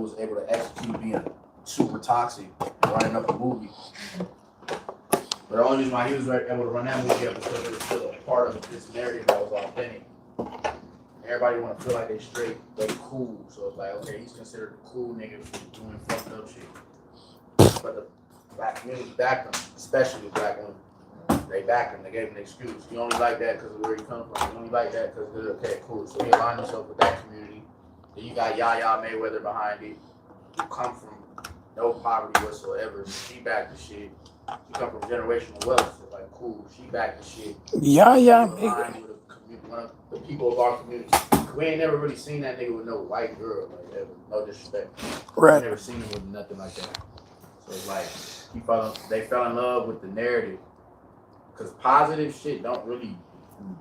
was able to execute being super toxic and running up a movie. But the only reason why he was able to run that movie up is because it was still a part of this narrative that was authentic. Everybody want to feel like they straight, they cool. So it's like, okay, he's considered a cool nigga for doing fucked up shit. But the black community backed him, especially the black women. They backed him. They gave him an excuse. You only like that because of where you come from. You only like that because of okay, cool. So he aligned himself with that community. Then you got Yaya Mayweather behind it. You come from no poverty whatsoever. She backed the shit. You come from generational wealth. So like, cool. She backed the shit. Yaya Mayweather. One of the people of our community. We ain't never really seen that nigga with no white girl, like ever. No disrespect. Right. We never seen him with nothing like that. So it's like they fell in love with the narrative. Cause positive shit don't really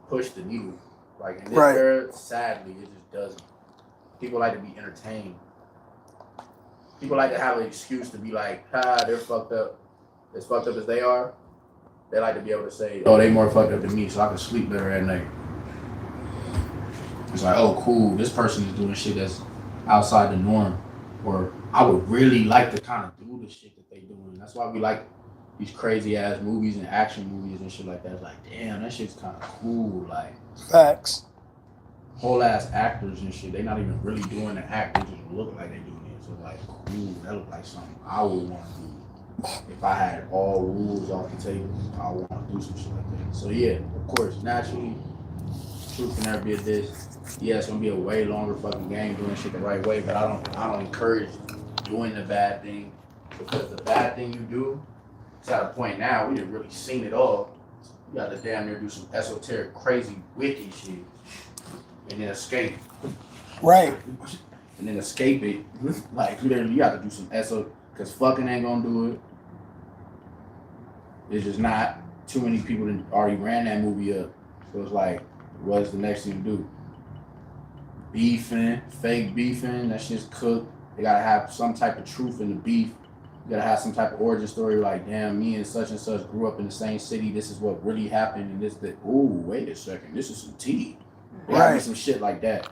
push the needle. Like in this era, sadly, it just doesn't. People like to be entertained. People like to have an excuse to be like, they're fucked up. As fucked up as they are, they like to be able to say, oh, they more fucked up than me, so I can sleep better at night. It's like, oh, cool, this person is doing shit that's outside the norm. Or I would really like to kind of do the shit that they doing. That's why we like these crazy ass movies and action movies and shit like that. It's like, damn, that shit's kind of cool. Like, facts. Whole ass actors and shit. They not even really doing the act. They just look like they doing it. So like, cool, that look like something I would want to do. If I had all rules off the table, I would want to do some shit like that. So yeah, of course, naturally, truth can never be a diss. Yeah, it's gonna be a way longer fucking game doing shit the right way, but I don't encourage doing the bad thing, because the bad thing you do, it's at a point now we done really seen it all. You gotta damn near do some esoteric, crazy, wicked shit, and then escape. Right. And then escape it. Like literally, you have to do some because fucking ain't gonna do it. It's just not. Too many people that already ran that movie up. So it's like, what's the next thing to do? Beefing, fake beefing, that shit's cooked. They gotta have some type of truth in the beef. You gotta have some type of origin story like, damn, me and such grew up in the same city. This is what really happened. And ooh, wait a second, this is some tea. There gotta be some shit like that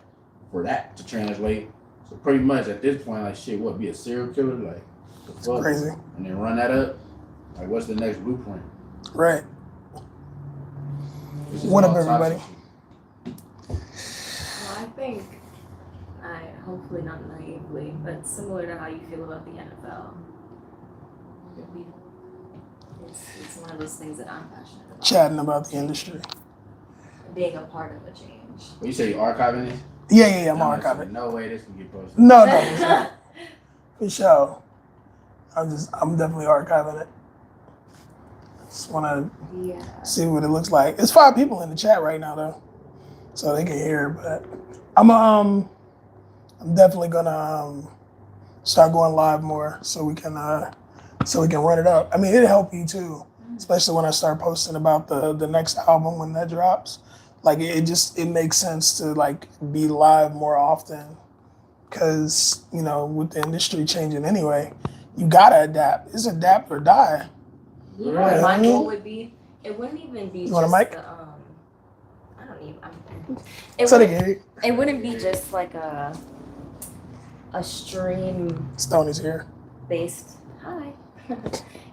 for that to translate. So pretty much at this point, like shit, what, be a serial killer? Like, the fuck? Crazy. And then run that up? Like, what's the next blueprint? Right. What up, everybody? I think, hopefully not naively, but similar to how you feel about the NFL. It's one of those things that I'm passionate about. Chatting about the industry. Being a part of a change. When you say you're archiving it? Yeah, I'm archiving. No way this can get posted. No. For sure. I'm definitely archiving it. Just want to see what it looks like. It's 5 people in the chat right now, though, so they can hear. But I'm definitely gonna start going live more, so we can run it up. I mean, it'll help you too, especially when I start posting about the next album when that drops. Like it makes sense to like be live more often, because with the industry changing anyway, you gotta adapt. It's adapt or die. Yeah, my goal would be, it wouldn't even be you want a mic? It wouldn't be just like a stream. Stoney's here. Based. Hi.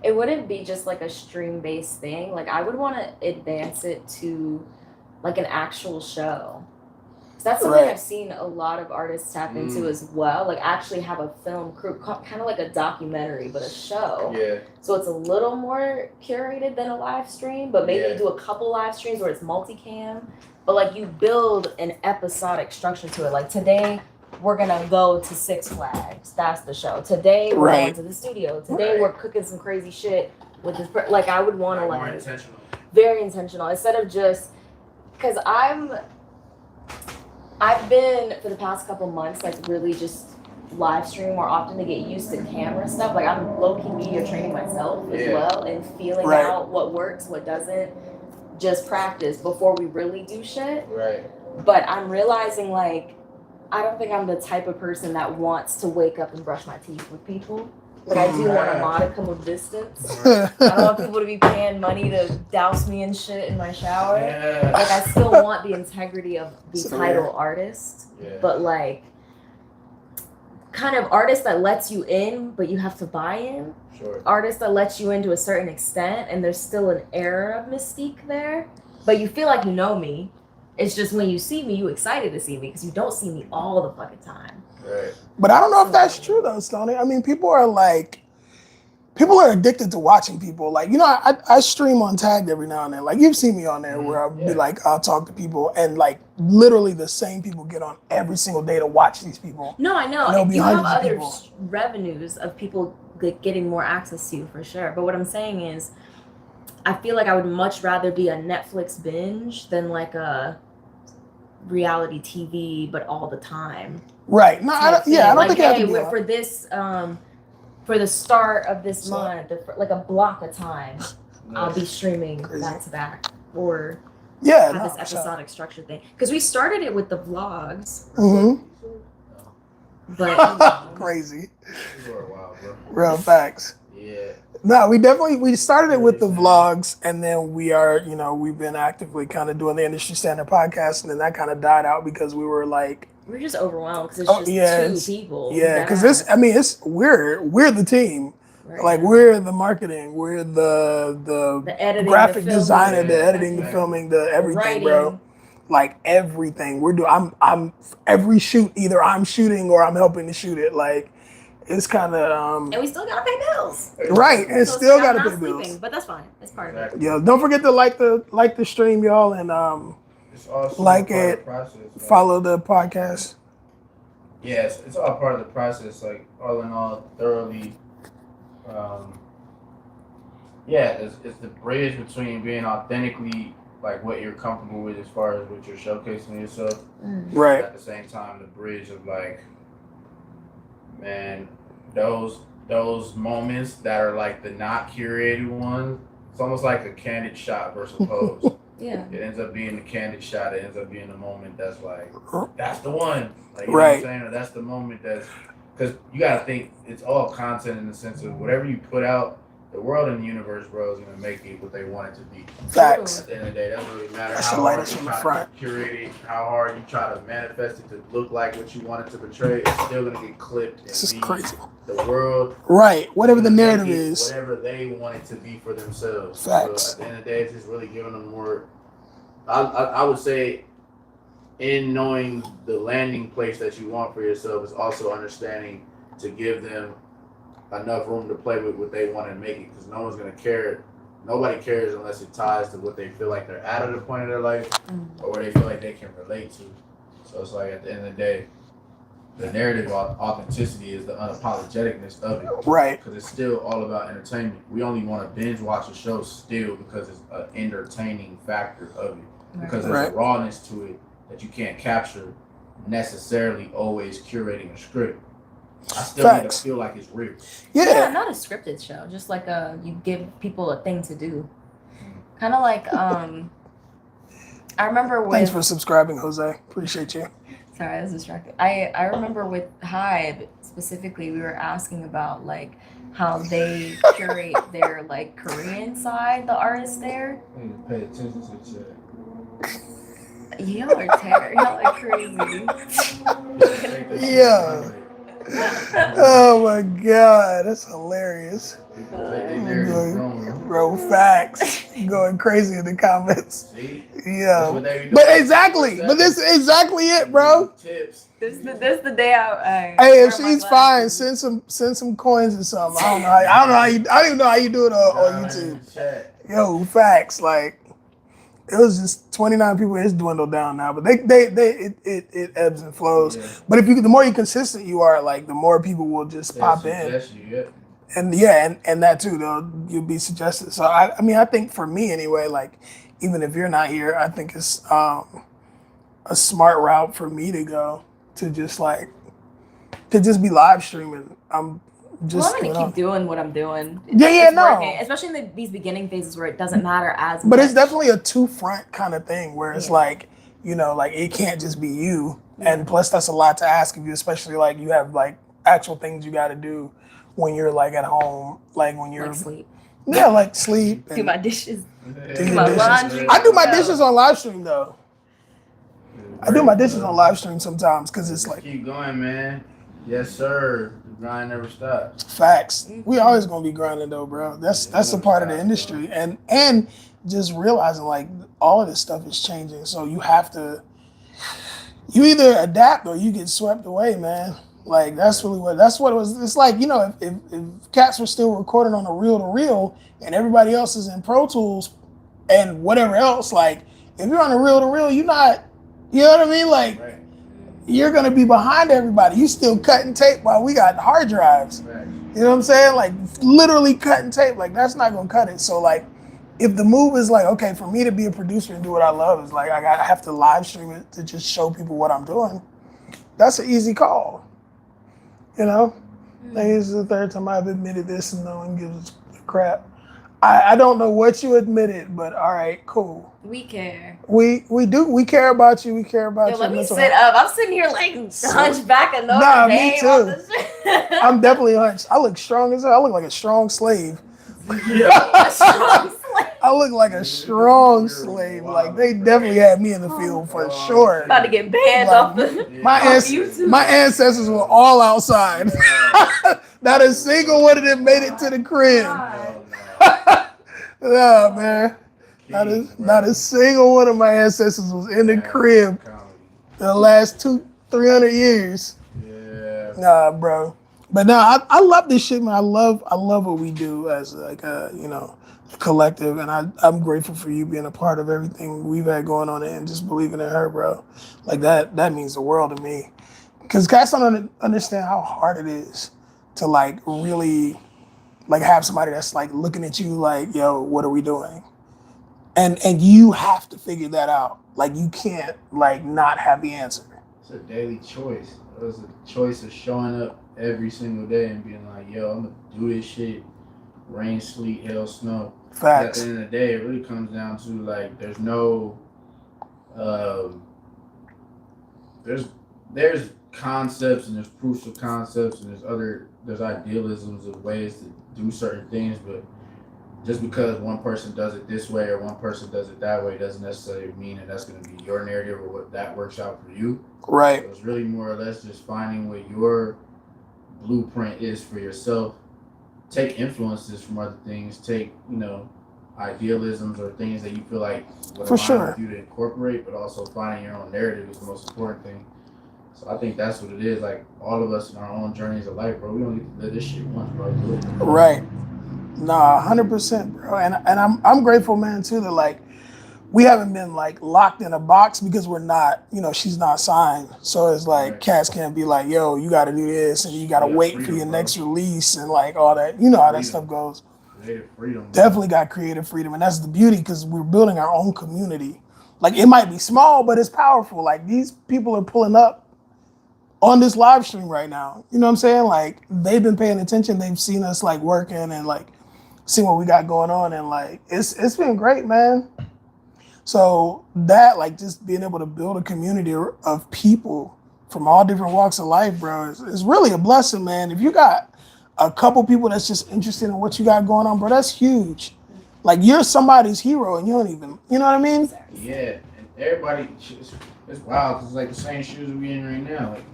It wouldn't be just like a stream based thing. Like I would want to advance it to like an actual show. That's something I've seen a lot of artists tap into as well. Like actually have a film crew, kind of like a documentary, but a show. Yeah. So it's a little more curated than a live stream, but maybe do a couple live streams where it's multicam. But like you build an episodic structure to it. Like today we're gonna go to Six Flags. That's the show. Today we're going to the studio. Today we're cooking some crazy shit with this. Like I would want to like more intentional. Very intentional instead of just because I've been for the past couple months like really just live stream more often to get used to camera stuff. Like I'm low-key media training myself as well and feeling out what works, what doesn't. Just practice before we really do shit. Right. But I'm realizing like I don't think I'm the type of person that wants to wake up and brush my teeth with people. Like I do want a modicum of distance. I don't want people to be paying money to douse me in shit in my shower. Yeah. Like I still want the integrity of the title artist. Yeah. But like kind of artist that lets you in, but you have to buy in. Sure. Artist that lets you in to a certain extent, and there's still an air of mystique there, but you feel like you know me. It's just when you see me, you excited to see me because you don't see me all the fucking time. Right. But I don't know if that's true though, Stoney. I mean, people are addicted to watching people. Like, you know, I stream on Tagged every now and then. Like, you've seen me on there where I'll be like, I'll talk to people, and like literally the same people get on every single day to watch these people. No, I know. And You have other revenues of people getting more access to you for sure. But what I'm saying is, I feel like I would much rather be a Netflix binge than like a reality TV, but all the time. Right. No, I don't like, think hey, I have to for this, for the start of this month, or for like a block of time, I'll be streaming back to back, or have this episodic structure thing. Because we started it with the vlogs. Mm-hmm. But crazy. You are wild, bro. Real facts. Yeah. No, we started it with the vlogs, and then we've been actively kind of doing the Industry Standard podcast, and then that kind of died out because we were like, we're just overwhelmed because it's just two people. Yeah, because we're the team. Right. Like, we're the marketing, we're the editing, graphic designer, the editing, the filming, the everything, bro. Like, everything we're doing. I'm every shoot, either I'm shooting or I'm helping to shoot it. Like, it's kind of and we still gotta pay bills. Right, and so still gotta pay bills. But that's fine. It's part of it. Yeah, don't forget to like the stream, y'all, and like it, process, follow the podcast. Yes, it's all part of the process. Like, all in all, thoroughly. It's the bridge between being authentically like what you're comfortable with as far as what you're showcasing yourself. Right. At the same time, the bridge of like, man, those moments that are like the not curated ones. It's almost like a candid shot versus pose. Yeah. It ends up being the candid shot. It ends up being the moment that's like, that's the one. Like, you know what I'm saying? Or that's the moment that's, because you got to think it's all content in the sense of whatever you put out, the world and the universe, bro, is going to make it what they want it to be. Facts. At the end of the day, that doesn't really matter that's how hard you try to curate it, how hard you try to manifest it to look like what you want it to portray. It's still going to get clipped. This is crazy. The world. Right. Whatever the narrative is. Whatever they want it to be for themselves. Facts. So at the end of the day, it's just really giving them more. I would say, in knowing the landing place that you want for yourself, is also understanding to give them enough room to play with what they want to make it, because no one's going to care. Nobody cares unless it ties to what they feel like they're at a point in their life or where they feel like they can relate to. So it's like, at the end of the day, the narrative of authenticity is the unapologeticness of it. Right. Because it's still all about entertainment. We only want to binge watch a show still because it's an entertaining factor of it. Because there's a rawness to it that you can't capture necessarily always curating a script. I still need to feel like it's real. Yeah, not a scripted show. Just like you give people a thing to do. Kind of like I remember with. Thanks for subscribing, Jose. Appreciate you. Sorry, I was distracted. I remember with Hive specifically, we were asking about like how they curate their like Korean side, the artists there. Pay attention to shit. Y'all are crazy. Yeah. Oh my god, that's hilarious. Bro, facts. Going crazy in the comments. See? Yeah. But exactly. But this is exactly it, bro. Tips. This the day I hey, if she's fine, send some coins or something. I don't even know how you do it on YouTube. Yo, facts. Like, it was just 29 people. It's dwindled down now, but it ebbs and flows. Yeah. But if the more consistent you are, like, the more people will just pop in. And that too, you'll be suggested. So I think for me anyway, like, even if you're not here, I think it's a smart route for me to go to just be live streaming. I'm gonna keep doing what I'm doing. It's no. Working, especially in these beginning phases where it doesn't matter as much. But it's definitely a two-front kind of thing where it's like, like, it can't just be you. Yeah. And plus, that's a lot to ask of you, especially like you have like actual things you got to do when you're like at home, like when you're like sleep. Yeah, like sleep. Do my dishes. Do my laundry. I do my dishes on live stream though. I do my dishes on live stream sometimes because it's like keep going, man. Yes, sir. The grind never stops. Facts. We always gonna be grinding though, bro. That's a part of the industry, and just realizing like all of this stuff is changing. So you have to, you either adapt or you get swept away, man. Like that's what it was. It's like, you know, if cats were still recording on a reel to reel and everybody else is in Pro Tools and whatever else, like if you're on a reel to reel, you're not, you know what I mean? Like Right. you're gonna be behind everybody. You still cutting tape while we got hard drives. Right. You know what I'm saying? Like literally cutting tape. Like that's not gonna cut it. So like, if the move is like, okay, for me to be a producer and do what I love is like I have to live stream it to just show people what I'm doing. That's an easy call. You know, I think this is the third time I've admitted this and no one gives a crap. I don't know what you admitted, but all right, cool. We care. We do. We care about you. We care about you. Yo, let me sit up. I'm sitting here like hunchback of Notre Nah, Dame. me too. I'm definitely hunched. I look strong as hell. I look like a strong slave. I look like a strong slave. Like they definitely had me in the field for sure. About to get banned off the My ancestors were all outside. Not a single one of them made it to the crib. Yeah, man. Not a single one of my ancestors was in the crib the last 200-300 years. Yeah. Nah, bro. But no, I love this shit, man. I love what we do as like a, you know, a collective, and I'm grateful for you being a part of everything we've had going on and just believing in her, bro. Like that means the world to me. Because guys don't understand how hard it is to like really like have somebody that's like looking at you like, yo, what are we doing? And you have to figure that out. Like you can't like not have the answer. It's a daily choice. It's a choice of showing up every single day and being like, yo, I'm gonna do this shit. Rain, sleet, hail, snow. Facts. At the end of the day, it really comes down to like there's no there's concepts and there's proofs of concepts and there's idealisms of ways to do certain things, but just because one person does it this way or one person does it that way doesn't necessarily mean that that's going to be your narrative or what that works out for you. Right. So it's really more or less just finding what your blueprint is for yourself. Take influences from other things. Take, you know, idealisms or things that you feel like would align with you to incorporate, but also finding your own narrative is the most important thing. So I think that's what it is. Like all of us in our own journeys of life, bro, we don't get to live this shit once, bro. Do it. Right. Nah, 100%, bro. And I'm grateful, man, too, that like we haven't been like locked in a box because we're not, you know, she's not signed. So it's like cats can't be like, yo, you got to do this and you got to wait for your next release and like all that. You know how that stuff goes. Creative freedom. Definitely got creative freedom, and that's the beauty because we're building our own community. Like it might be small, but it's powerful. Like these people are pulling up on this live stream right now. You know what I'm saying? Like they've been paying attention. They've seen us like working and like seeing what we got going on, and like it's been great, man. So that like just being able to build a community of people from all different walks of life, bro, is really a blessing, man. If you got a couple people that's just interested in what you got going on, bro, that's huge. Like you're somebody's hero and you don't even, you know what I mean? Yeah, and everybody, it's wild because it's like the same shoes we in right now. Like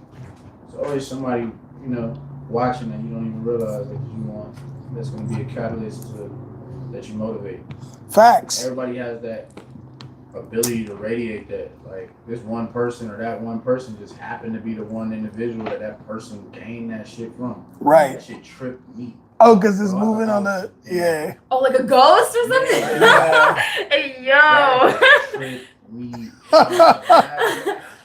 there's always somebody, you know, watching that you don't even realize that you want. That's going to be a catalyst that you motivate. Facts. Everybody has that ability to radiate that. Like this one person or that one person just happened to be the one individual that person gained that shit from. Right. That shit tripped me. Oh, because it's moving on the, yeah. Oh, like a ghost or something? Yeah. Hey, yo. That tripped me.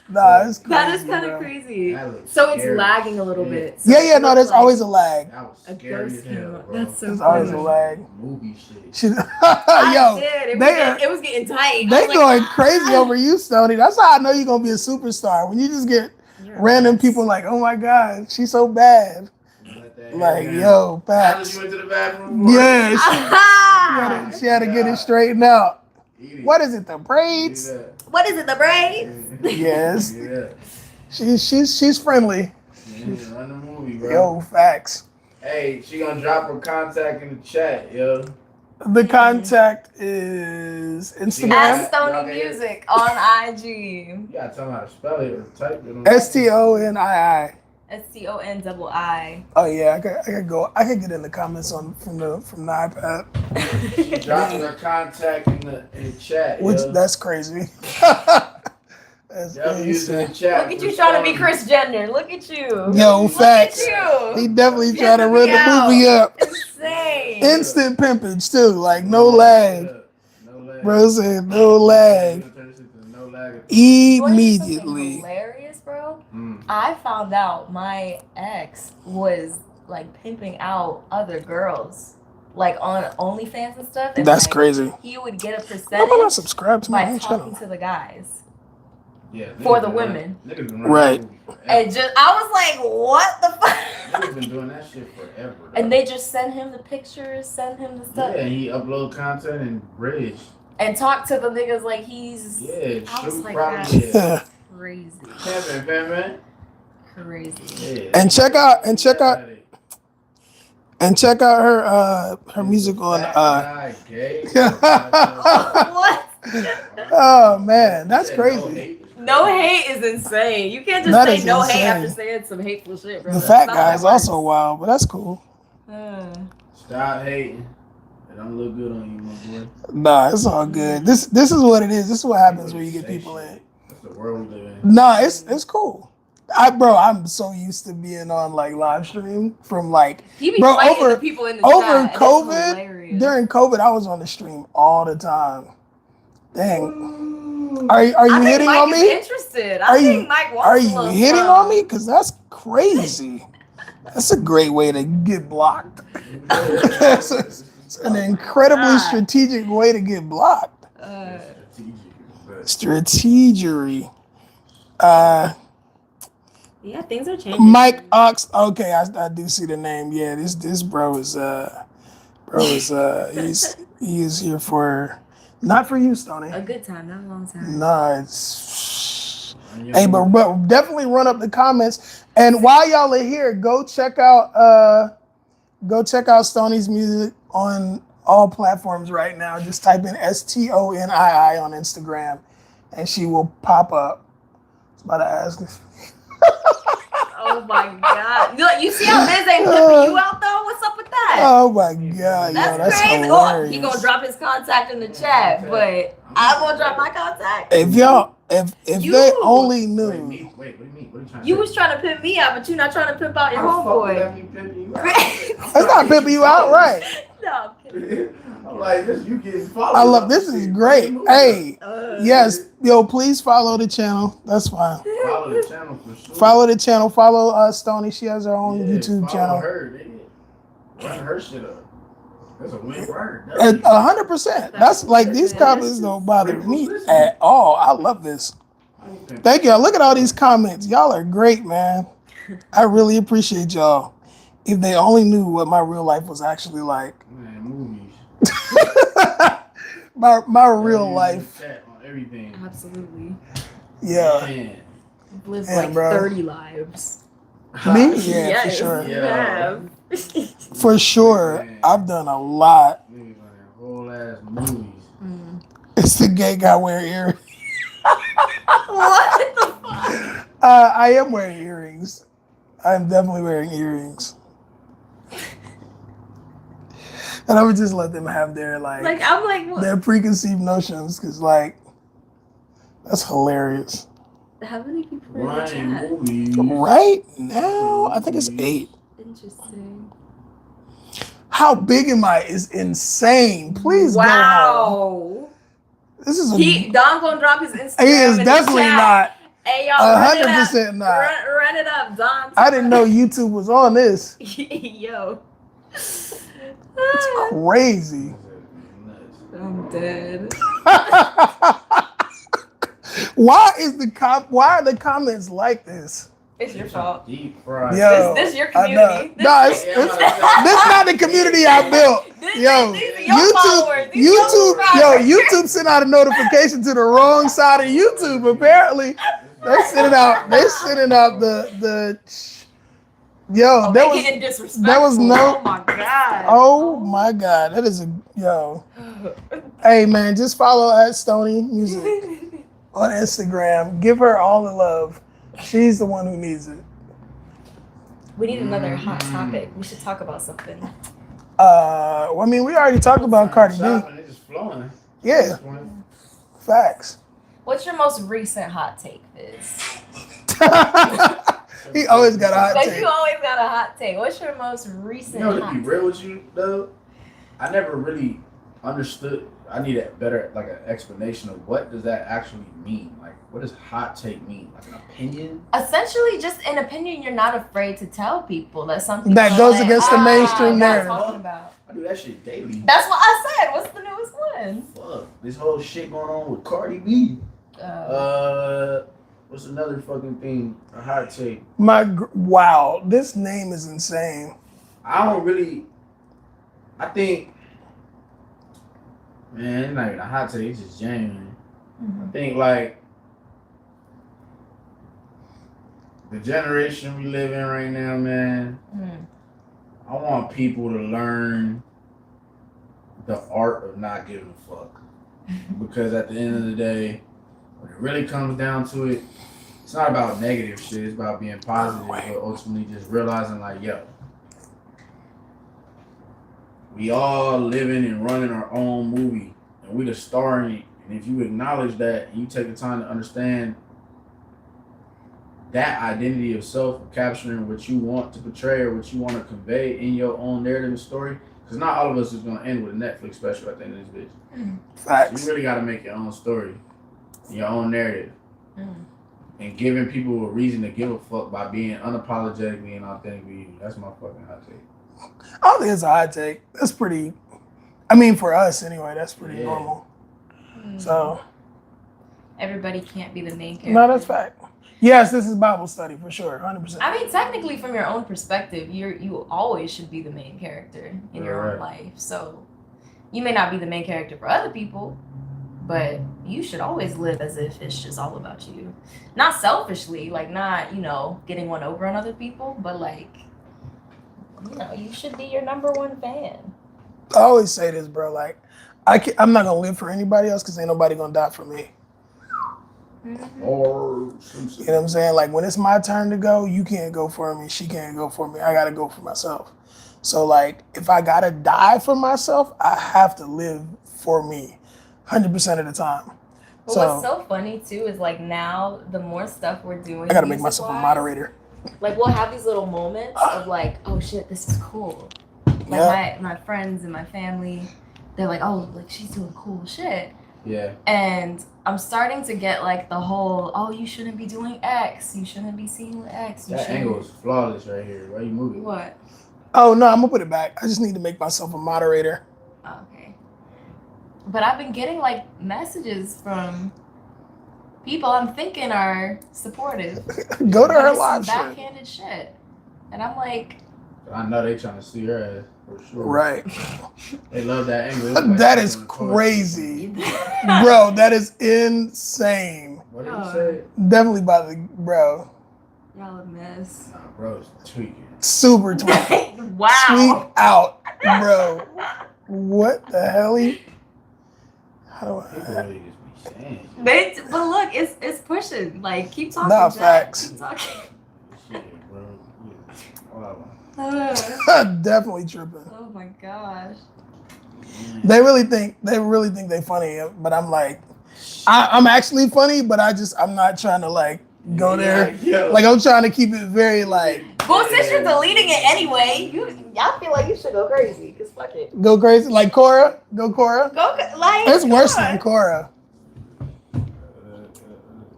Nah, it's crazy. That is kind of crazy. So it's lagging a little bit. So yeah, no, there's always a lag. That was scary as hell, bro. That's so There's funny. always a lag. Movie shit. Yo, It was getting tight. They going crazy over you, Stonii. That's how I know you're gonna be a superstar. When you just get random people like, oh my God, she's so bad. Like, yo, Pax. You went to the bathroom. Yeah, she had to get it straightened out. What is it, the braids? What is it, the braids? Yes. Yeah. She's friendly. Run the movie, bro. Yo, facts. Hey, she gonna drop her contact in the chat, yo. The contact is Instagram. At Stonii Music on IG. You gotta tell me how to spell it or type it. Stonii. STONII. Oh yeah, I could get in the comments from the iPad. Dropping her contact in the chat. Which yo. that's crazy. That's Definitely using the insane. chat. Look at you trying to be Chris Jenner. Look at you. Yo, Look facts. at He you. definitely tried to Pimping run me the out. movie up. Insane. Instant pimpage too, like no lag. No lag. Bro said no lag. No lag. Immediately. Hilarious, bro. Mm. I found out my ex was like pimping out other girls, like on OnlyFans and stuff. And That's like, crazy. he would get a How about I percentage subscribe to my by own talking channel? to the guys. Yeah, For the women. Niggas been Right. And just, I was like, what the fuck? Niggas been doing that shit forever. Though. And they just send him the pictures, send him the stuff, Yeah, he upload content and bridge. and talk to the niggas like he's. Yeah, I was shoot like, probably. that's Yeah. crazy. Kevin, man. Crazy. Yeah. And check out her music on What? Oh man, that's crazy. No hate is insane. You can't just That say is no hate insane. after saying some hateful shit, bro. The That's fat not guy how is it also works. wild, but that's cool. Stop hating. It don't look good on you, my boy. Nah, it's all good. This is what it is. This is what happens when you get people in. That's the world we live in. Nah, it's cool. I'm so used to being on like live stream from like He be bro fighting over the people in the over chat, and it's COVID. hilarious. During COVID, I was on the stream all the time. Dang, are you I think hitting Mike on is me? interested. Are I think Mike wants Are a you little hitting something. on me? Cause that's crazy. That's a great way to get blocked. It's an incredibly strategic way to get blocked. Strategery. Yeah, things are changing. Mike Ox. Okay, I do see the name. Yeah, this bro is he is here for not for you, Stoney. A good time, not a long time. Nah, it's hey, but definitely run up the comments. And while y'all are here, go check out Stoney's music on all platforms right now. Just type in STONII on Instagram, and she will pop up. I was about to ask if Oh my god! Look, you see how Liz ain't flipping you out though? What's up with that? oh my god, that's crazy. hilarious. He gonna drop his contact in the chat, but I'm gonna drop my contact. If y'all, if You- they only Wait, knew. what do you mean? What are you trying to You say? was trying to pimp me out, but you're not trying to pimp out your How the fuck would homeboy. that be pimping you out? That's not pimping you out, right? No, I'm kidding. I'm like, this you getting followed. I love this is great. Hey, yes, yo, please follow the channel. That's fine. Follow the channel for sure. Follow the channel. Follow Stoney. She has her own YouTube follow channel. her, nigga. Run her shit up. That's a win for her. 100%. That's like these comments don't bother me at all. I love this. Thank y'all. Look at all these comments. Y'all are great, man. I really appreciate y'all. If they only knew what my real life was actually like. Man, movies. my real life. Chat on everything. Absolutely. Yeah. Man. Lived Yeah, like bro. 30 lives. Me? Yeah, Yes, for sure. you Yeah. have. For sure. I've done a lot. Niggas on their whole ass movies. It's the gay guy wearing earrings. What the fuck? I am wearing earrings. I'm definitely wearing earrings. And I would just let them have their Like, I'm like, what? their preconceived notions, because like that's hilarious. How many people are in the Running chat? movies. Right now, I think it's 8. Interesting. How big am I is insane. Please go home. Wow. This is a Don gonna drop his Instagram. he is in the definitely chat. not. Hey y'all, run it up. 100% not. Run it up, Don. I didn't know YouTube was on this. Yo. It's crazy. I'm dead. Why are the comments like this? It's your fault. Deep fried. Yo, This your I know. community. No, it's not the community I built. Yo, these are your followers. These your subscribers. YouTube sent out a notification to the wrong side of YouTube. Apparently, they're sending out the. Yo, They getting disrespectful. there was no. Oh my god. Oh my god, that is a yo. Hey man, just follow at Stoney Music on Instagram. Give her all the love. She's the one who needs it. We need another hot topic. We should talk about something. Well, I mean, we already talked about Cardi B. It's just flowing. Yeah. Facts. What's your most recent hot take, Fizz? He always got a hot Like take. you always got a hot take. What's your most recent You know, to hot be take? real with you though, I never really understood. I need a better like an explanation of what does that actually mean. Like, what does hot take mean? Like an opinion? Essentially, just an opinion you're not afraid to tell people that something That goes against the mainstream narrative. Talking about. I do that shit daily. That's what I said. What's the newest one? Fuck, this whole shit going on with Cardi B. What's another fucking thing? A hot take. Wow, this name is insane. I think, man, it's not even a hot take, it's just genuine. I think, like, the generation we live in right now, man, I want people to learn the art of not giving a fuck. Because at the end of the day, when it really comes down to it, it's not about negative shit, it's about being positive, but ultimately just realizing, like, yo, we all living and running our own movie, and we the star in it. And if you acknowledge that, and you take the time to understand that identity of self, capturing what you want to portray or what you want to convey in your own narrative and story, because not all of us is going to end with a Netflix special at the end of this bitch. Facts. You really got to make your own story, your own narrative, and giving people a reason to give a fuck by being unapologetically and authentically you. That's my fucking hot take. I don't think it's a hot take. That's pretty, I mean, for us anyway, that's pretty normal. So. Everybody can't be the main character. No, that's fact. Yes, this is Bible study for sure, 100%. I mean, technically, from your own perspective, you always should be the main character in your own life. So you may not be the main character for other people, but you should always live as if it's just all about you. Not selfishly, like not, getting one over on other people, but like, you should be your number one fan. I always say this, bro. Like, I'm not gonna live for anybody else because ain't nobody gonna die for me. Or you know what I'm saying? Like when it's my turn to go, you can't go for me. She can't go for me. I gotta go for myself. So like, if I gotta die for myself, I have to live for me, 100% of the time. But what's so funny too is like now the more stuff we're doing, I gotta make myself a moderator. Like we'll have these little moments of like, oh shit, this is cool. Like my friends and my family, they're like, oh, like she's doing cool shit. Yeah. And I'm starting to get like the whole, oh, you shouldn't be doing X. You shouldn't be seeing X. That angle is flawless right here. Why you moving? What? Oh no, I'm gonna put it back. I just need to make myself a moderator. Okay. But I've been getting like messages from people I'm thinking are supportive. Go to her live stream. stream. Backhanded shit. And I'm like, I know they trying to see her ass for sure. Right. They love that angle. That is crazy. Bro, that is insane. What did you say? Definitely by the, bro. Y'all a mess. Nah, bro, it's tweaking. Super tweaking. Wow. Tweak out, bro. What the hell? How do People I? really just be saying. But look, it's pushing. Like, keep talking. Nah, Jack. facts. Keep talking. Shit, bro. Wow. Definitely tripping. Oh my gosh. They really think they funny, but I'm like, I'm actually funny, but I'm not trying to like go there. Yeah. Like I'm trying to keep it very like. Well, since you're deleting it anyway, y'all feel like you should go crazy. Cause fuck it. Go crazy, like Cora. Go Cora. Like. It's worse than Cora.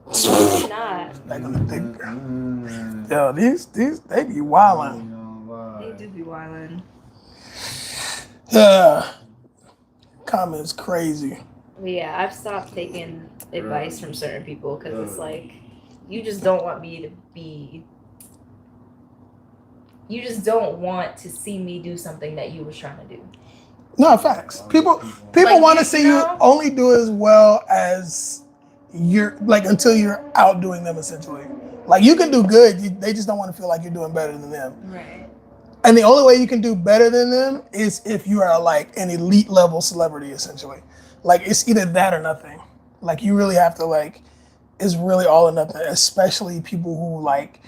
Not. They're gonna think. Yo, these they be wildin'. They do be wildin'. Comments crazy. But yeah, I've stopped taking advice from certain people because it's like, you just don't want me to be. You just don't want to see me do something that you was trying to do. No, facts. People Like, want to see you only do as well as you're like until you're outdoing them essentially. Like you can do good, they just don't want to feel like you're doing better than them. Right. And the only way you can do better than them is if you are like an elite level celebrity essentially. Like it's either that or nothing. Like you really have to like, it's really all or nothing, especially people who like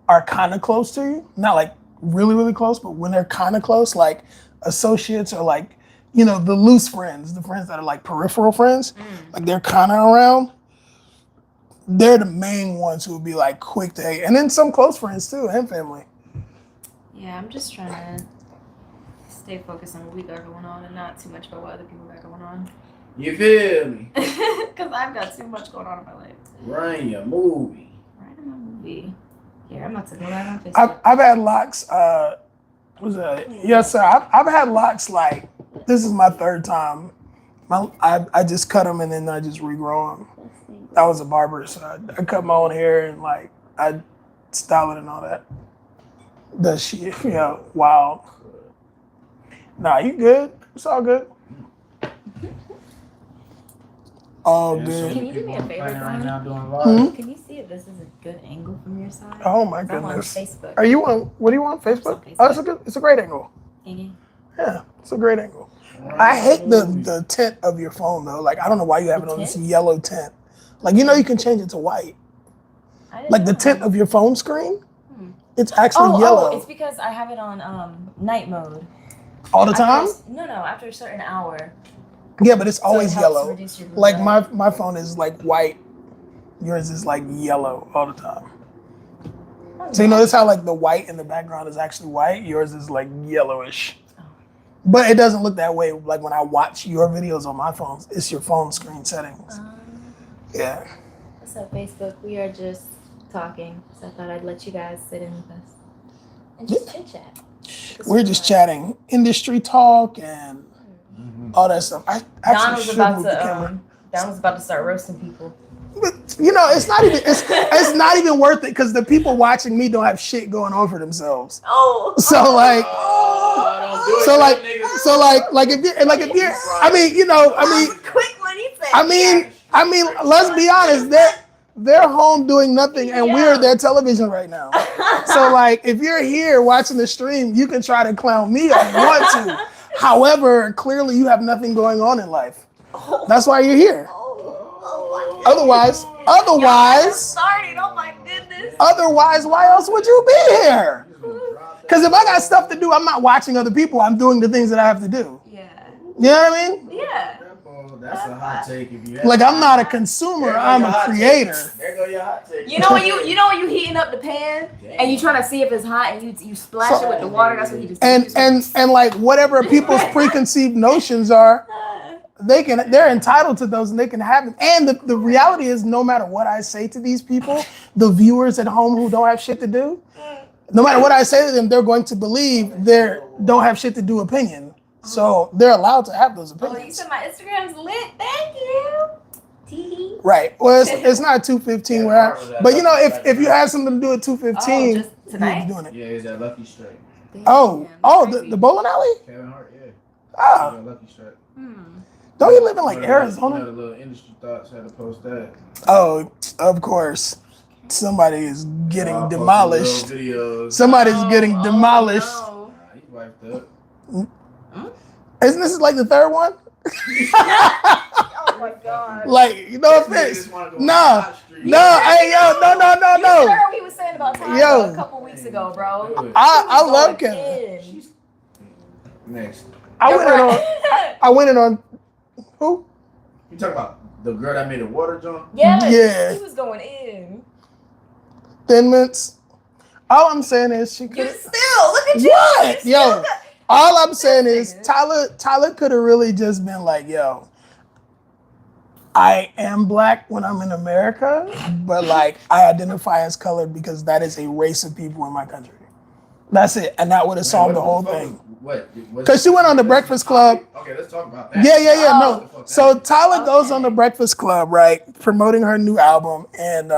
are kind of close to you, not like really, really close, but when they're kind of close, like associates or like, you know, the loose friends, the friends that are like peripheral friends, like they're kind of around, they're the main ones who would be like quick to hate. And then some close friends too, and family. Yeah, I'm just trying to stay focused on what we got going on and not too much about what other people got going on. You feel me? Because I've got too much going on in my life. Write your movie. Write my movie. Here, I'm about to go live on Facebook. I've had locks, yes sir, I've had locks like, this is my third time. I just cut them and then I just regrow them. I was a barber, so I cut my own hair and like, I style it and all that. The shit, yeah, wild. Nah, you good? It's all good. All good. Can you do me a favor, right now doing live. Can you see if this is a good angle from your side? Oh my I'm on goodness. Facebook. Are you on? What do you want? Facebook? Oh, it's a great angle. Yeah, it's a great angle. I hate the tint of your phone though. Like I don't know why you have it on this yellow tint. Like you know you can change it to white. Like the tint of your phone screen, it's actually yellow. Oh, it's because I have it on night mode. All the time? No, after a certain hour. Yeah, but it's always So it helps yellow. reduce your blue Like light. my phone is like white. Yours is like yellow all the time. So you notice how like the white in the background is actually white? Yours is like yellowish. But it doesn't look that way like when I watch your videos on my phone. It's your phone screen settings. Yeah. What's up, Facebook? We are just talking. So I thought I'd let you guys sit in with us. And just chit chat. We're just chatting industry talk and all that stuff. I actually should move the camera. Don was about to start roasting people. But you know, it's not even worth it because the people watching me don't have shit going on for themselves. Oh. So like, if you're, I mean, you know, Quick when he said. I mean, let's be honest, they're home doing nothing and we're their television right now. So like, if you're here watching the stream, you can try to clown me if you want to. However, clearly you have nothing going on in life. That's why you're here. Otherwise, Started. Oh my goodness. otherwise, why else would you be here? Because if I got stuff to do, I'm not watching other people. I'm doing the things that I have to do. Yeah. You know what I mean? Yeah. That's a hot take. If you Like I'm not a consumer. I'm a creator. There go your hot take. You know when you heating up the pan and you trying to see if it's hot and you splash it with the water. That's what you just and like whatever people's preconceived notions are, they're entitled to those and they can have them. And the reality is, no matter what I say to these people, the viewers at home who don't have shit to do, no matter what I say to them, they're going to believe they don't have shit to do opinion. So they're allowed to have those opinions. Oh, you said my Instagram's lit. Thank you. Tee. Right. Well, it's not 2:15 but you know, if you have something to do at 2:15, just tonight? you're doing it. Yeah, it's at Lucky Strike. The bowling alley? Kevin Hart, yeah. Ah, Lucky Strike. don't you live in like Arizona? You know, the little industry thoughts had to post that. Oh, of course. Somebody is getting demolished. Videos. Somebody's getting demolished. No. He wiped up. Isn't this like the third one? Oh my god. Like, no offense. No. Hey, yo, no. You heard what he was saying about Tyler a couple weeks ago, bro. I love Kevin. Next. I went in on who? You talking about the girl that made the water jump? Yeah. He was going in. Thin Mints. All I'm saying is she could. You still look at you. What? Yo. All I'm saying is Tyler could have really just been like, yo, I am black when I'm in America, but like I identify as colored because that is a race of people in my country. That's it. And that would have solved the whole thing. What? Because she went on the Breakfast Club. Okay, let's talk about that. Yeah, no. So Tyler goes on the Breakfast Club, right, promoting her new album, and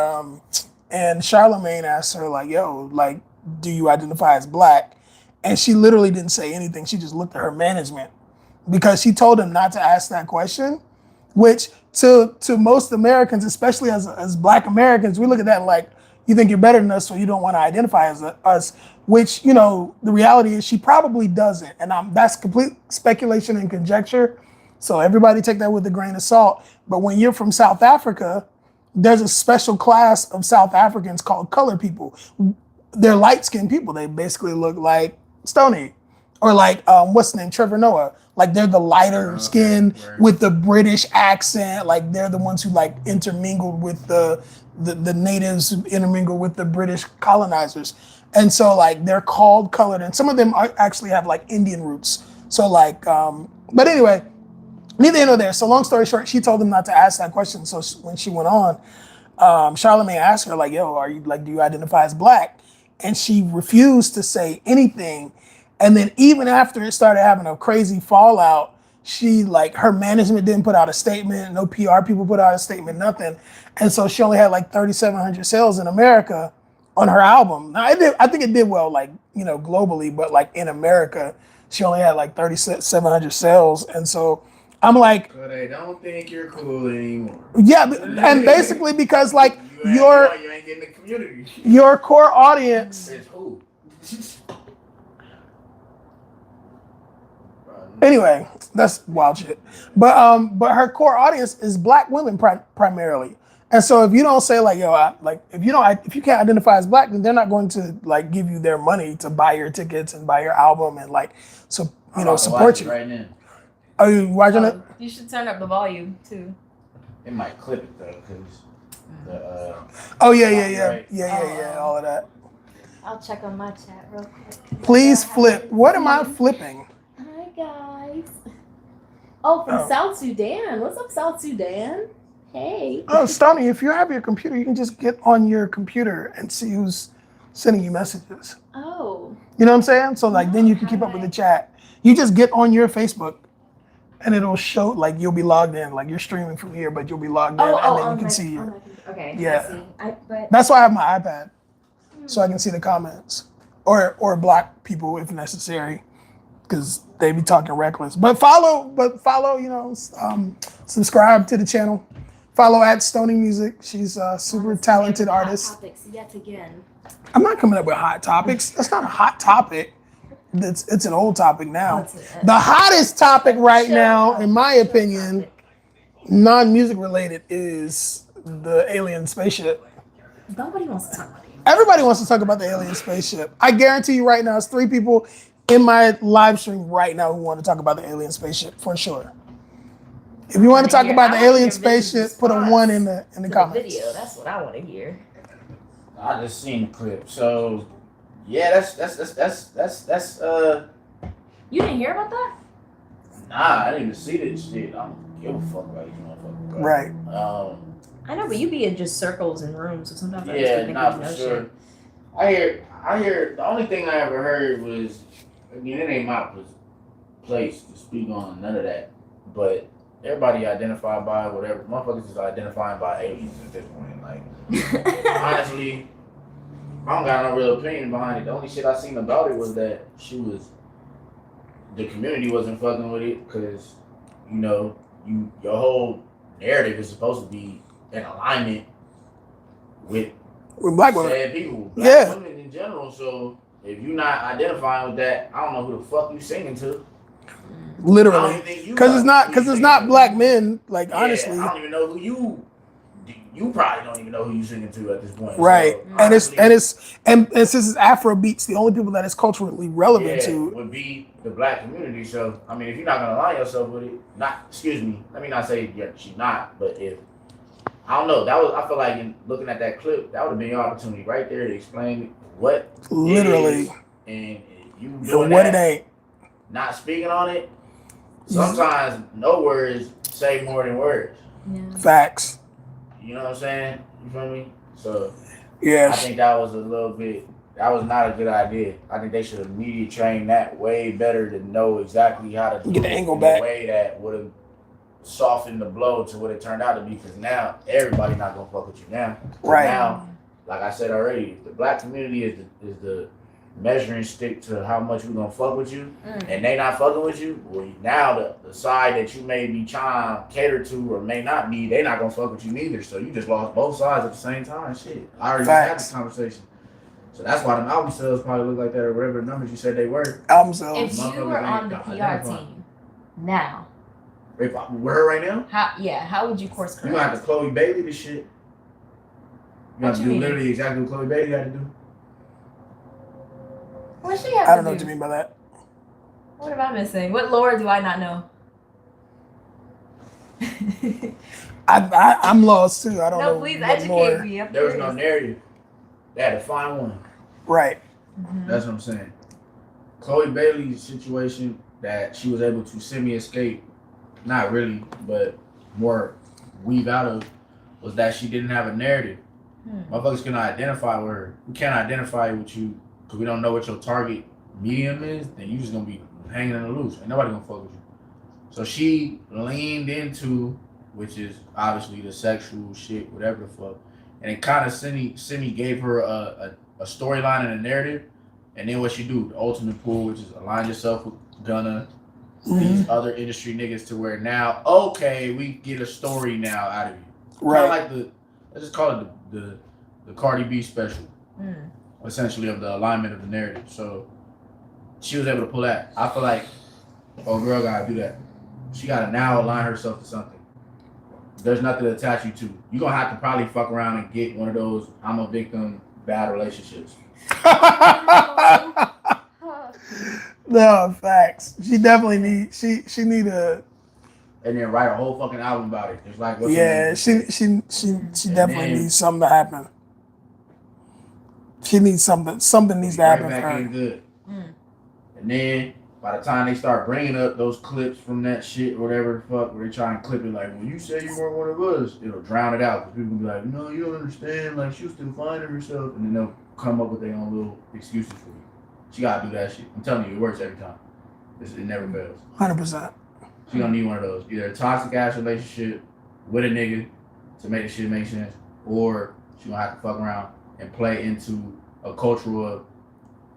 Charlamagne asked her, like, yo, like, do you identify as black? And she literally didn't say anything. She just looked at her management because she told him not to ask that question, which to most Americans, especially as black Americans, we look at that like, you think you're better than us, so you don't want to identify as us, which, you know, the reality is she probably doesn't. And that's complete speculation and conjecture. So everybody take that with a grain of salt. But when you're from South Africa, there's a special class of South Africans called colored people. they're light-skinned people. They basically look like Stonii. Or like, what's the name? Trevor Noah. Like, they're the lighter skin with the British accent. Like, they're the ones who, like, intermingled with the natives, intermingled with the British colonizers. And so, like, they're called colored. And some of them actually have, like, Indian roots. So, like, but anyway, neither here nor there. So, long story short, she told them not to ask that question. So, when she went on, Charlamagne asked her, like, yo, do you identify as black? And she refused to say anything. And then even after it started having a crazy fallout, she, like, her management didn't put out a statement, no PR people put out a statement, nothing. And so she only had like 3,700 sales in America on her album. Now, I think it did well, like, you know, globally, but like in America, she only had like 3,700 sales. And so I'm like, but I don't think you're cool anymore. Yeah, and basically because like you ain't getting the community. Your core audience is who? Anyway, that's wild shit. But her core audience is black women primarily. And so if you don't say like, yo, if you can't identify as black, then they're not going to like give you their money to buy your tickets and buy your album and like, so you know, support you. Right now. Are you watching it? You should turn up the volume too. It might clip it though, cause the Oh yeah, all of that. I'll check on my chat real quick. Please flip. What am I flipping? Hi guys. Oh, from South Sudan. What's up, South Sudan? Hey. Oh, Stonii, if you have your computer, you can just get on your computer and see who's sending you messages. Oh. You know what I'm saying? So like then you can keep up with the chat. You just get on your Facebook and it'll show like you'll be logged in. Like you're streaming from here, but you'll be logged in and then you can see you. Okay. Yeah. I see. That's why I have my iPad. So I can see the comments. Or block people if necessary. Because they be talking reckless. But follow, you know, subscribe to the channel. Follow at Stonii Music. She's a super talented artist. Topics yet again. I'm not coming up with hot topics. That's not a hot topic. It's an old topic now. The hottest topic right now, in my opinion, non-music related, is the alien spaceship. Nobody wants to talk about it. Everybody wants to talk about the alien spaceship. I guarantee you right now, it's 3 people in my live stream right now who want to talk about the alien spaceship for sure. If you want to talk about the alien spaceship, put a 1 in the comments. Video, that's what I want to hear. I just seen the clip. So yeah, that's You didn't hear about that? Nah, I didn't even see this shit. I don't give a fuck about these motherfuckers. Right. I know, but you be in just circles and rooms, so sometimes I just Yeah, think not you for know sure. shit. I hear the only thing I ever heard was, I mean, it ain't my place to speak on none of that, but everybody identified by whatever. Motherfuckers is identifying by aliens at this point. Like, honestly, I don't got no real opinion behind it. The only shit I seen about it was that the community wasn't fucking with it because, you know, your whole narrative is supposed to be in alignment with black women. Sad people, black women in general. So if you're not identifying with that, I don't know who the fuck you singing to. Literally, because it's not black men. Like honestly, I don't even know who you probably don't even know who you singing to at this point. Right, So, and since it's Afro beats, the only people that it's culturally relevant to would be the black community. So I mean, if you're not gonna align yourself with it, let me not say she's not, but if I don't know, I feel like in looking at that clip, that would have been your opportunity right there to explain what literally it is, and you doing what that, it ain't. Not speaking on it. Sometimes no words say more than words. Yeah. Facts. You know what I'm saying? You feel me? So yeah, I think that was not a good idea. I think they should have media trained that way better to know exactly how to get the angle back in a way that would have softened the blow to what it turned out to be. Because now everybody not gonna fuck with you now. Right now, like I said already, the black community is the measuring stick to how much we're gonna fuck with you, and they not fucking with you. Well, now the side that you may be trying to cater to or may not be, they not gonna fuck with you neither. So you just lost both sides at the same time. Shit, I already had this conversation. So that's why them album sales probably look like that, or whatever the numbers you said they were. Album sales. If you were on the PR team now, if I were her right now, how would you course correct? You gonna have to Chloe Bailey this shit. You have to do literally exactly what Chloe Bailey had to do. What she have I don't to know do? what you mean by that. What am I missing? What lore do I not know? I'm lost too. I don't know. No, please what educate lore. me. I'm There was no curious. narrative. They had to find one. Right. That's what I'm saying. Chloe Bailey's situation that she was able to semi-escape, not really, but more weave out of, was that she didn't have a narrative. Motherfuckers cannot identify with her. We can't identify with you because we don't know what your target medium is. Then you just gonna be hanging in the loose. Ain't nobody gonna fuck with you. So she leaned into, which is obviously the sexual shit, whatever the fuck, and it kind of semi gave her a storyline and a narrative. And then what she do, the ultimate pool, which is align yourself with Gunna, these other industry niggas, to where now, okay, we get a story now out of you. Right. Kind of like let's just call it the Cardi B special, essentially, of the alignment of the narrative. So she was able to pull that. I feel like, oh, girl gotta do that. She gotta now align herself to something. There's nothing to attach you to. You're gonna have to probably fuck around and get one of those I'm a victim bad relationships. No, facts. She definitely she need a. And then write a whole fucking album about it. It's like, what's Yeah, she definitely needs something to happen. She needs something. Something needs to happen right for back her. in good. And then by the time they start bringing up those clips from that shit or whatever the fuck, where they try and clip it like, well, you said you weren't one of us, it'll drown it out. Because people will be like, no, you don't understand. Like, she was still finding herself. And then they'll come up with their own little excuses for you. She gotta do that shit. I'm telling you, it works every time. It never fails. 100%. She gonna need one of those. Either a toxic ass relationship with a nigga to make the shit make sense, or she gonna have to fuck around and play into a culture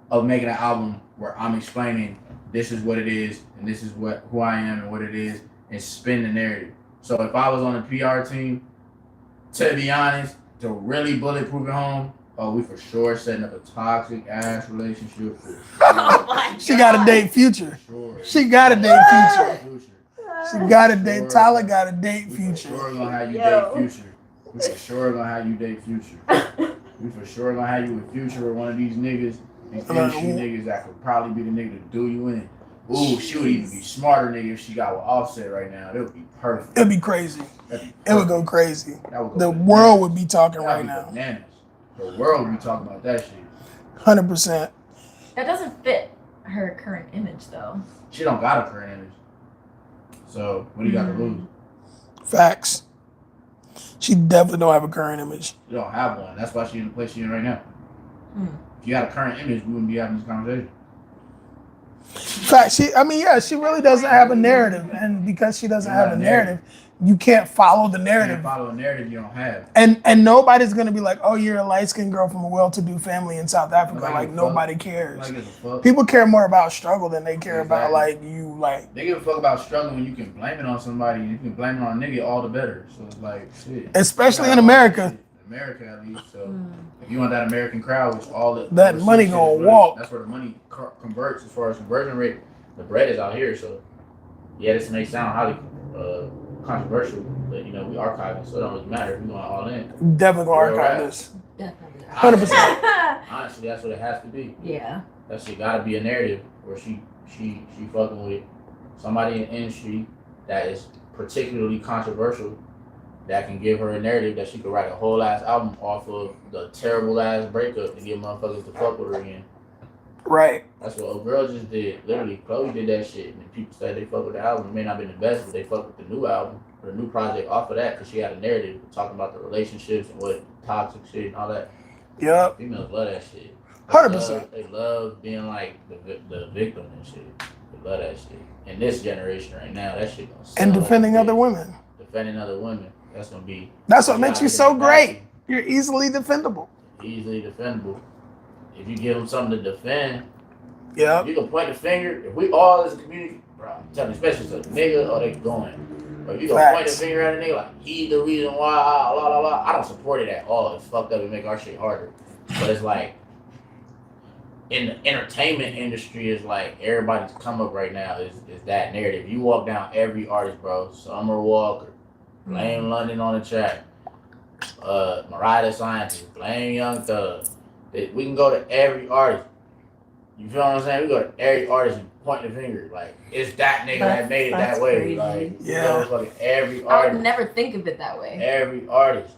of making an album where I'm explaining this is what it is and this is who I am and what it is, and spin the narrative. So if I was on the PR team, to be honest, to really bulletproof it home, oh, we for sure setting up a toxic ass relationship. She got to date Future. Sure. She got to date Future. She got to date. Tyler got to date Future. We for sure gonna have you date Future. We for sure gonna have you date Future. We for sure gonna have you with Future or one of these niggas, these industry niggas that could probably be the nigga to do you in. Ooh, she would even be smarter nigga if she got with Offset right now. It would be perfect. It'd be crazy. It would go crazy. The bananas. world would be talking right now. Bananas. The world would be talking about that shit. 100%. That doesn't fit her current image, though. She don't got a current image. So what do you got to lose? Facts. She definitely don't have a current image. You don't have one. That's why she's in the place she's in right now. If you had a current image, we wouldn't be having this conversation. Fact. She really doesn't have a narrative, and because she doesn't have a narrative, you can't follow the narrative. You can't follow a narrative you don't have. And nobody's gonna be like, oh, you're a light-skinned girl from a well-to-do family in South Africa. Nobody cares. People care more about struggle than they care about you. They give a fuck about struggle when you can blame it on somebody, and you can blame it on a nigga, all the better. So it's like shit. Especially in America. America at least. So if you want that American crowd, which that money gonna walk. That's where the money converts as far as conversion rate. The bread is out here. So yeah, this may sound highly controversial, but we archiving, so it don't really matter if we going all in. Definitely gonna archive this. Definitely. 100%. Honestly, that's what it has to be. Yeah. That shit gotta be a narrative where she fucking with somebody in the industry that is particularly controversial, that can give her a narrative that she could write a whole ass album off of the terrible ass breakup and get motherfuckers to fuck with her again. Right. That's what old girl just did. Literally, Chloe did that shit, and people said they fuck with the album. It may not have been the best, but they fuck with the new album or the new project off of that because she had a narrative talking about the relationships and what toxic shit and all that. Yep. Females love that shit. 100%. They love being like the victim and shit. They love that shit. In this generation right now, that shit gonna sell. And defending other women. Defending other women. That's what makes you so great. You're easily defendable. Easily defendable. If you give them something to defend, yeah, you can point the finger. If we all as a community, bro, I'm telling you, especially to a nigga, or they going. But if you gonna point the finger at a nigga like he the reason why, I don't support it at all. It's fucked up and make our shit harder. But it's like in the entertainment industry, is like everybody's come up right now is that narrative. You walk down every artist, bro. Summer Walker, blame London on the track. Mariah the Scientist, blame Young Thug. We can go to every artist. You feel what I'm saying? We go to every artist and point the finger. Like, it's that nigga that made it that way. Crazy. Like, yeah. You know, fucking every I artist. would never think of it that way. Every artist.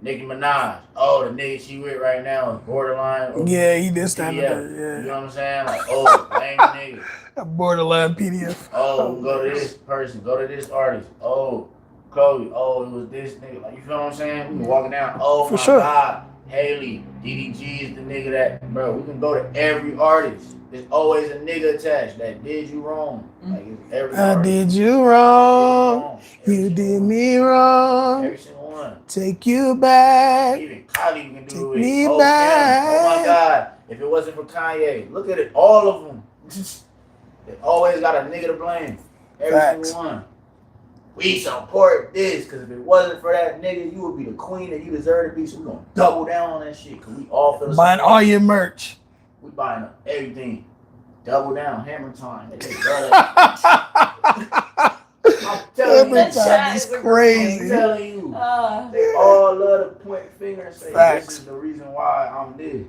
Nicki Minaj. Oh, the nigga she with right now is borderline. Yeah, he did stand up PDF. there. You know Yeah. what I'm saying? Like, oh, lame nigga. A borderline PDF. Oh, go to this person. Go to this artist. Oh, Chloe. Oh, it was this nigga. Like, you feel what I'm saying? We been walking down. Oh, For my sure. God. Haley. DDG is the nigga that, bro, we can go to every artist. There's always a nigga attached that did you wrong. Like, it's every I artist. did you wrong. Every You single did one. me wrong. Every single one. Take you back. Even Kylie can do Take it with. me Oh, back. Kim. Oh my God. If it wasn't for Kanye, look at it. All of them. They always got a nigga to blame. Every Facts. single one. We support this because if it wasn't for that nigga, you would be the queen that you deserve to be. So we're going to double down on that shit because we all feel the Buying same. all your merch. We buying up everything. Double down. Hammer time. They just love that. I'm telling Every you. time is I'm crazy. telling you. They all love to point finger and say, Facts. this is the reason why I'm this.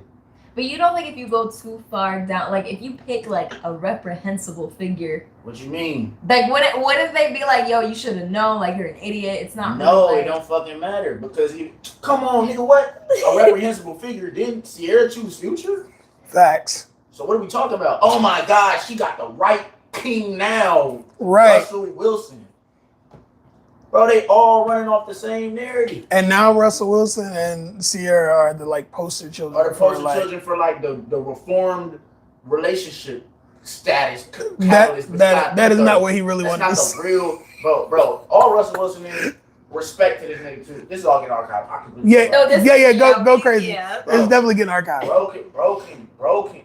But you don't think if you go too far down, like if you pick like a reprehensible figure, What you mean? like what if they be like, yo, you should have known, like you're an idiot. It's not. No, really it don't fucking matter because come on, nigga, what? A reprehensible figure didn't Sierra choose Future? Facts. So what are we talking about? Oh my God, she got the right king now. Right. Russell Wilson. Bro, they all running off the same narrative. And now Russell Wilson and Sierra are the like poster children. Are the poster for, children for like the reformed relationship status that catalyst? that is not what he really That's wanted not to the say. real, bro. All Russell Wilson is respect to this nigga too. This is all getting archived. I completely Yeah, No, this- yeah, go yeah, crazy. yeah. Bro. It's definitely getting archived. Broken.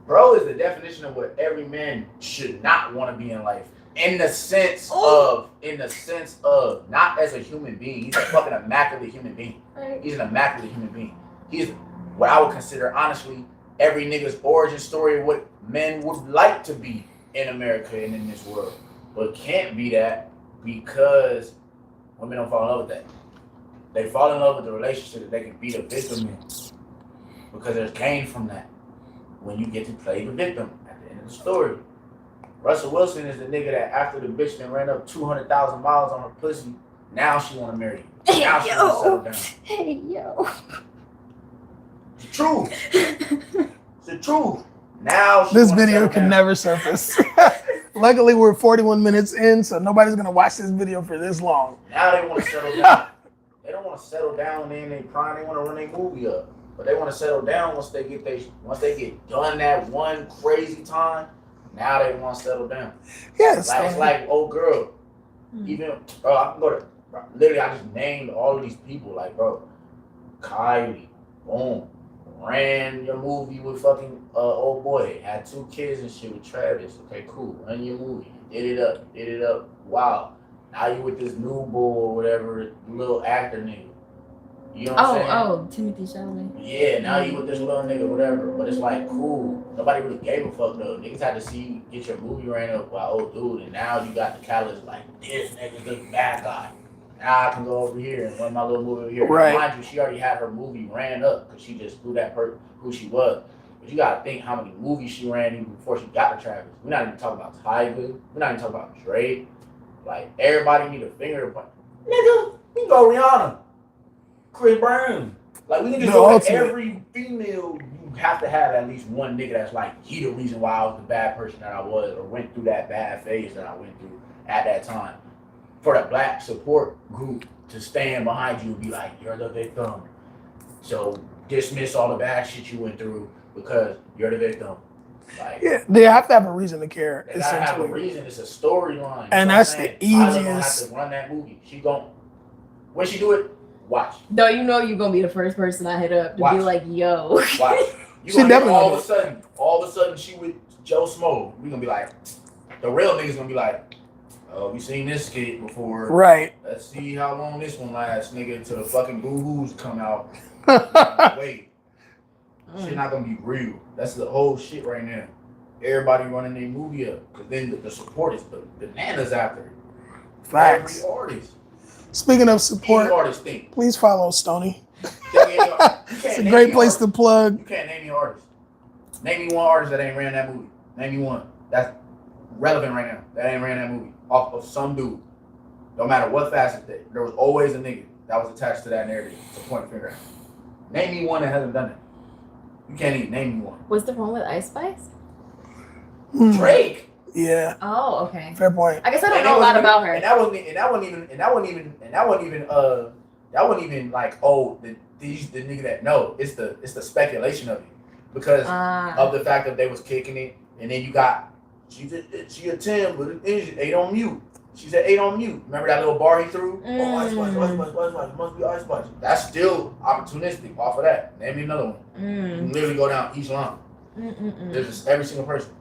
Bro is the definition of what every man should not want to be in life. In the sense of not as a human being. He's a fucking immaculate human being. Right. He's an immaculate human being. He's what I would consider, honestly, every nigga's origin story of what men would like to be in America and in this world. But can't be that because women don't fall in love with that. They fall in love with the relationship that they can be the victim in. Because there's gain from that when you get to play the victim at the end of the story. Russell Wilson is the nigga that after the bitch then ran up 200,000 miles on her pussy, now she want to marry you. Now she want to settle down. Hey yo. It's the truth. It's the truth. Now she This wanna video settle can down. never surface. Luckily, we're 41 minutes in, so nobody's gonna watch this video for this long. Now they want to settle down. They don't want to settle down and they prime. They want to run their movie up, but they want to settle down once they get done that one crazy time. Now they want to settle down. Yes. Like it's like old girl. Even bro, I can go to literally. I just named all of these people. Like bro, Kylie, boom, ran your movie with fucking old boy. Had 2 kids and shit with Travis. Okay, cool. Run your movie. Did it up. Wow. Now you with this new bull or whatever, little actor nigga. You know what I'm saying? Timothy Chalamet. Yeah, now you with this little nigga, whatever. But it's like, cool. Nobody really gave a fuck though. Niggas had to see you get your movie ran up by old dude, and now you got the catalyst like, this nigga's the bad guy. Now I can go over here and run my little movie over here. Right. Mind you, she already had her movie ran up because she just threw that person who she was. But you gotta think how many movies she ran even before she got to Travis. We're not even talking about Tyga. We're not even talking about Drake. Like, everybody need a finger to point. Nigga, we can go Rihanna. Chris Brown. Like, we can just go to every female. You have to have at least one nigga that's like, he the reason why I was the bad person that I was or went through that bad phase that I went through at that time. For the black support group to stand behind you and be like, you're the victim. So dismiss all the bad shit you went through because you're the victim. Like, Yeah, they have to have a reason to care. they gotta have a Essentially, reason. It's a storyline. And You know that's what I'm the saying? Tyler gonna easiest- have to run that movie. She gon' when she do it, watch. No, you know you're gonna be the first person I hit up to Watch. be like, yo. Watch. You She gonna definitely hear all will. of a sudden she with Joe Smo. We gonna be like, the real niggas gonna be like, oh, we seen this skit before. right. Let's see how long this one lasts, nigga, until the fucking boo-hoos come out. Wait. Shit not gonna be real. That's the whole shit right now. Everybody running their movie up. Cause then the support is the bananas after it. Facts. Every artist. Speaking of Any support, artist think. please follow Stonii. Think any artist. You It's can't a name great any place artist. to plug. You can't name any artist. Name me one artist that ain't ran that movie. Name me one that's relevant right now that ain't ran that movie off of some dude. No matter what facet there was always a nigga that was attached to that narrative to point a finger at. Name me one that hasn't done it. You can't even name me one. What's the one with Ice Spice? Drake. Yeah. Oh, okay. Fair point. I guess I don't know a lot about her. And that wasn't even like, oh, the nigga that no. It's the speculation of it. Because of the fact that they was kicking it, and then you got she a 10, but it's 8 on mute. She said 8 on mute. Remember that little bar he threw? Oh, Ice Spice, must be Ice Spice. That's still opportunistic off of that. Name me another one. You can literally go down each line. There's just every single person.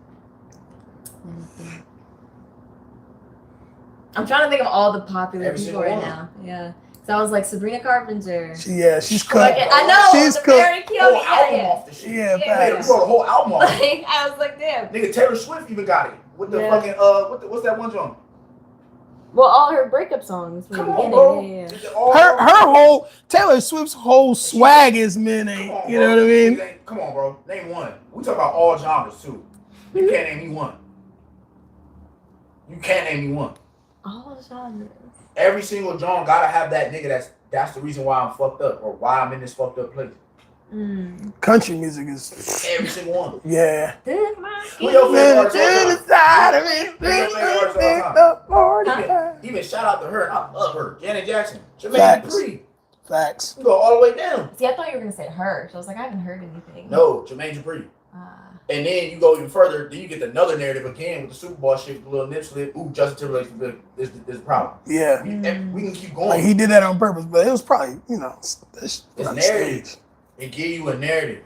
I'm trying to think of all the popular Every people right now. Yeah. So I was like Sabrina Carpenter. She's cooked. Like, I know. She's the cooked. Mary Whole Kill. album off the shit. Yeah, You wrote a whole album off. Like, I was like, damn. Nigga, Taylor Swift even got it with the fucking what's that one song? Well, all her breakup songs from Come the on, beginning. bro. Yeah. Her whole Taylor Swift's whole swag is men ain't. You know what I mean? Come on, bro. Name one. We talk about all genres too. You can't name me one. You can't name me one. All genres. Every single genre gotta have that nigga that's the reason why I'm fucked up or why I'm in this fucked up place. Country music is every single one. Yeah. Who your favorite artist all time? Even shout out to her, and I love her. Janet Jackson. Jermaine Dupri. Facts. You go all the way down. See, I thought you were gonna say her. So I was like, I haven't heard anything. No, Jermaine Dupri. And then you go even further, then you get another narrative again with the Super Bowl shit, the little nip slip. Ooh, Justin Timberlake is the problem. Yeah. We can keep going. Like he did that on purpose, but it was probably, it's narrative. It give you a narrative.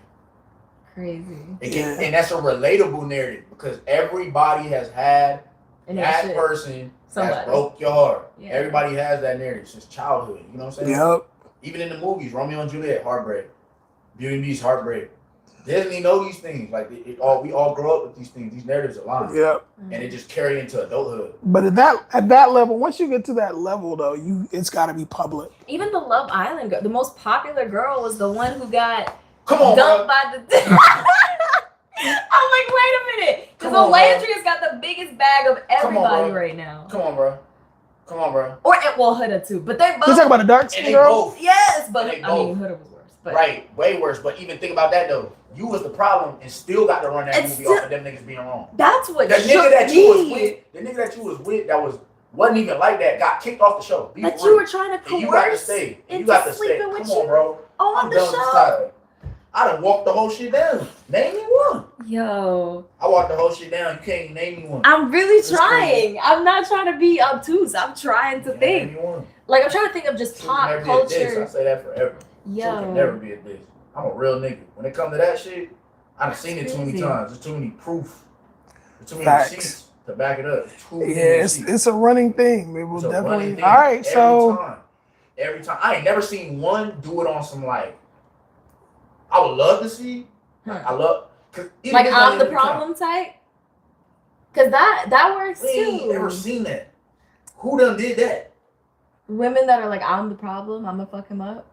Crazy. And that's a relatable narrative because everybody has had that person that broke your heart. Yeah. Everybody has that narrative since childhood. You know what I'm saying? Yep. Even in the movies, Romeo and Juliet, heartbreak. Beauty and the Beast, heartbreak. Disney know these things. Like we all grow up with these things. These narratives align. Yep. And it just carry into adulthood. But at that level, once you get to that level though, it's gotta be public. Even the Love Island girl, the most popular girl was the one who got dumped by the I'm like, wait a minute. Because Landry has got the biggest bag of everybody right now. Come on, bro. Or Huda too. But they both. You talk about a dark skin girl? Yes, but I mean Huda was worse. But. Right, way worse. But even think about that though. You was the problem and still got to run that movie off of them niggas being wrong. That's what the nigga that you was with, that wasn't even like that, got kicked off the show. That you were trying to coerce. And you got to stay. You got to stay. Come on, bro. On the show. I done walked the whole shit down. Name me one. Yo. I walked the whole shit down. You can't even name me one. I'm really trying. Crazy. I'm not trying to be obtuse. I'm trying to think. Name me one. Like I'm trying to think of just pop culture. I say that forever. Yo. Truth can never be a bitch. I'm a real nigga. When it comes to that shit, I've seen it too many times. There's too many proof. There's too many receipts to back it up. It's a running thing. Maybe we'll definitely. All right, so every time I ain't never seen one do it on some like. I would love to see. I love like I'm the problem type. Cause that works too. Ain't never seen that. Who done did that? Women that are like I'm the problem. I'm gonna fuck him up.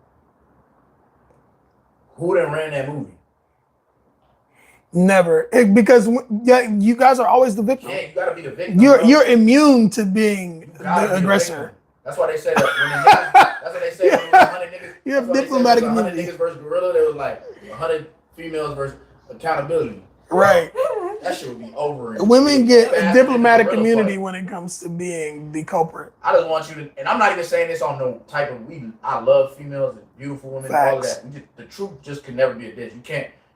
Who done ran that movie? Never, because you guys are always the victim. Yeah, you gotta be the victim. You're immune to being the aggressor. That's why they said that. That's what they say. When 100 niggas. You have diplomatic immunity. 100 niggas versus gorilla. They was like 100 females versus accountability. Right. That shit would be over. Women get a diplomatic immunity when it comes to being the culprit. I just want you to, and I'm not even saying this on no type of I love females and beautiful women, all of that. The truth just can never be a diss.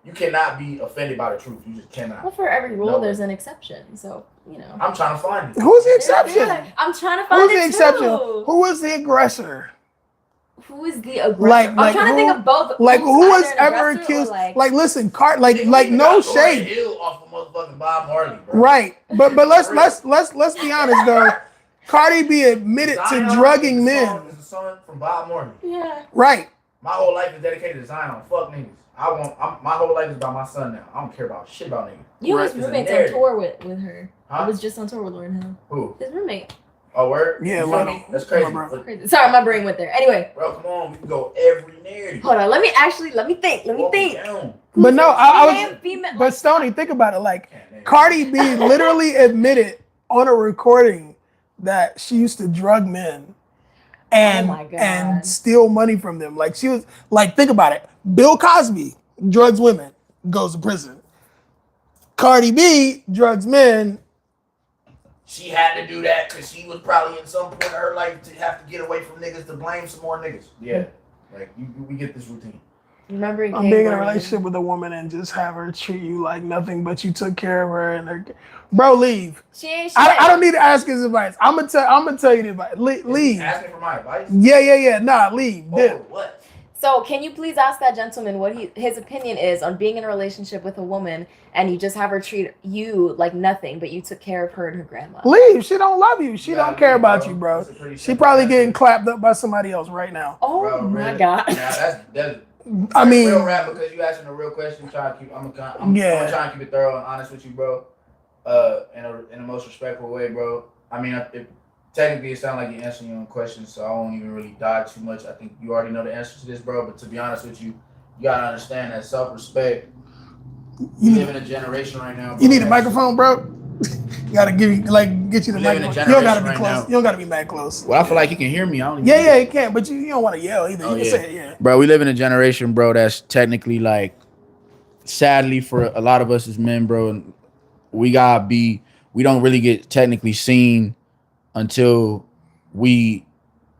You cannot be offended by the truth. You just cannot. Well, for every rule, there's an exception. So, I'm trying to find it. Who's the exception? Yeah, I'm trying to find Who's the exception? Who was the aggressor? Who is the aggressor? I'm trying to think of both. Like who was ever accused? Like listen, like no shade. Off of motherfucking Bob Marley, bro. Right, but let's be honest though. Cardi B admitted to drugging men. Is the son from Bob Marley. Yeah. Right. My whole life is dedicated to Zion. Fuck niggas. My whole life is about my son now. I don't care about shit about niggas. You was roommates on tour with her. Huh? I was just on tour with Lauryn Hill. Who? His roommate. Oh, word? Yeah, You love feel him. me? That's crazy. Bro. Crazy. Sorry, my brain went there. Anyway. Bro, come on. We can go every narrative. Hold on. Let me think. But no, I was. female, But Stonii, think about it. Like Cardi B literally admitted on a recording that she used to drug men and Oh my God. and steal money from them. Like she was like, think about it. Bill Cosby drugs women, goes to prison. Cardi B drugs men. She had to do that because she was probably in some point of her life to have to get away from niggas to blame some more niggas. Yeah, like we get this routine. Remember, I'm being in a relationship with a woman and just have her treat you like nothing, but you took care of her and her. Bro, leave. She ain't shit. I don't need to ask his advice. I'm gonna tell you the advice. Leave. Asking for my advice? Yeah. Nah, leave. Oh, what? So can you please ask that gentleman what his opinion is on being in a relationship with a woman and you just have her treat you like nothing, but you took care of her and her grandma? Leave. She don't love you. She don't care about you, bro. She probably getting clapped up by somebody else right now. Oh bro, my really? God. Nah, that's I mean, real rap because you asking a real question. Try to keep. I'm gonna try and keep it thorough and honest with you, bro. In a most respectful way, bro. I mean, technically, it sounds like you're answering your own questions, so I won't even really dive too much. I think you already know the answer to this, bro. But to be honest with you, you gotta understand that self-respect. You live in a generation right now. Bro, you need a microphone, bro. You gotta get you the microphone. You don't gotta be close. Now. You don't gotta be mad close. Well, I feel like you can hear me. I don't even yeah, you can, but you don't want to yell either. You can say it, yeah. Bro, we live in a generation, bro, that's technically like, sadly for a lot of us as men, bro, we don't really get technically seen until we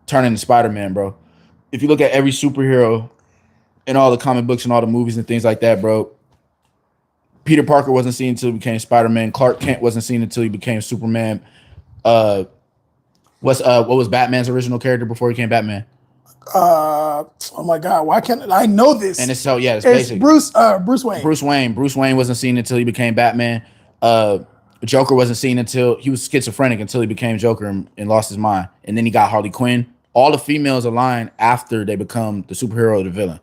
turn into Spider-Man, bro. If you look at every superhero in all the comic books and all the movies and things like that, bro, Peter Parker wasn't seen until he became Spider-Man. Clark Kent wasn't seen until he became Superman. What was Batman's original character before he became Batman? Oh my God, why can't I know this? And it's basic. Bruce Wayne. Bruce Wayne wasn't seen until he became Batman. Joker wasn't seen until he was schizophrenic until he became Joker and lost his mind. And then he got Harley Quinn. All the females align after they become the superhero or the villain.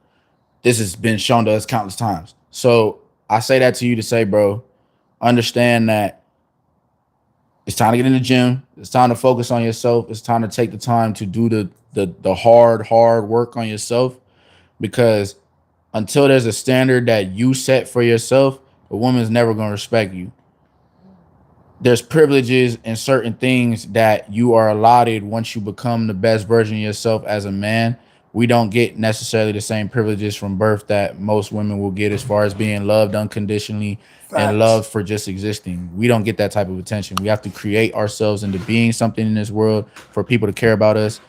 This has been shown to us countless times. So I say that to you to say, bro, understand that it's time to get in the gym. It's time to focus on yourself. It's time to take the time to do the hard work on yourself, because until there's a standard that you set for yourself, a woman's never going to respect you. There's privileges and certain things that you are allotted once you become the best version of yourself as a man. We don't get necessarily the same privileges from birth that most women will get as far as being loved unconditionally and loved for just existing. We don't get that type of attention. We have to create ourselves into being something in this world for people to care about us.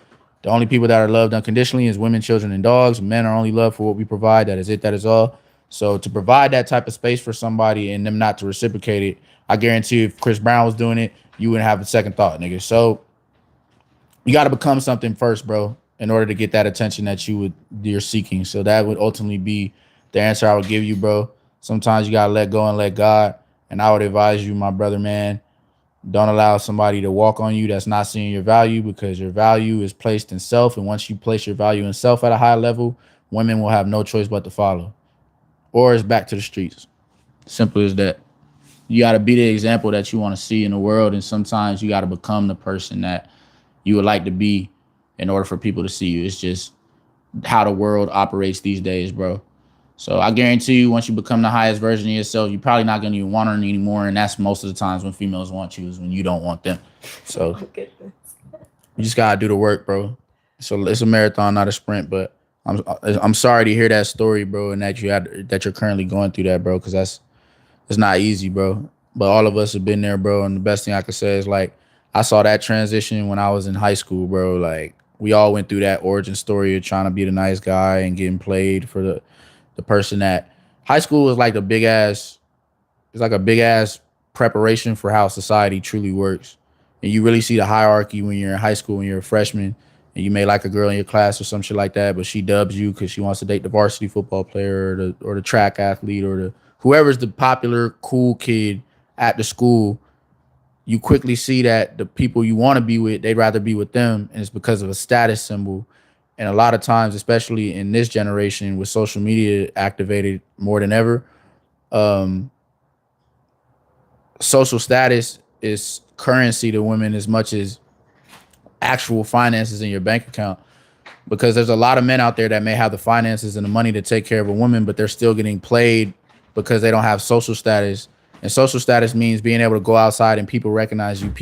The only people that are loved unconditionally is women, children, and dogs. Men are only loved for what we provide. That is it. That is all. So to provide that type of space for somebody and them not to reciprocate it, I guarantee you if Chris Brown was doing it, you wouldn't have a second thought, nigga. So you got to become something first, bro, in order to get that attention that you're seeking. So that would ultimately be the answer I would give you, bro. Sometimes you got to let go and let God. And I would advise you, my brother, man, don't allow somebody to walk on you that's not seeing your value, because your value is placed in self. And once you place your value in self at a high level, women will have no choice but to follow. Or it's back to the streets. Simple as that. You got to be the example that you want to see in the world. And sometimes you got to become the person that you would like to be in order for people to see you. It's just how the world operates these days, bro. So I guarantee you, once you become the highest version of yourself, you're probably not going to even want her anymore. And that's most of the times when females want you, is when you don't want them. So you just got to do the work, bro. So it's a marathon, not a sprint. But I'm sorry to hear that story, bro, and that you're currently going through that, bro, because it's not easy, bro. But all of us have been there, bro. And the best thing I could say is, like, I saw that transition when I was in high school, bro. Like, we all went through that origin story of trying to be the nice guy and getting played for the person that high school is like a big ass preparation for how society truly works. And you really see the hierarchy when you're in high school, when you're a freshman, and you may like a girl in your class or some shit like that, but she dubs you because she wants to date the varsity football player or the track athlete or whoever's the popular cool kid at the school. You quickly see that the people you want to be with, they'd rather be with them, and it's because of a status symbol. And a lot of times, especially in this generation with social media activated more than ever, social status is currency to women as much as actual finances in your bank account. Because there's a lot of men out there that may have the finances and the money to take care of a woman, but they're still getting played because they don't have social status. And social status means being able to go outside and people recognize you.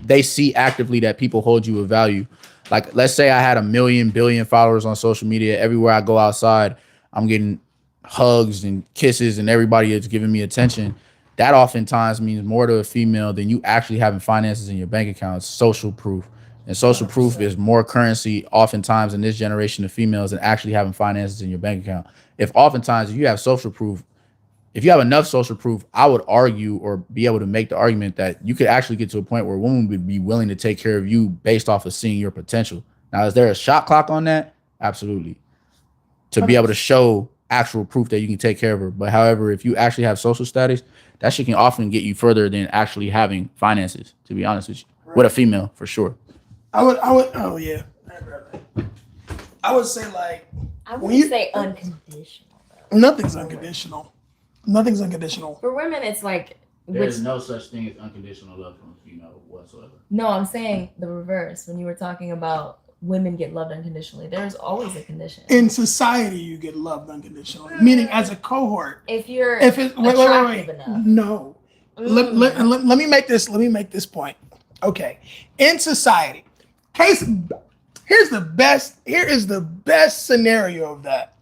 They see actively that people hold you with value. Like, let's say I had 1 million, billion followers on social media. Everywhere I go outside, I'm getting hugs and kisses and everybody is giving me attention. That oftentimes means more to a female than you actually having finances in your bank account. It's social proof. And social proof is more currency oftentimes in this generation of females than actually having finances in your bank account. If you have social proof, if you have enough social proof, I would argue or be able to make the argument that you could actually get to a point where a woman would be willing to take care of you based off of seeing your potential. Now, is there a shot clock on that? Absolutely. To be able to show actual proof that you can take care of her. But however, if you actually have social status, that shit can often get you further than actually having finances, to be honest with you. Right. With a female, for sure. I would, oh yeah. I would say like. I wouldn't say unconditional. Though. Nothing's unconditional. Nothing's unconditional. For women, it's like. There's no such thing as unconditional love from a female whatsoever. No, I'm saying the reverse. When you were talking about women get loved unconditionally, there's always a condition. In society, you get loved unconditionally. Meaning as a cohort. If you're wait. enough. No. Let me make this point. Okay. In society. Here is the best scenario of that.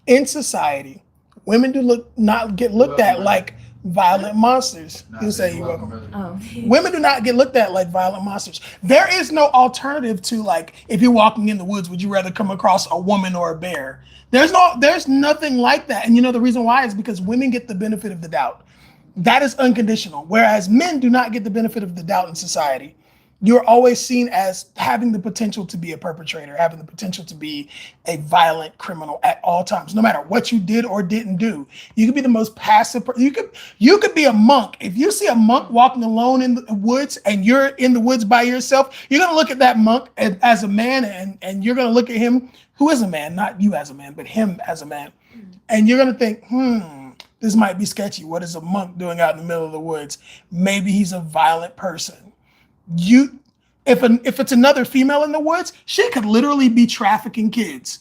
In society, women not get looked at like violent monsters. You say you're welcome. Oh. Women do not get looked at like violent monsters. There is no alternative to, like, if you're walking in the woods, would you rather come across a woman or a bear? There's nothing like that. And you know the reason why is because women get the benefit of the doubt. That is unconditional. Whereas men do not get the benefit of the doubt in society. You're always seen as having the potential to be a perpetrator, having the potential to be a violent criminal at all times, no matter what you did or didn't do. You could be the most passive. You could be a monk. If you see a monk walking alone in the woods and you're in the woods by yourself, you're going to look at that monk as a man, and you're going to look at him who is a man, not you as a man, but him as a man. And you're going to think, this might be sketchy. What is a monk doing out in the middle of the woods? Maybe he's a violent person. If it's another female in the woods, she could literally be trafficking kids,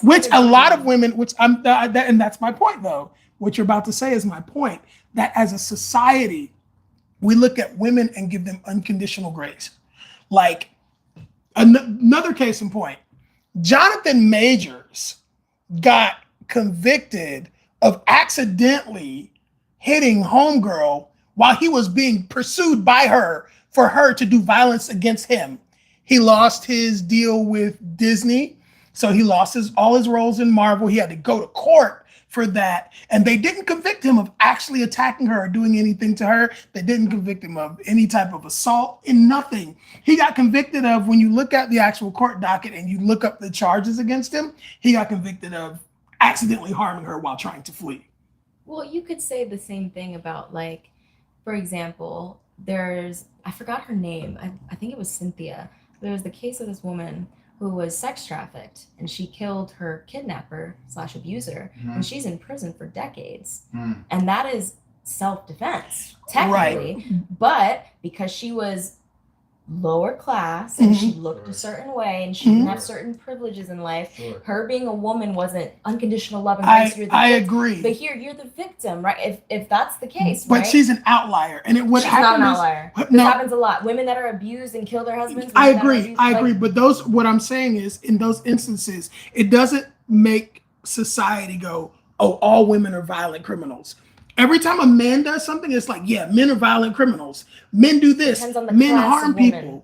which a lot of women, and that's my point though. What you're about to say is my point, that as a society, we look at women and give them unconditional grace. Like another case in point, Jonathan Majors got convicted of accidentally hitting homegirl while he was being pursued by her for her to do violence against him. He lost his deal with Disney, so he lost all his roles in Marvel. He had to go to court for that, and they didn't convict him of actually attacking her or doing anything to her. They didn't convict him of any type of assault, in nothing. He got convicted of, when you look at the actual court docket and you look up the charges against him, he got convicted of accidentally harming her while trying to flee. Well, you could say the same thing about, like, for example, I forgot her name. I think it was Cynthia. There was the case of this woman who was sex trafficked, and she killed her kidnapper/abuser, and she's in prison for decades. And that is self-defense, technically. Right. But because she was lower class and she looked a certain way and she didn't have certain privileges in life, her being a woman wasn't unconditional love and grace. I agree. But here you're the victim, right? If that's the case, but right? She's an outlier, and she's not an outlier. This happens a lot. Women that are abused and kill their husbands. I agree. But what I'm saying is, in those instances, it doesn't make society go, oh, all women are violent criminals. Every time a man does something, it's like, yeah, men are violent criminals. Men do this. Men harm people.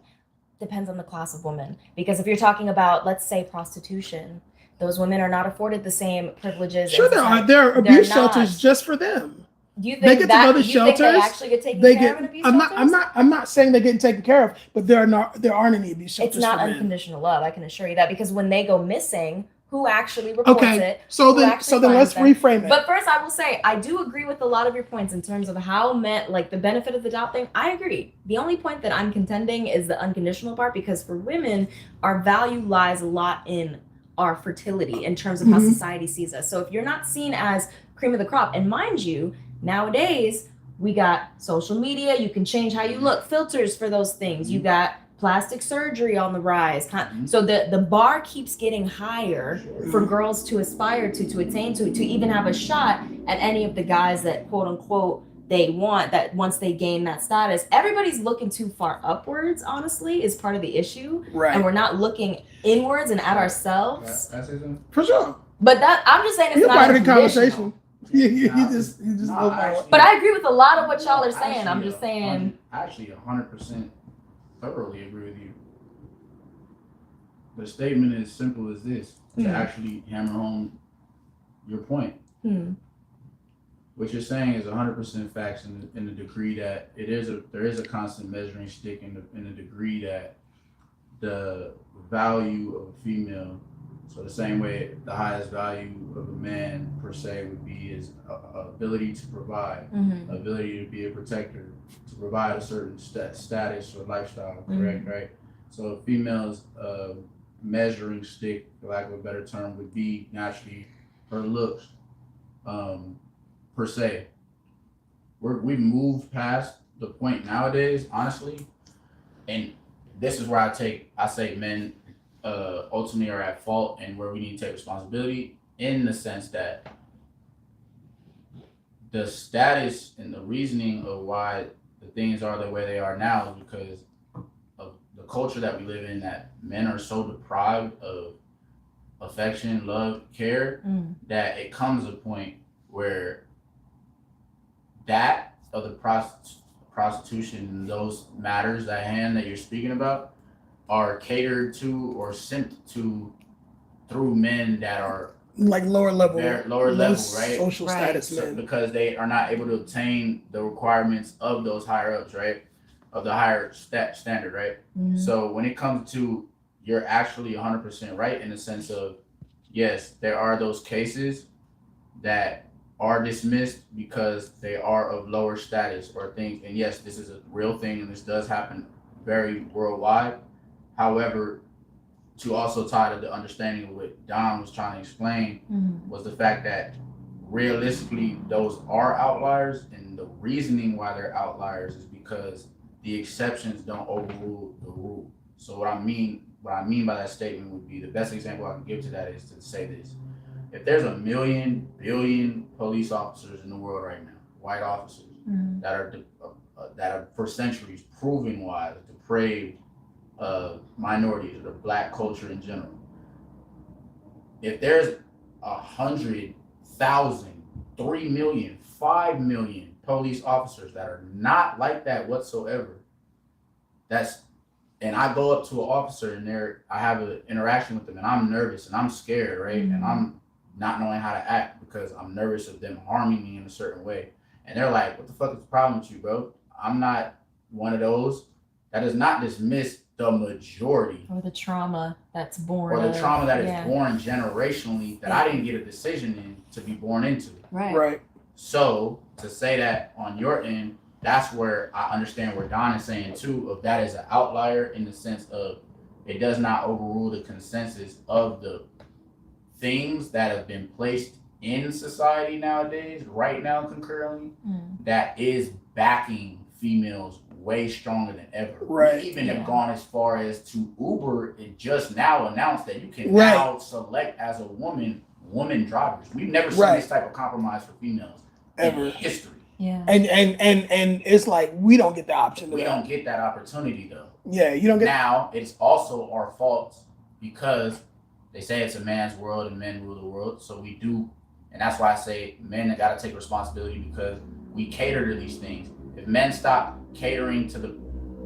Depends on the class of woman. Because if you're talking about, let's say, prostitution, those women are not afforded the same privileges. Sure, there are abuse shelters just for them. Do you think think they actually get taken care of in abuse shelters? I'm not saying they're getting taken care of, but there aren't any abuse shelters. It's not unconditional love. I can assure you that, because when they go missing, who actually reports it? So then let's reframe it. But first, I will say, I do agree with a lot of your points in terms of how men, like the benefit of the doubt thing. I agree. The only point that I'm contending is the unconditional part, because for women, our value lies a lot in our fertility in terms of how society sees us. So if you're not seen as cream of the crop, and mind you, nowadays we got social media, you can change how you look, filters for those things. You got plastic surgery on the rise. So the bar keeps getting higher for girls to aspire to attain to even have a shot at any of the guys that quote unquote they want, that once they gain that status. Everybody's looking too far upwards, honestly, is part of the issue. Right. And we're not looking inwards and at ourselves. For sure. But that I'm just saying it's You're not part of the conversation. conversation. You just But I agree with a lot of what y'all are saying. I'm just saying. I actually 100% thoroughly agree with you. The statement is simple as this, to actually hammer home your point. What you're saying is 100% facts in the degree that there is a constant measuring stick in the degree that the value of a female, so the same way the highest value of a man per se would be his ability to provide, ability to be a protector, to provide a certain status or lifestyle, correct, right? So a female's measuring stick, for lack of a better term, would be naturally her looks, per se. We've moved past the point nowadays, honestly, and this is where I say men ultimately are at fault and where we need to take responsibility, in the sense that the status and the reasoning of why the things are the way they are now is because of the culture that we live in, that men are so deprived of affection, love, care, that it comes a point where that of the prostitution and those matters at hand that you're speaking about are catered to or sent to through men that are like lower level, right? Social status men, because they are not able to obtain the requirements of those higher ups, right? Of the higher standard, right? So when it comes to, you're actually 100% right in the sense of, yes, there are those cases that are dismissed because they are of lower status or things. And yes, this is a real thing and this does happen very worldwide. However, to also tie to the understanding of what Don was trying to explain was the fact that realistically those are outliers, and the reasoning why they're outliers is because the exceptions don't overrule the rule. So what I mean by that statement would be, the best example I can give to that is to say this. If there's 1 billion police officers in the world right now, white officers that are for centuries proven wise depraved minorities or the black culture in general, if there's 100,000, 3 million, 5 million police officers that are not like that whatsoever, and I go up to an officer and I have an interaction with them and I'm nervous and I'm scared, right? And I'm not knowing how to act because I'm nervous of them harming me in a certain way. And they're like, what the fuck is the problem with you, bro? I'm not one of those. That does not dismiss the majority. Or the trauma that's born. Or the trauma that is born generationally that I didn't get a decision in to be born into. Right. So to say that on your end, that's where I understand where Don is saying too, of that is an outlier in the sense of it does not overrule the consensus of the things that have been placed in society nowadays, right now concurrently, that is backing females way stronger than ever. Right. We even have gone as far as to Uber, it just now announced that you can now select as a woman drivers. We've never seen this type of compromise for females ever in history. Yeah. And it's like we don't get the option. We don't get that opportunity though. Yeah, you don't get. Now it's also our fault because they say it's a man's world and men rule the world. So we do, and that's why I say men have got to take responsibility because we cater to these things. If men stop catering to the,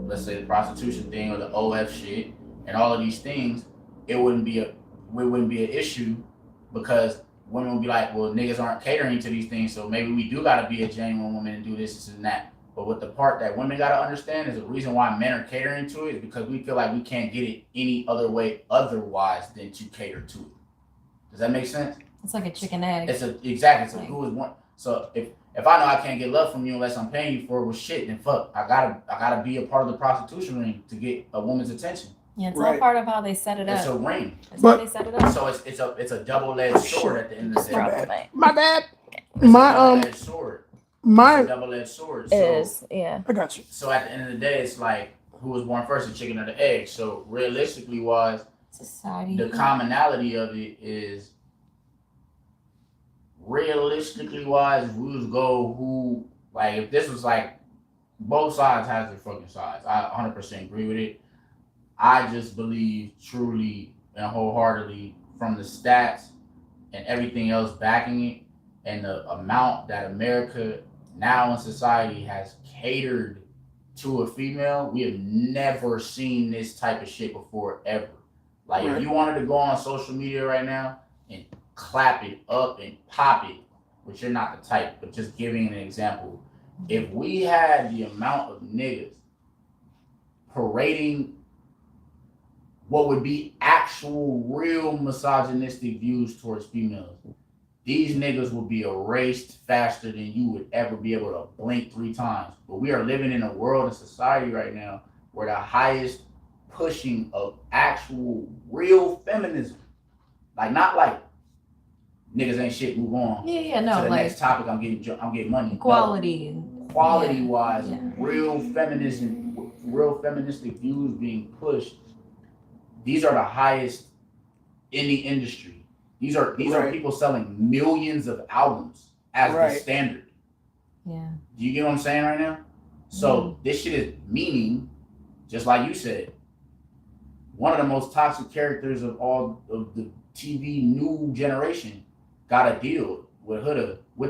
let's say, the prostitution thing or the OF shit and all of these things, it wouldn't be an issue because women would be like, well, niggas aren't catering to these things, so maybe we do got to be a genuine woman and do this and that. But what the part that women got to understand is the reason why men are catering to it is because we feel like we can't get it any other way otherwise than to cater to it. Does that make sense? It's like a chicken egg. Exactly. So who is one? So if I know I can't get love from you unless I'm paying you for it, well shit, then fuck. I gotta be a part of the prostitution ring to get a woman's attention. Yeah, it's all part of how they set it up. It's a ring. That's how they set it up. So it's a double-edged sword at the end of the day. My bad. Double-edged sword. My double-edged sword. It is, yeah. I got you. So at the end of the day, it's like who was born first, the chicken or the egg. So realistically wise, society. The commonality of it is realistically wise, if we was go who like if this was like both sides has their fucking sides. I 100% agree with it. I just believe truly and wholeheartedly from the stats and everything else backing it and the amount that America now in society has catered to a female, we have never seen this type of shit before ever. Like if you wanted to go on social media right now and clap it up and pop it, which you're not the type, but just giving an example. If we had the amount of niggas parading what would be actual real misogynistic views towards females, these niggas would be erased faster than you would ever be able to blink 3 times. But we are living in a world and society right now where the highest pushing of actual real feminism, like not like niggas ain't shit, move on. No, to the like next topic, I'm getting money. equality. No. Quality wise, real feminism, real feministic views being pushed. These are the highest in the industry. These are people selling millions of albums as the standard. Yeah. Do you get what I'm saying right now? So this shit is meaning, just like you said, one of the most toxic characters of all of the TV new generation got a deal with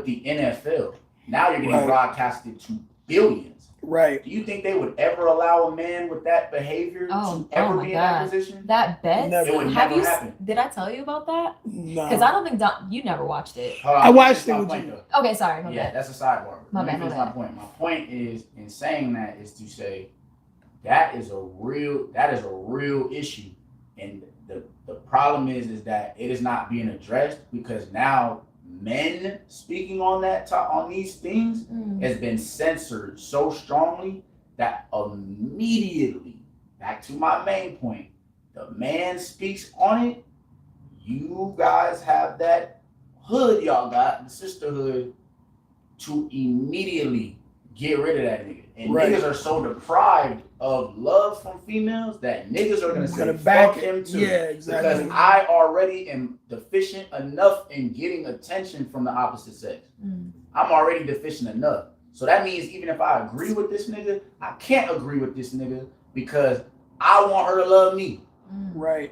the NFL. Now you're getting broadcasted to billions. Right. Do you think they would ever allow a man with that behavior to ever be in that position? That bet? It would never happen. Did I tell you about that? No. Because I don't think you never watched it. I watched it with you. Okay, sorry. Yeah, that's a sidebar. My bad. My point. My point is, in saying that, is to say that is a real issue, and the problem is that it is not being addressed because now men speaking on these things has been censored so strongly that immediately, back to my main point, the man speaks on it, you guys have that hood y'all got, the sisterhood, to immediately get rid of that nigga. And niggas are so deprived of love from females that niggas are gonna say fuck him too. Yeah, exactly. Because I already am deficient enough in getting attention from the opposite sex. I'm already deficient enough. So that means even if I agree with this nigga, I can't agree with this nigga because I want her to love me. Right.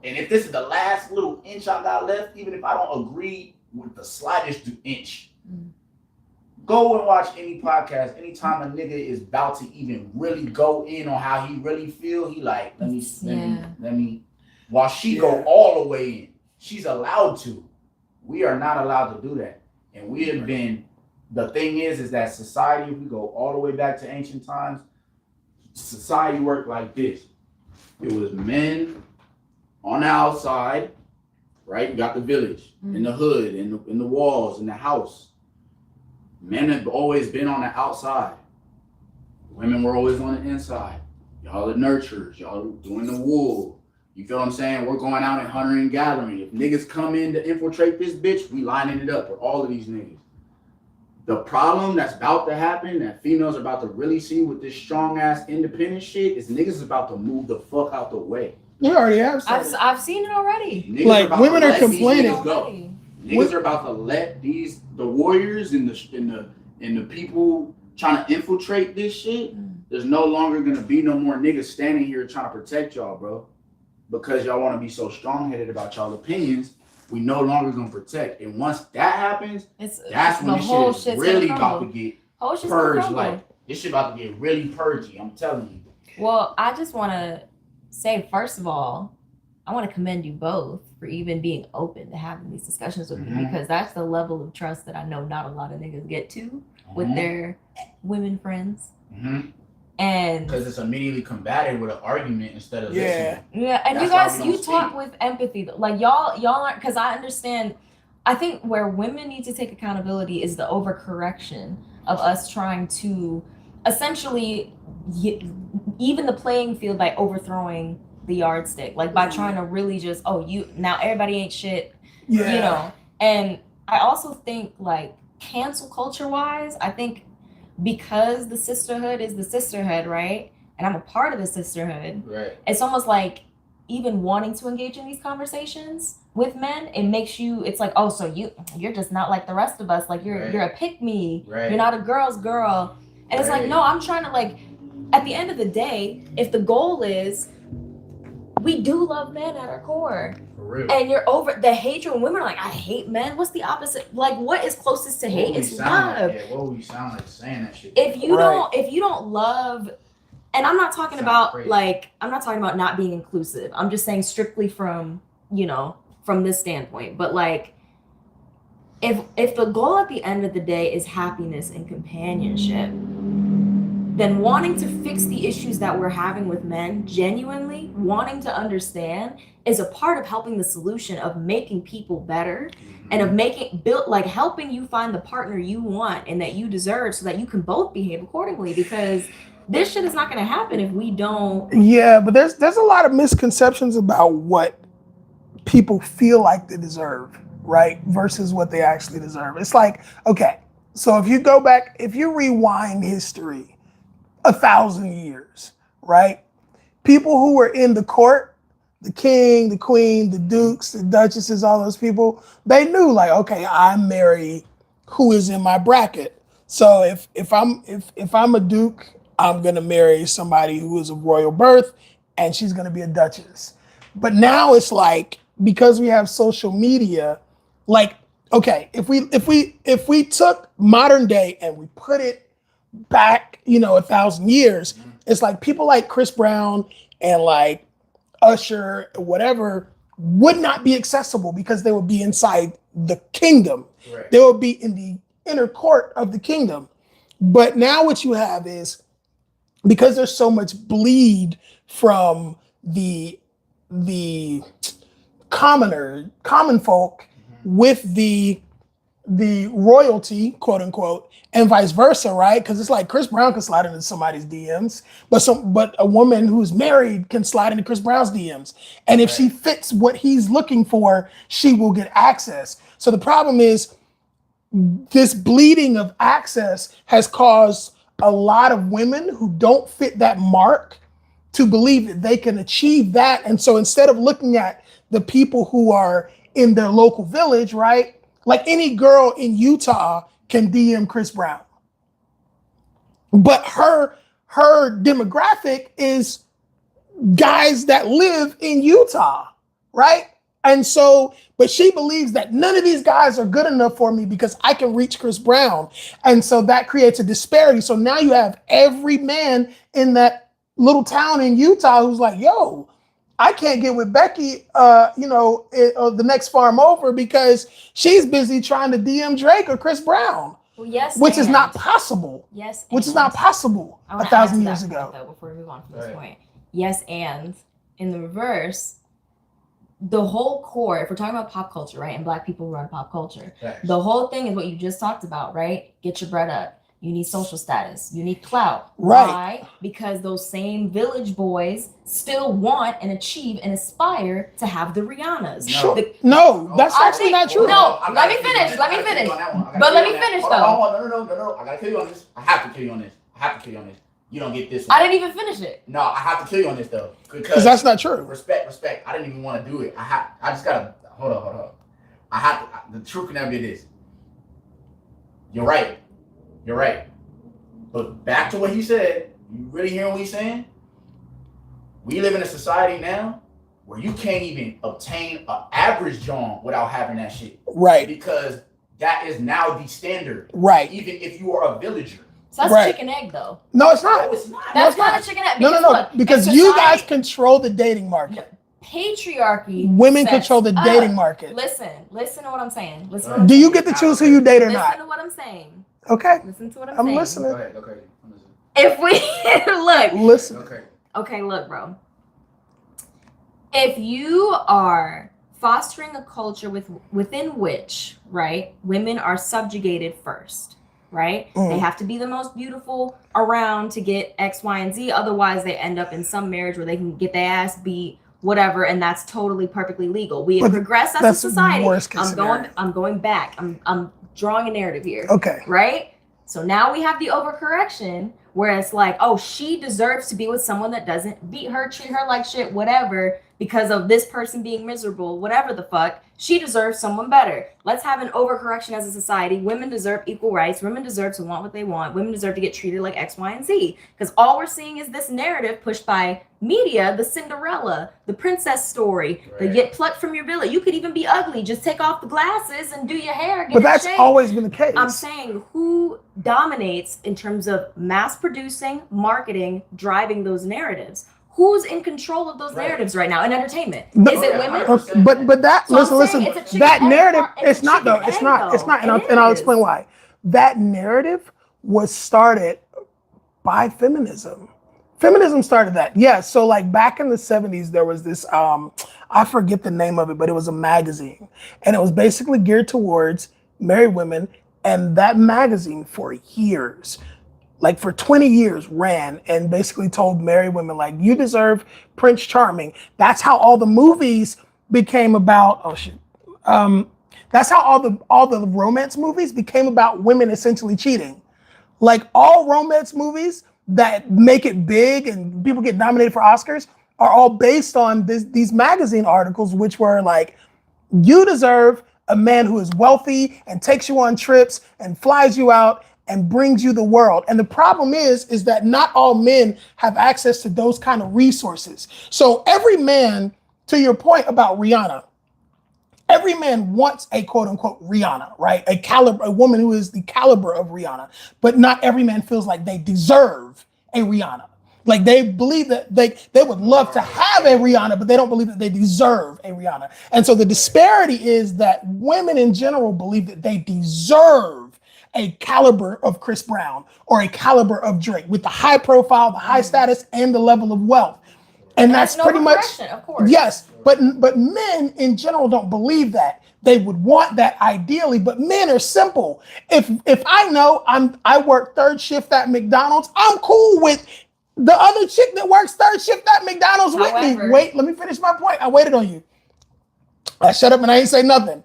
And if this is the last little inch I got left, even if I don't agree with the slightest inch, go and watch any podcast. Anytime a nigga is about to even really go in on how he really feel, he like, let me. While she go all the way in, she's allowed to. We are not allowed to do that, and we have been. The thing is that society. If we go all the way back to ancient times, society worked like this. It was men on the outside, right? You got the village, in the hood, in the walls, in the house. Men have always been on the outside. Women were always on the inside. Y'all are nurturers. Y'all doing the wool. You feel what I'm saying? We're going out and hunting and gathering. If niggas come in to infiltrate this bitch, we lining it up with all of these niggas. The problem that's about to happen, that females are about to really see with this strong ass independent shit, is niggas is about to move the fuck out the way. We already have. I've seen it already. Like women are complaining. Niggas are about to let the warriors and the people trying to infiltrate this shit. There's no longer gonna be no more niggas standing here trying to protect y'all, bro, because y'all want to be so strong-headed about y'all opinions. We no longer gonna protect, and once that happens, that's when this shit is really about to get purged. Like this shit about to get really purgy. I'm telling you. Well, I just want to say, first of all, I want to commend you both for even being open to having these discussions with me, because that's the level of trust that I know not a lot of niggas get to with their women friends. And because it's immediately combated with an argument instead of listening. Yeah, and that's you talk with empathy though. Like y'all aren't, because I understand. I think where women need to take accountability is the overcorrection of us trying to essentially even the playing field by overthrowing the yardstick, like by trying to really just, now everybody ain't shit, you know. And I also think like cancel culture wise, I think because the sisterhood is the sisterhood, right? and I'm a part of the sisterhood, Right. it's almost like even wanting to engage in these conversations with men, it makes you, it's like, oh, so you're just not like the rest of us. Like you're a pick me. Right. You're not a girl's girl. And it's like, no, I'm trying to, like, at the end of the day, if the goal is, we do love men at our core. For real. And you're over the hatred when women are like, I hate men. What's the opposite? Like, what is closest to hate? It's love. What would we sound like saying that shit? If you don't love, and I'm not talking about crazy. like, I'm not talking about not being inclusive. I'm just saying strictly from, from this standpoint. But like, if the goal at the end of the day is happiness and companionship, then wanting to fix the issues that we're having with men, genuinely wanting to understand, is a part of helping the solution of making people better and of helping you find the partner you want and that you deserve so that you can both behave accordingly, because this shit is not going to happen if we don't. Yeah, but there's a lot of misconceptions about what people feel like they deserve, right? Versus what they actually deserve. It's like, okay, so if you go back, if you rewind history 1,000 years, right? People who were in the court, the king, the queen, the dukes, the duchesses, all those people, they knew like, okay, I marry who is in my bracket. So if I'm a duke, I'm gonna marry somebody who is of royal birth, and she's gonna be a duchess. But now it's like, because we have social media, like, okay, if we took modern day and we put it back, 1,000 years, it's like people like Chris Brown and like Usher, whatever, would not be accessible because they would be inside the kingdom. Right. They would be in the inner court of the kingdom. But now what you have is, because there's so much bleed from the common folk with the royalty, quote unquote, and vice versa, right? Because it's like Chris Brown can slide into somebody's DMs, but a woman who's married can slide into Chris Brown's DMs. And if she fits what he's looking for, she will get access. So the problem is, this bleeding of access has caused a lot of women who don't fit that mark to believe that they can achieve that. And so instead of looking at the people who are in their local village, right? Like any girl in Utah can DM Chris Brown. But her demographic is guys that live in Utah, right? And so, but she believes that none of these guys are good enough for me because I can reach Chris Brown. And so that creates a disparity. So now you have every man in that little town in Utah who's like, yo, I can't get with Becky, the next farm over because she's busy trying to DM Drake or Chris Brown. Well, yes, which is not possible. Yes, which is not possible 1,000 years ago. Though, before we move on from this point, yes, and in the reverse, the whole core. If we're talking about pop culture, right, and Black people run pop culture, the whole thing is what you just talked about, right? Get your bread up. You need social status. You need clout. Right. Why? Because those same village boys still want and achieve and aspire to have the Rihannas. No, that's actually not true. No, let me finish. But let me finish though. No. I gotta kill you on this. I have to kill you on this. You don't get this one. I didn't even finish it. No, I have to kill you on this though. Because that's not true. Respect. I didn't even want to do it. I just gotta hold on. I have to. The truth can never be this. You're right. But back to what he said, you really hear what he's saying? We live in a society now where you can't even obtain an average job without having that shit. Right. Because that is now the standard. Right. Even if you are a villager. So that's chicken egg though. No, it's not. No, it's not. That's not a chicken egg. No. Because you guys control the dating market. Patriarchy. Women control the dating market. Listen to what I'm saying. Do you get to choose who you date or not? Listen to what I'm saying. Okay. Listen to what I'm saying. Listening. Go ahead. Okay. I'm listening. If we look. Listen. Okay, look, bro. If you are fostering a culture within which, right, women are subjugated first, right? They have to be the most beautiful around to get X, Y, and Z. Otherwise, they end up in some marriage where they can get their ass beat, whatever, and that's totally perfectly legal. We have progressed as a society. I'm going back. I'm drawing a narrative here. Okay. Right? So now we have the overcorrection where it's like, oh, she deserves to be with someone that doesn't beat her, treat her like shit, whatever, because of this person being miserable, whatever the fuck. She deserves someone better. Let's have an overcorrection as a society. Women deserve equal rights. Women deserve to want what they want. Women deserve to get treated like X, Y, and Z. Because all we're seeing is this narrative pushed by media, the Cinderella, the princess story, the get plucked from your villa. You could even be ugly. Just take off the glasses and do your hair. Get But that's shaved. always been the case. I'm saying who dominates in terms of mass producing, marketing, driving those narratives? Who's in control of those narratives right now in entertainment? Is it women? But that, So listen, that narrative, it's not though. It's not, and I'll explain why. That narrative was started by feminism. Feminism started that. Yeah, so like back in the 70s, there was this, I forget the name of it, but it was a magazine. And it was basically geared towards married women. And that magazine for years, like for 20 years ran and basically told married women, like, you deserve Prince Charming. That's how all the movies became about, that's how all the romance movies became about women essentially cheating. Like all romance movies that make it big and people get nominated for Oscars are all based on these magazine articles, which were like, you deserve a man who is wealthy and takes you on trips and flies you out and brings you the world. And the problem is that not all men have access to those kind of resources. So every man, to your point about Rihanna, every man wants a quote unquote Rihanna, right? A woman who is the caliber of Rihanna, but not every man feels like they deserve a Rihanna. Like they believe that they would love to have a Rihanna, but they don't believe that they deserve a Rihanna. And so the disparity is that women in general believe that they deserve a caliber of Chris Brown or a caliber of Drake with the high profile, the high status, and the level of wealth. And that's pretty much, of course. Yes, but men in general don't believe that. They would want that ideally, but men are simple. If I know I work third shift at McDonald's, I'm cool with the other chick that works third shift at McDonald's with me. Wait, let me finish my point. I waited on you. I shut up and I ain't say nothing.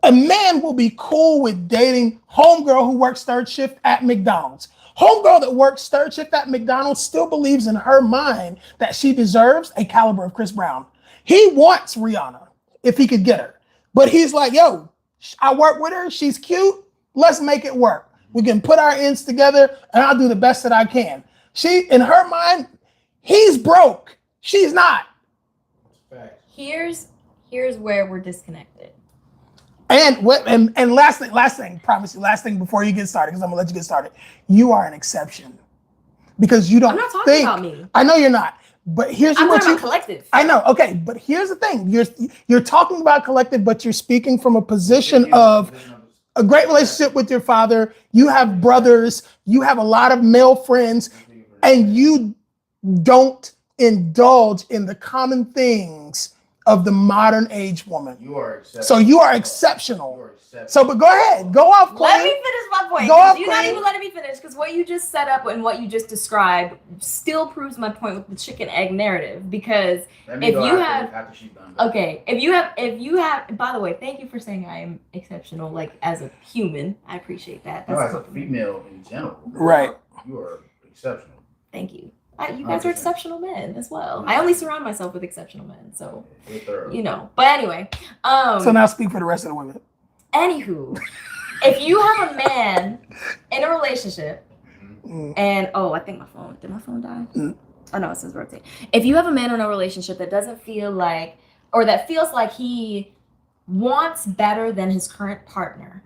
A man will be cool with dating homegirl who works third shift at McDonald's. Homegirl that works third shift at McDonald's still believes in her mind that she deserves a caliber of Chris Brown. He wants Rihanna if he could get her. But he's like, yo, I work with her. She's cute. Let's make it work. We can put our ends together and I'll do the best that I can. She, in her mind, he's broke. She's not. Here's where we're disconnected. And last thing, promise you, last thing before you get started, because I'm gonna let you get started. You are an exception because you don't. I'm not talking about me. I know you're not. But here's I'm what talking about collective. I know. Okay, but here's the thing. You're talking about collective, but you're speaking from a position of a great relationship with your father. You have brothers. You have a lot of male friends, and you don't indulge in the common things of the modern age woman. You are exceptional. So you are exceptional. You are exceptional. So, but go ahead. Go off, Queen. Let me finish my point. Go off, You're not Queen. even letting me finish because what you just set up and what you just described still proves my point with the chicken egg narrative. Because if you have, after she's done. okay, if you have, by the way, thank you for saying I am exceptional, like as a human. I appreciate that. No, as a female in general. Right. You are exceptional. Thank you. You guys are exceptional men as well. I only surround myself with exceptional men, so you know. But anyway, so now speak for the rest of the women. Anywho, if you have a man in a relationship, and I think did my phone die? Oh no, it says rotate. If you have a man in a relationship that doesn't feel like, or that feels like he wants better than his current partner,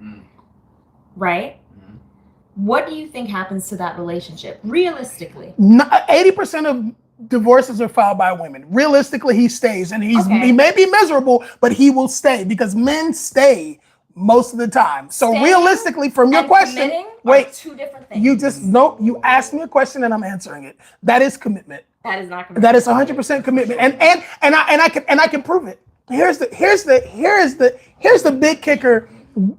right? What do you think happens to that relationship, realistically? 80% of divorces are filed by women. Realistically, he stays, and he may be miserable, but he will stay because men stay most of the time. So realistically, from your question, wait, two different things. You asked me a question and I'm answering it. That is commitment. That is not commitment. That is 100% commitment, and I can prove it. Here's the big kicker.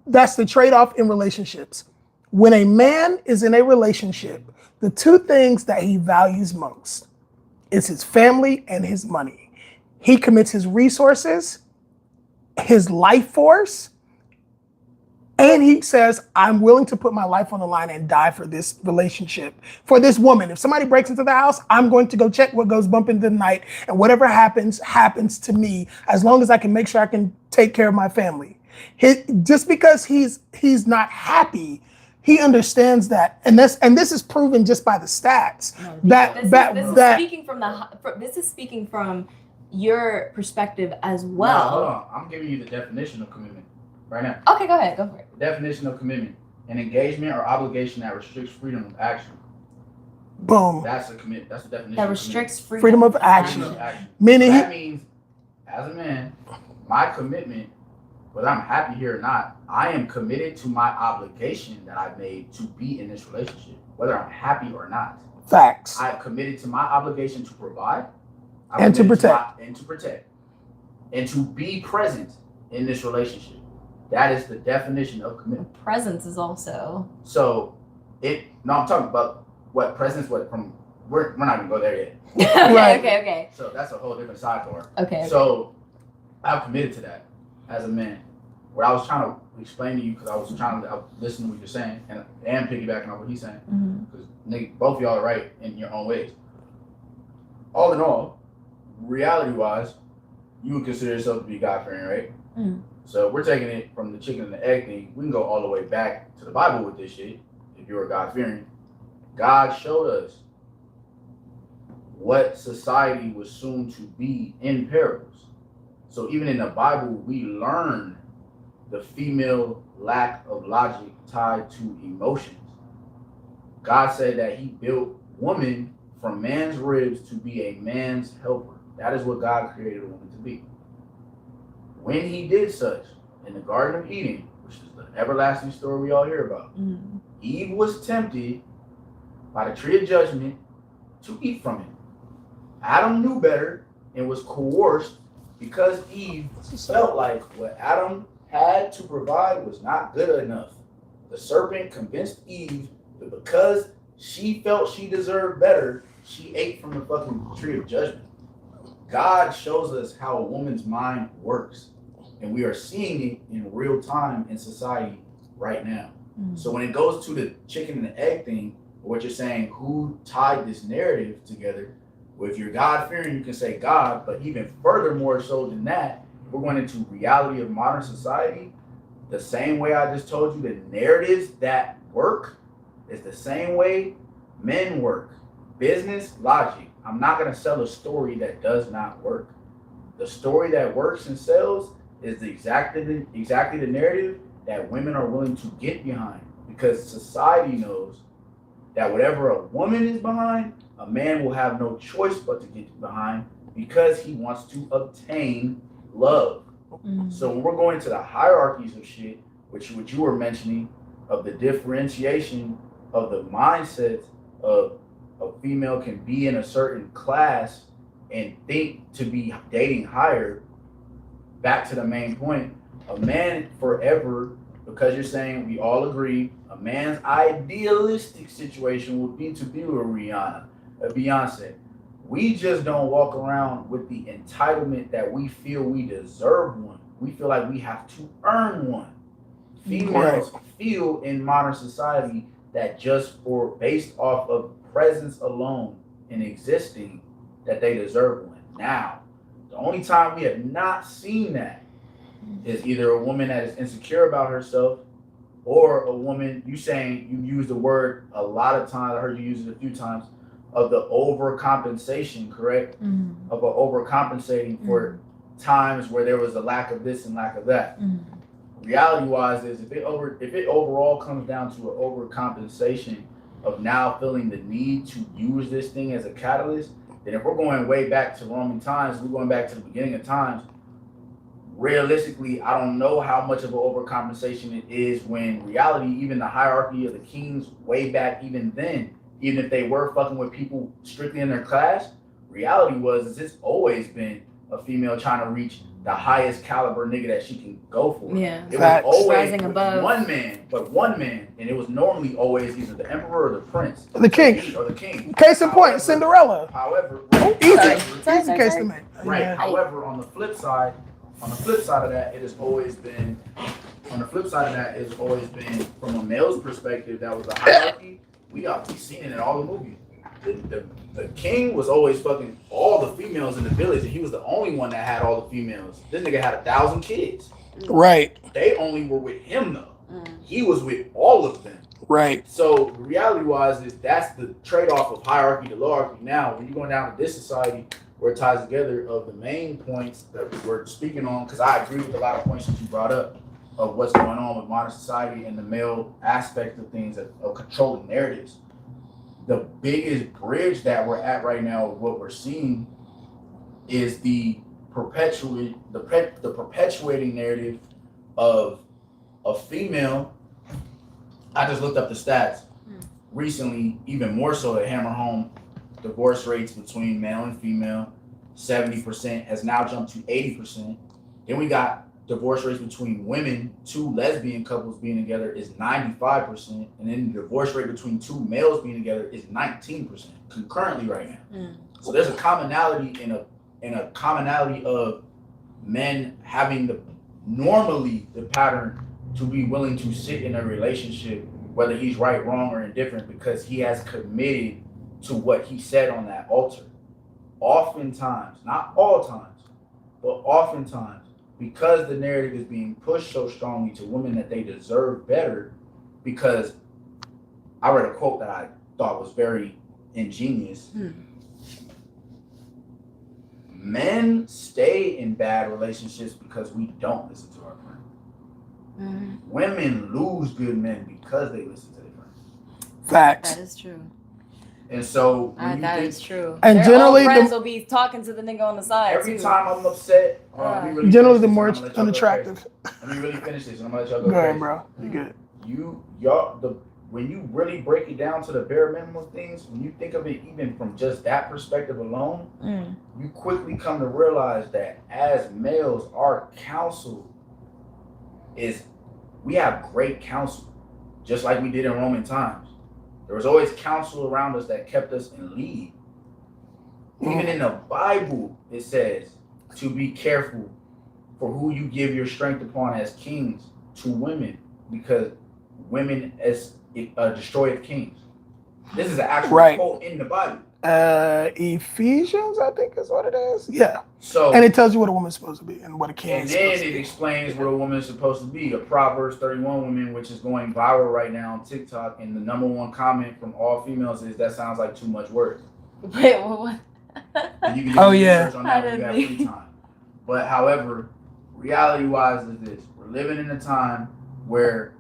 That's the trade-off in relationships. When a man is in a relationship, the two things that he values most is his family and his money. He commits his resources, his life force, And he says, I'm willing to put my life on the line and die for this relationship, for this woman. If somebody breaks into the house, I'm going to go check what goes bump into the night. And whatever happens, happens to me, as long as I can make sure I can take care of my family. Just because he's not happy, he understands that. And this is proven just by the stats. This is speaking from your perspective as well. No, hold on. I'm giving you the definition of commitment right now. Okay, go ahead. Go for it. The definition of commitment: an engagement or obligation that restricts freedom of action. Boom. That's a commit. That's the definition. That restricts freedom of action. Meaning that means, as a man, my commitment, whether I'm happy here or not, I am committed to my obligation that I've made to be in this relationship, whether I'm happy or not. Facts. I am committed to my obligation to provide. And to protect. And to be present in this relationship. That is the definition of commitment. Presence is also. So, I'm talking about what presence, we're not gonna go there yet. Okay. So that's a whole different sidebar. Okay. So, I'm committed to that as a man. What I was trying to explain to you, because I was listening to what you're saying and piggybacking on what he's saying, because both of y'all are right in your own ways. All in all, reality-wise, you would consider yourself to be God-fearing, right? Mm. So we're taking it from the chicken and the egg thing. We can go all the way back to the Bible with this shit. If you're God-fearing, God showed us what society was soon to be in parables. So even in the Bible, we learn the female lack of logic tied to emotions. God said that he built woman from man's ribs to be a man's helper. That is what God created a woman to be. When he did such in the Garden of Eden, which is the everlasting story we all hear about, Eve was tempted by the tree of judgment to eat from it. Adam knew better and was coerced because Eve felt like what Adam had to provide was not good enough. The serpent convinced Eve that because she felt she deserved better, she ate from the fucking tree of judgment. God shows us how a woman's mind works, and we are seeing it in real time in society right now. So when it goes to the chicken and the egg thing, what you're saying, who tied this narrative together? Well, if you're God-fearing, you can say God, but even furthermore so than that, we're going into reality of modern society. The same way I just told you, the narratives that work is the same way men work. Business logic. I'm not going to sell a story that does not work. The story that works and sells is exactly the narrative that women are willing to get behind, because society knows that whatever a woman is behind, a man will have no choice but to get behind, because he wants to obtain love. So when we're going to the hierarchies of shit, which you were mentioning, of the differentiation of the mindsets of a female can be in a certain class and think to be dating higher, back to the main point, a man forever, because you're saying we all agree, a man's idealistic situation would be to be with Rihanna, a Beyonce. We just don't walk around with the entitlement that we feel we deserve one. We feel like we have to earn one. Females feel in modern society that just based off of presence alone in existing, that they deserve one. Now, the only time we have not seen that is either a woman that is insecure about herself, or a woman, you saying, you use the word a lot of times, I heard you use it a few times, of the overcompensation, correct? Of a overcompensating for times where there was a lack of this and lack of that. Reality-wise is if it overall comes down to an overcompensation of now feeling the need to use this thing as a catalyst, then if we're going way back to Roman times, we're going back to the beginning of times, realistically, I don't know how much of an overcompensation it is when reality, even the hierarchy of the kings way back even then, even if they were fucking with people strictly in their class, reality is it's always been a female trying to reach the highest caliber nigga that she can go for. Yeah. It was always above. one man, and it was normally always either the emperor or the prince. The king. Or the king. Case in point, Cinderella. However, easy case to make. Right. Yeah. However, on the flip side, on the flip side of that, it has always been. On the flip side of that, it's always been from a male's perspective. That was the hierarchy. We've seen it in all the movies. The king was always fucking all the females in the village, and he was the only one that had all the females. This nigga had 1,000 kids. Right. They only were with him though. He was with all of them. Right. So reality-wise, is that's the trade-off of hierarchy to loyalty. Now, when you're going down to this society, where it ties together, of the main points that we're speaking on, because I agree with a lot of points that you brought up of what's going on with modern society and the male aspect of things of controlling narratives. The biggest bridge that we're at right now, what we're seeing, is the perpetuating narrative of a female. I just looked up the stats recently, even more so to hammer home divorce rates between male and female. 70% has now jumped to 80%. Then we got divorce rates between women, 2 lesbian couples being together is 95%, and then the divorce rate between 2 males being together is 19% concurrently right now. So there's a commonality in a commonality of men having the pattern to be willing to sit in a relationship, whether he's right, wrong, or indifferent, because he has committed to what he said on that altar. Oftentimes, not all times, but oftentimes, because the narrative is being pushed so strongly to women that they deserve better, because I read a quote that I thought was very ingenious. Men stay in bad relationships because we don't listen to our friends. Women lose good men because they listen to their friends. Facts. That is true. And so that is true. And their generally, own friends will be talking to the nigga on the side. Every time I'm upset, generally the more unattractive. Let me really finish this, and I'm gonna let y'all Go go. ahead, bro. You good? When you really break it down to the bare minimum of things, when you think of it even from just that perspective alone, you quickly come to realize that as males, our counsel we have great counsel, just like we did in Roman times. There was always counsel around us that kept us in lead. Even in the Bible, it says to be careful for who you give your strength upon as kings to women, because women destroyeth kings. This is an actual quote in the Bible. Ephesians, I think is what it is. Yeah. So, and it tells you what a woman's supposed to be and what a king is. And then it explains what a woman is supposed to be. A Proverbs 31 woman, which is going viral right now on TikTok, and the number one comment from all females is, "That sounds like too much work." Wait, what? And you can do research on that when you have free time. But however, reality-wise is this: we're living in a time where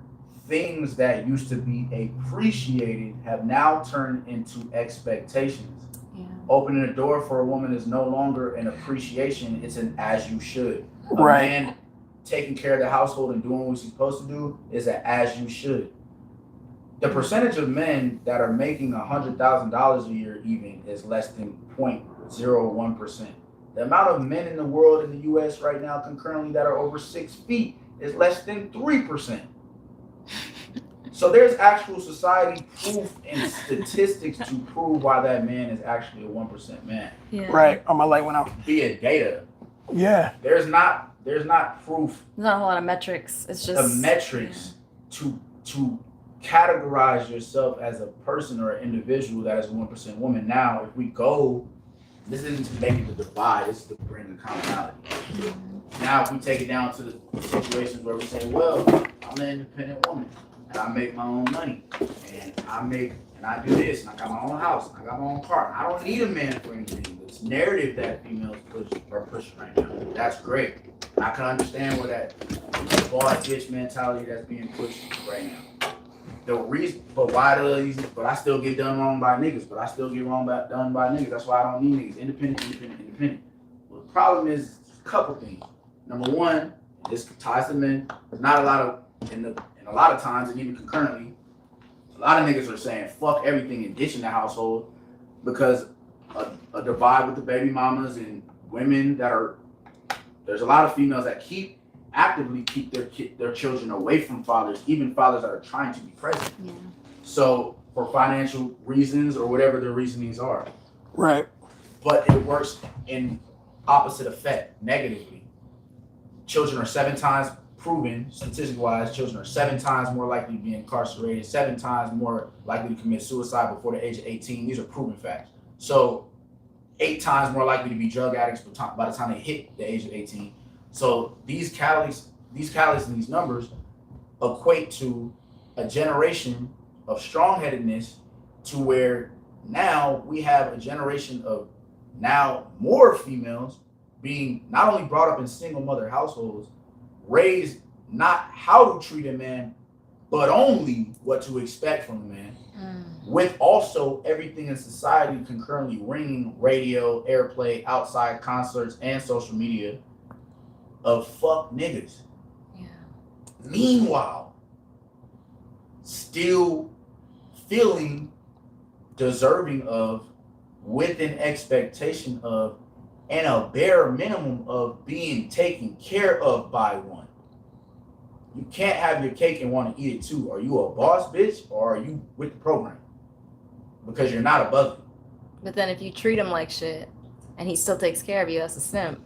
things that used to be appreciated have now turned into expectations. Opening a door for a woman is no longer an appreciation, it's an as you should. A man taking care of the household and doing what he's supposed to do is an as you should. The percentage of men that are making $100,000 a year even is less than 0.01%. The amount of men in the world in the US right now concurrently that are over 6 feet is less than 3%. So there's actual society proof and statistics to prove why that man is actually a 1% man. Yeah. Right. Oh, my light went out. Via data. Yeah. There's not proof. There's not a lot of metrics. It's just the metrics to categorize yourself as a person or an individual that is a 1% woman. Now, if we go, this isn't to make it the divide, this is to bring the commonality. Now, if we take it down to the situations where we say, well, I'm an independent woman. And I make my own money, and I do this, and I got my own house, and I got my own car. I don't need a man for anything. This narrative that females are pushing right now, that's great. And I can understand where that boss bitch mentality that's being pushed right now. The reason, but I still get done wrong by niggas, done by niggas. That's why I don't need niggas. Independent. Well, the problem is a couple things. Number one, this ties to men. There's not a lot of and a lot of times, and even concurrently, a lot of niggas are saying fuck everything and ditching the household because a divide with the baby mamas and women there's a lot of females that actively keep their children away from fathers, even fathers that are trying to be present. Yeah. So for financial reasons or whatever their reasonings are. Right. But it works in opposite effect, negatively. children are 7 times proven, statistic-wise, children are 7 times more likely to be incarcerated, 7 times more likely to commit suicide before the age of 18. These are proven facts. So 8 times more likely to be drug addicts by the time they hit the age of 18. So these catalysts and these numbers equate to a generation of strong-headedness to where now we have a generation of now more females being not only brought up in single mother households, raised not how to treat a man, but only what to expect from a man, with also everything in society concurrently ringing, radio, airplay, outside concerts, and social media of fuck niggas. Yeah. Meanwhile, still feeling deserving of, with an expectation of, and a bare minimum of being taken care of by one. You can't have your cake and want to eat it too. Are you a boss bitch or are you with the program? Because you're not above it. But then if you treat him like shit and he still takes care of you, that's a simp.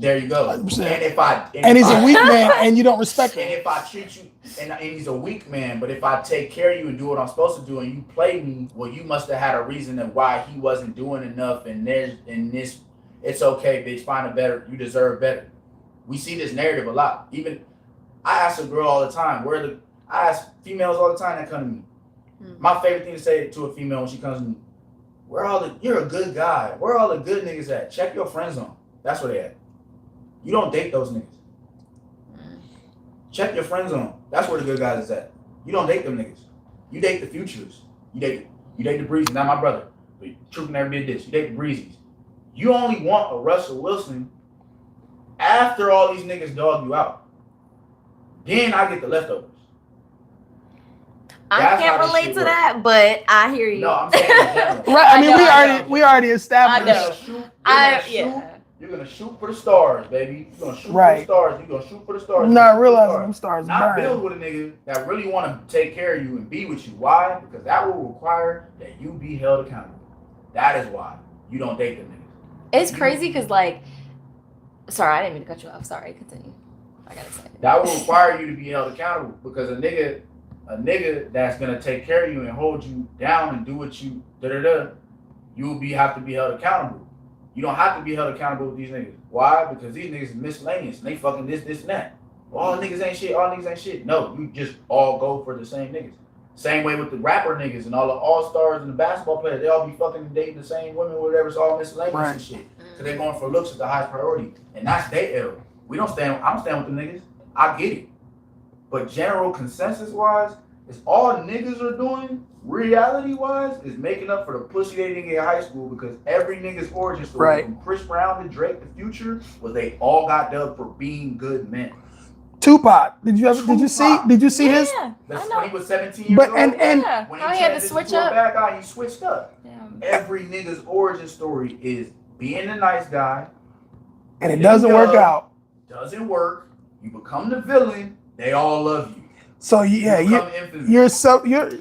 There you go. 100%. And he's a weak man and you don't respect him. And if I treat you, and he's a weak man, but if I take care of you and do what I'm supposed to do and you play me, well, you must have had a reason of why he wasn't doing enough, and this, it's okay, bitch, find a better, you deserve better. We see this narrative a lot. Even, I ask a girl all the time, I ask females all the time that come to me. My favorite thing to say to a female when she comes to me, you're a good guy. Where are all the good niggas at? Check your friend zone. That's where they at. You don't date those niggas. Check your friend zone. That's where the good guys is at. You don't date them niggas. You date the futures. You date the breezes. Not my brother. But truth can never be a diss. You date the breezes. You only want a Russell Wilson after all these niggas dog you out. Then I get the leftovers. I can't relate to that, but I hear you. No, I'm saying in general. Right. I mean, we already established. You're gonna shoot for the stars, baby. You're gonna shoot for the stars. You're gonna shoot for the stars. Not realizing them stars not burn. build with a nigga that really want to take care of you and be with you. Why? Because that will require that you be held accountable. That is why you don't date them niggas. It's crazy because, like, sorry, I didn't mean to cut you off. Sorry, continue. I gotta say it. That will require you to be held accountable, because a nigga that's gonna take care of you and hold you down and do what you have to be held accountable. You don't have to be held accountable with these niggas. Why? Because these niggas is miscellaneous and they fucking this, and that. All niggas ain't shit, all niggas ain't shit. No, you just all go for the same niggas. Same way with the rapper niggas and all the all-stars and the basketball players. They all be fucking dating the same women or whatever. It's all miscellaneous and shit. Because they're going for looks as the highest priority. And that's their error. I don't stand with the niggas. I get it. But general consensus-wise, is all niggas are doing, reality-wise, is making up for the pussy they didn't get in high school, because every nigga's origin story, from Chris Brown to Drake to Future, was they all got dubbed for being good men. Tupac, did you see his? That's when he was 17 years old. And when he had to switch up. Bad guy, he switched up. Damn. Every nigga's origin story is being a nice guy, and it doesn't work out. Doesn't work. You become the villain. They all love you. So yeah,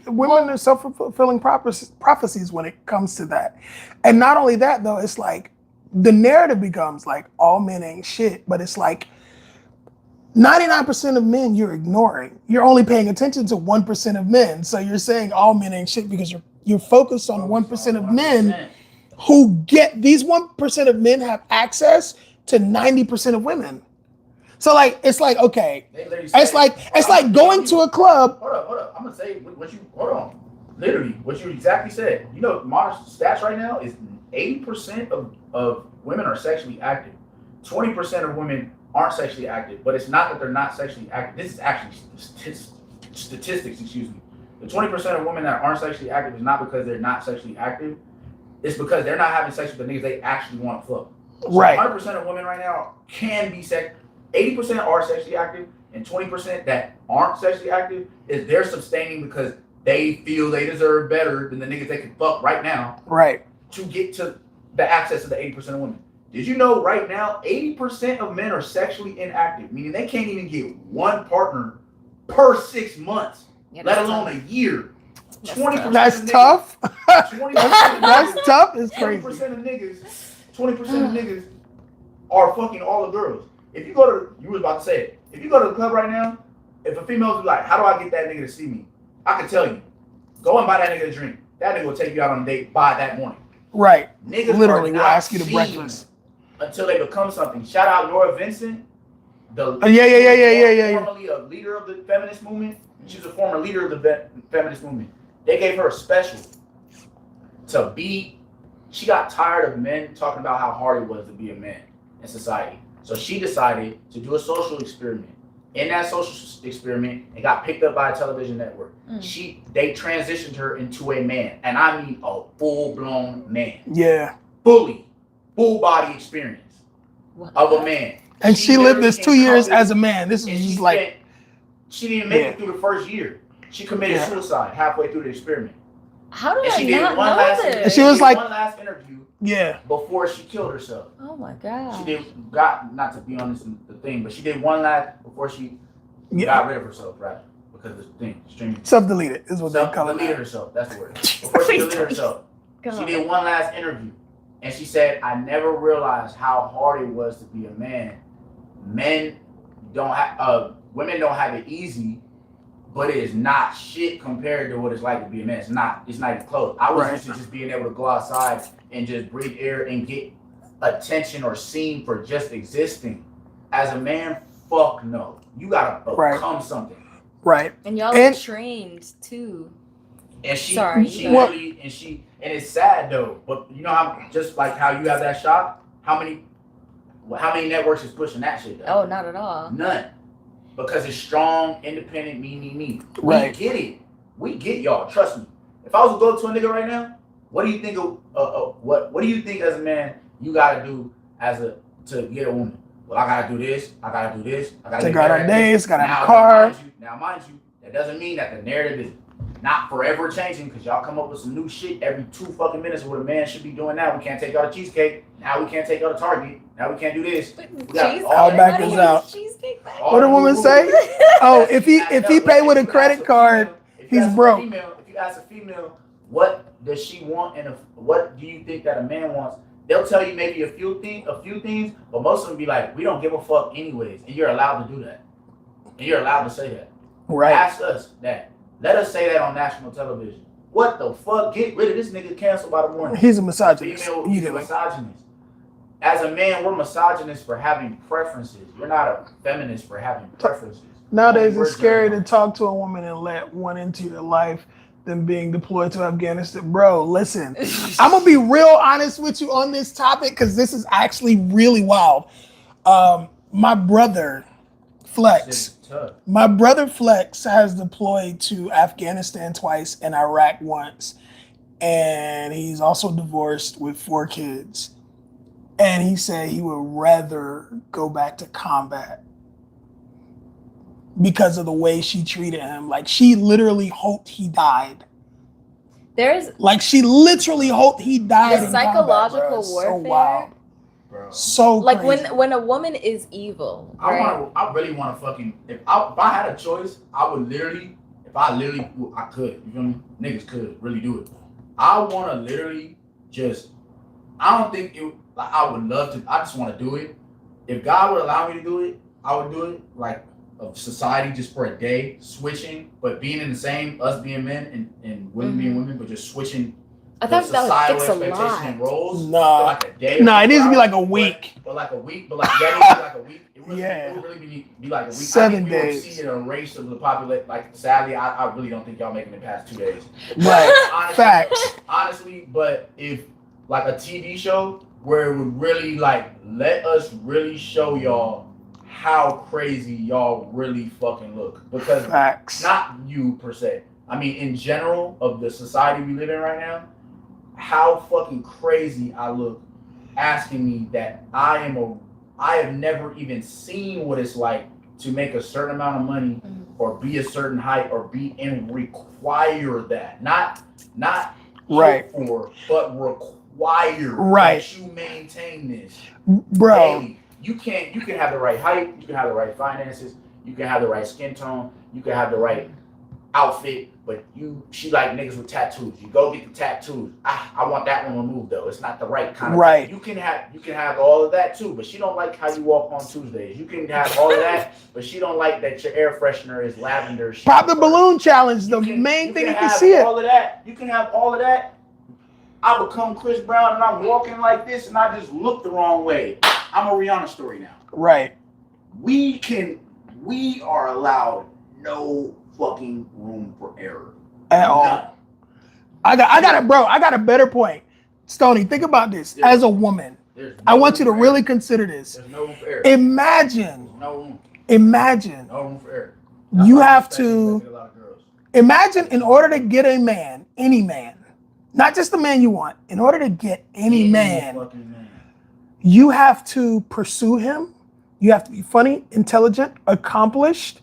women are self-fulfilling prophecies when it comes to that. And not only that though, it's like the narrative becomes like all men ain't shit, but it's like 99% of men you're ignoring. You're only paying attention to 1% of men. So you're saying all men ain't shit because you're focused on 1% of men who get, these 1% of men have access to 90% of women. So like, it's like, okay, it's like going to a club. Hold up. I'm gonna say hold on. Literally, what you exactly said. You know, modern stats right now is 80% of women are sexually active. 20% of women aren't sexually active, but it's not that they're not sexually active. This is actually statistics, excuse me. The 20% of women that aren't sexually active is not because they're not sexually active. It's because they're not having sex with the niggas they actually want to fuck. So right. 100% of women right now can be 80% are sexually active, and 20% that aren't sexually active is they're sustaining because they feel they deserve better than the niggas they can fuck right now. Right. To get to the access of the 80% of women. Did you know right now 80% of men are sexually inactive, meaning they can't even get one partner per 6 months, let alone a year. 20%. That's tough. 20% that's tough. It's crazy. 20% of niggas are fucking all the girls. if you go to, you was about to say it. If you go to the club right now, if a female was like, how do I get that nigga to see me? I can tell you, go and buy that nigga a drink. That nigga will take you out on a date by that morning. Right. Niggas literally are will not ask you to seen breakfast until they become something. Shout out Nora Vincent. Yeah. Formerly a leader of the feminist movement. She was a former leader of the feminist movement. They gave her a special to be. She got tired of men talking about how hard it was to be a man in society. So she decided to do a social experiment. In that social experiment, it got picked up by a television network. They transitioned her into a man, and I mean a full-blown man. Yeah. Full body experience of a man. And she lived this 2 years as a man. This is just like she didn't make it through the first year. She committed suicide halfway through the experiment. How did I not know this? And she was like, one last interview. Yeah. Before she killed herself. Oh my God. She not to be honest in the thing, but she did one last before she got rid of herself, right? Because the thing, streaming. Self-deleted is what they call it. Self-deleted herself, that's the word. Before she deleted herself. She did one last interview. And she said, I never realized how hard it was to be a man. Men don't have, women don't have it easy, but it is not shit compared to what it's like to be a man. It's not even close. I was used to just being able to go outside and just breathe air and get attention or seen for just existing. As a man, fuck no. You gotta become something. Right. And y'all are trained too. And and it's sad though. But you know how just like how you have that shop, how many networks is pushing that shit though? Oh, not at all. None. Because it's strong, independent, me. Right. We get it. We get y'all. Trust me. If I was to go to a nigga right now, what do you think what do you think as a man you gotta do to get a woman? Well, I gotta do this. I gotta do this. I gotta go on dates. Gotta have a car. Now, mind you, that doesn't mean that the narrative is not forever changing because y'all come up with some new shit every 2 fucking minutes what a man should be doing now. We can't take y'all to Cheesecake. Now we can't take y'all to Target. Now we can't do this. I'll back this out. What did a woman say? Oh, if he pay with a credit card, he's broke. If you ask a female, what does she want and what do you think that a man wants? They'll tell you maybe a few things, but most of them be like, we don't give a fuck anyways, and you're allowed to do that, and you're allowed to say that. Right. Ask us that. Let us say that on national television. What the fuck? Get rid of this nigga. Canceled by the morning. He's a misogynist. He's a misogynist. As a man, we're misogynists for having preferences. We're not a feminist for having preferences. Nowadays, it's scary to talk to a woman and let one into your life than being deployed to Afghanistan. Bro, listen, I'm going to be real honest with you on this topic because this is actually really wild. My brother, Flex, has deployed to Afghanistan twice and Iraq once. And he's also divorced with 4 kids. And he said he would rather go back to combat because of the way she treated him. Like, she literally hoped he died. She literally hoped he died. The psychological warfare. So wild. Bro. So like crazy. when a woman is evil. Right? I really want to fucking. If I had a choice, I would literally. I could. You feel me? Niggas could really do it. I want to literally just. I don't think it. Like, I would love to. I just want to do it. If God would allow me to do it, I would do it. Like, of society just for a day, switching, but being in the same, us being men and women being women, but just switching. I thought that would fix a lot. And roles. Nah, like a day. Nah, it needs to be like a week. But like a week. But like it needs to be like a week. It would really be like a week. 7 days. We would see an erase of the population. Like, sadly, I really don't think y'all making it past 2 days. Right. Honestly, Facts. Honestly, but if like a TV show where it would really like let us really show y'all how crazy y'all really fucking look, because Facts. Not you per se. I mean, in general of the society we live in right now, how fucking crazy I look, asking me that I have never even seen what it's like to make a certain amount of money or be a certain height or be and require that. Not right for, but require that you maintain this. Bro. Daily. You can have the right height, you can have the right finances, you can have the right skin tone, you can have the right outfit, but she like niggas with tattoos. You go get the tattoos. I want that one removed though. It's not the right kind of right. You can have all of that too, but she don't like how you walk on Tuesdays. You can have all of that, but she don't like that your air freshener is lavender. Pop the balloon challenge. The main thing you can see it. All of that. You can have all of that. I become Chris Brown and I'm walking like this and I just look the wrong way. I'm a Rihanna story now. Right. We are allowed no fucking room for error at all. I got a better point. Stoney, think about this. As a woman, I want you to really consider this. There's no room for error. Imagine no room for error. You have to imagine in order to get a man, any man, not just the man you want, in order to get any man, you have to pursue him. You have to be funny, intelligent, accomplished,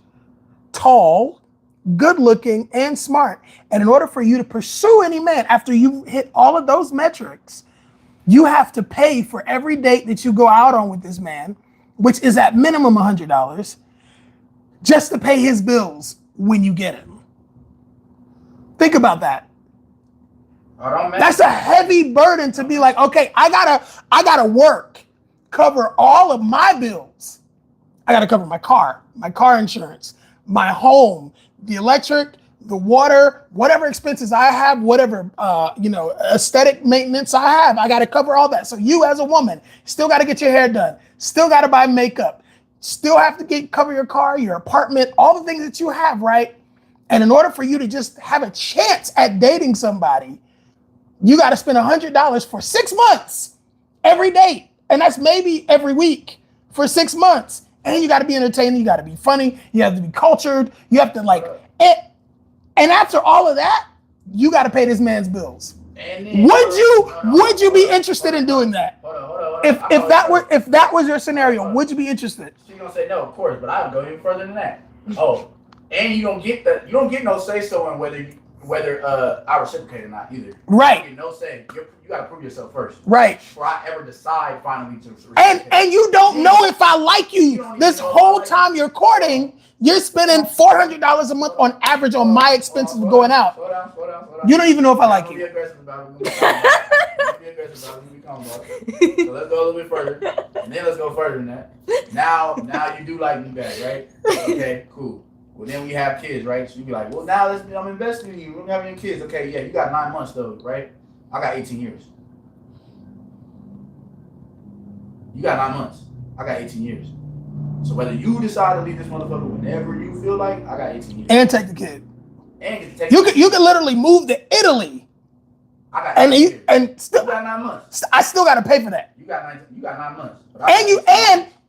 tall, good looking, and smart. And in order for you to pursue any man, after you hit all of those metrics, you have to pay for every date that you go out on with this man, which is at minimum $100, just to pay his bills when you get him. Think about that. That's a heavy burden to be like, okay, I gotta work, cover all of my bills. I gotta cover my car insurance, my home, the electric, the water, whatever expenses I have, whatever aesthetic maintenance I have, I gotta cover all that. So you as a woman still gotta get your hair done, still gotta buy makeup, still have to cover your car, your apartment, all the things that you have, right? And in order for you to just have a chance at dating somebody, you got to spend $100 for 6 months every date. And that's maybe every week for 6 months. And you got to be entertaining. You got to be funny. You have to be cultured. You have to and after all of that, you got to pay this man's bills. Would you be interested in doing that? Hold on. If that was your scenario, would you be interested? She's going to say no, of course, but I would go even further than that. Oh, and you don't get no say so on whether I reciprocate or not either. Right. You get no say. You got to prove yourself first. Right. Before I ever decide finally to reciprocate. And you don't know if I like you. This whole time you're courting, you're spending $400 a month on average on my expenses of going out. Slow down. You don't even know if I like you. Be aggressive about it. Be calm about it. So let's go a little bit further. And then let's go further than that. Now you do like me back, right? Okay, cool. Well, then we have kids, right? So you be like, well, now I'm investing in you. We're having kids. Okay, yeah, you got 9 months though, right? I got 18 years. You got 9 months. I got 18 years. So whether you decide to leave this motherfucker whenever you feel like, I got 18 years. And take the kid. And get to take you can literally move to Italy. I got 18 years. And still You got 9 months. I still got to pay for that. You got 9 months.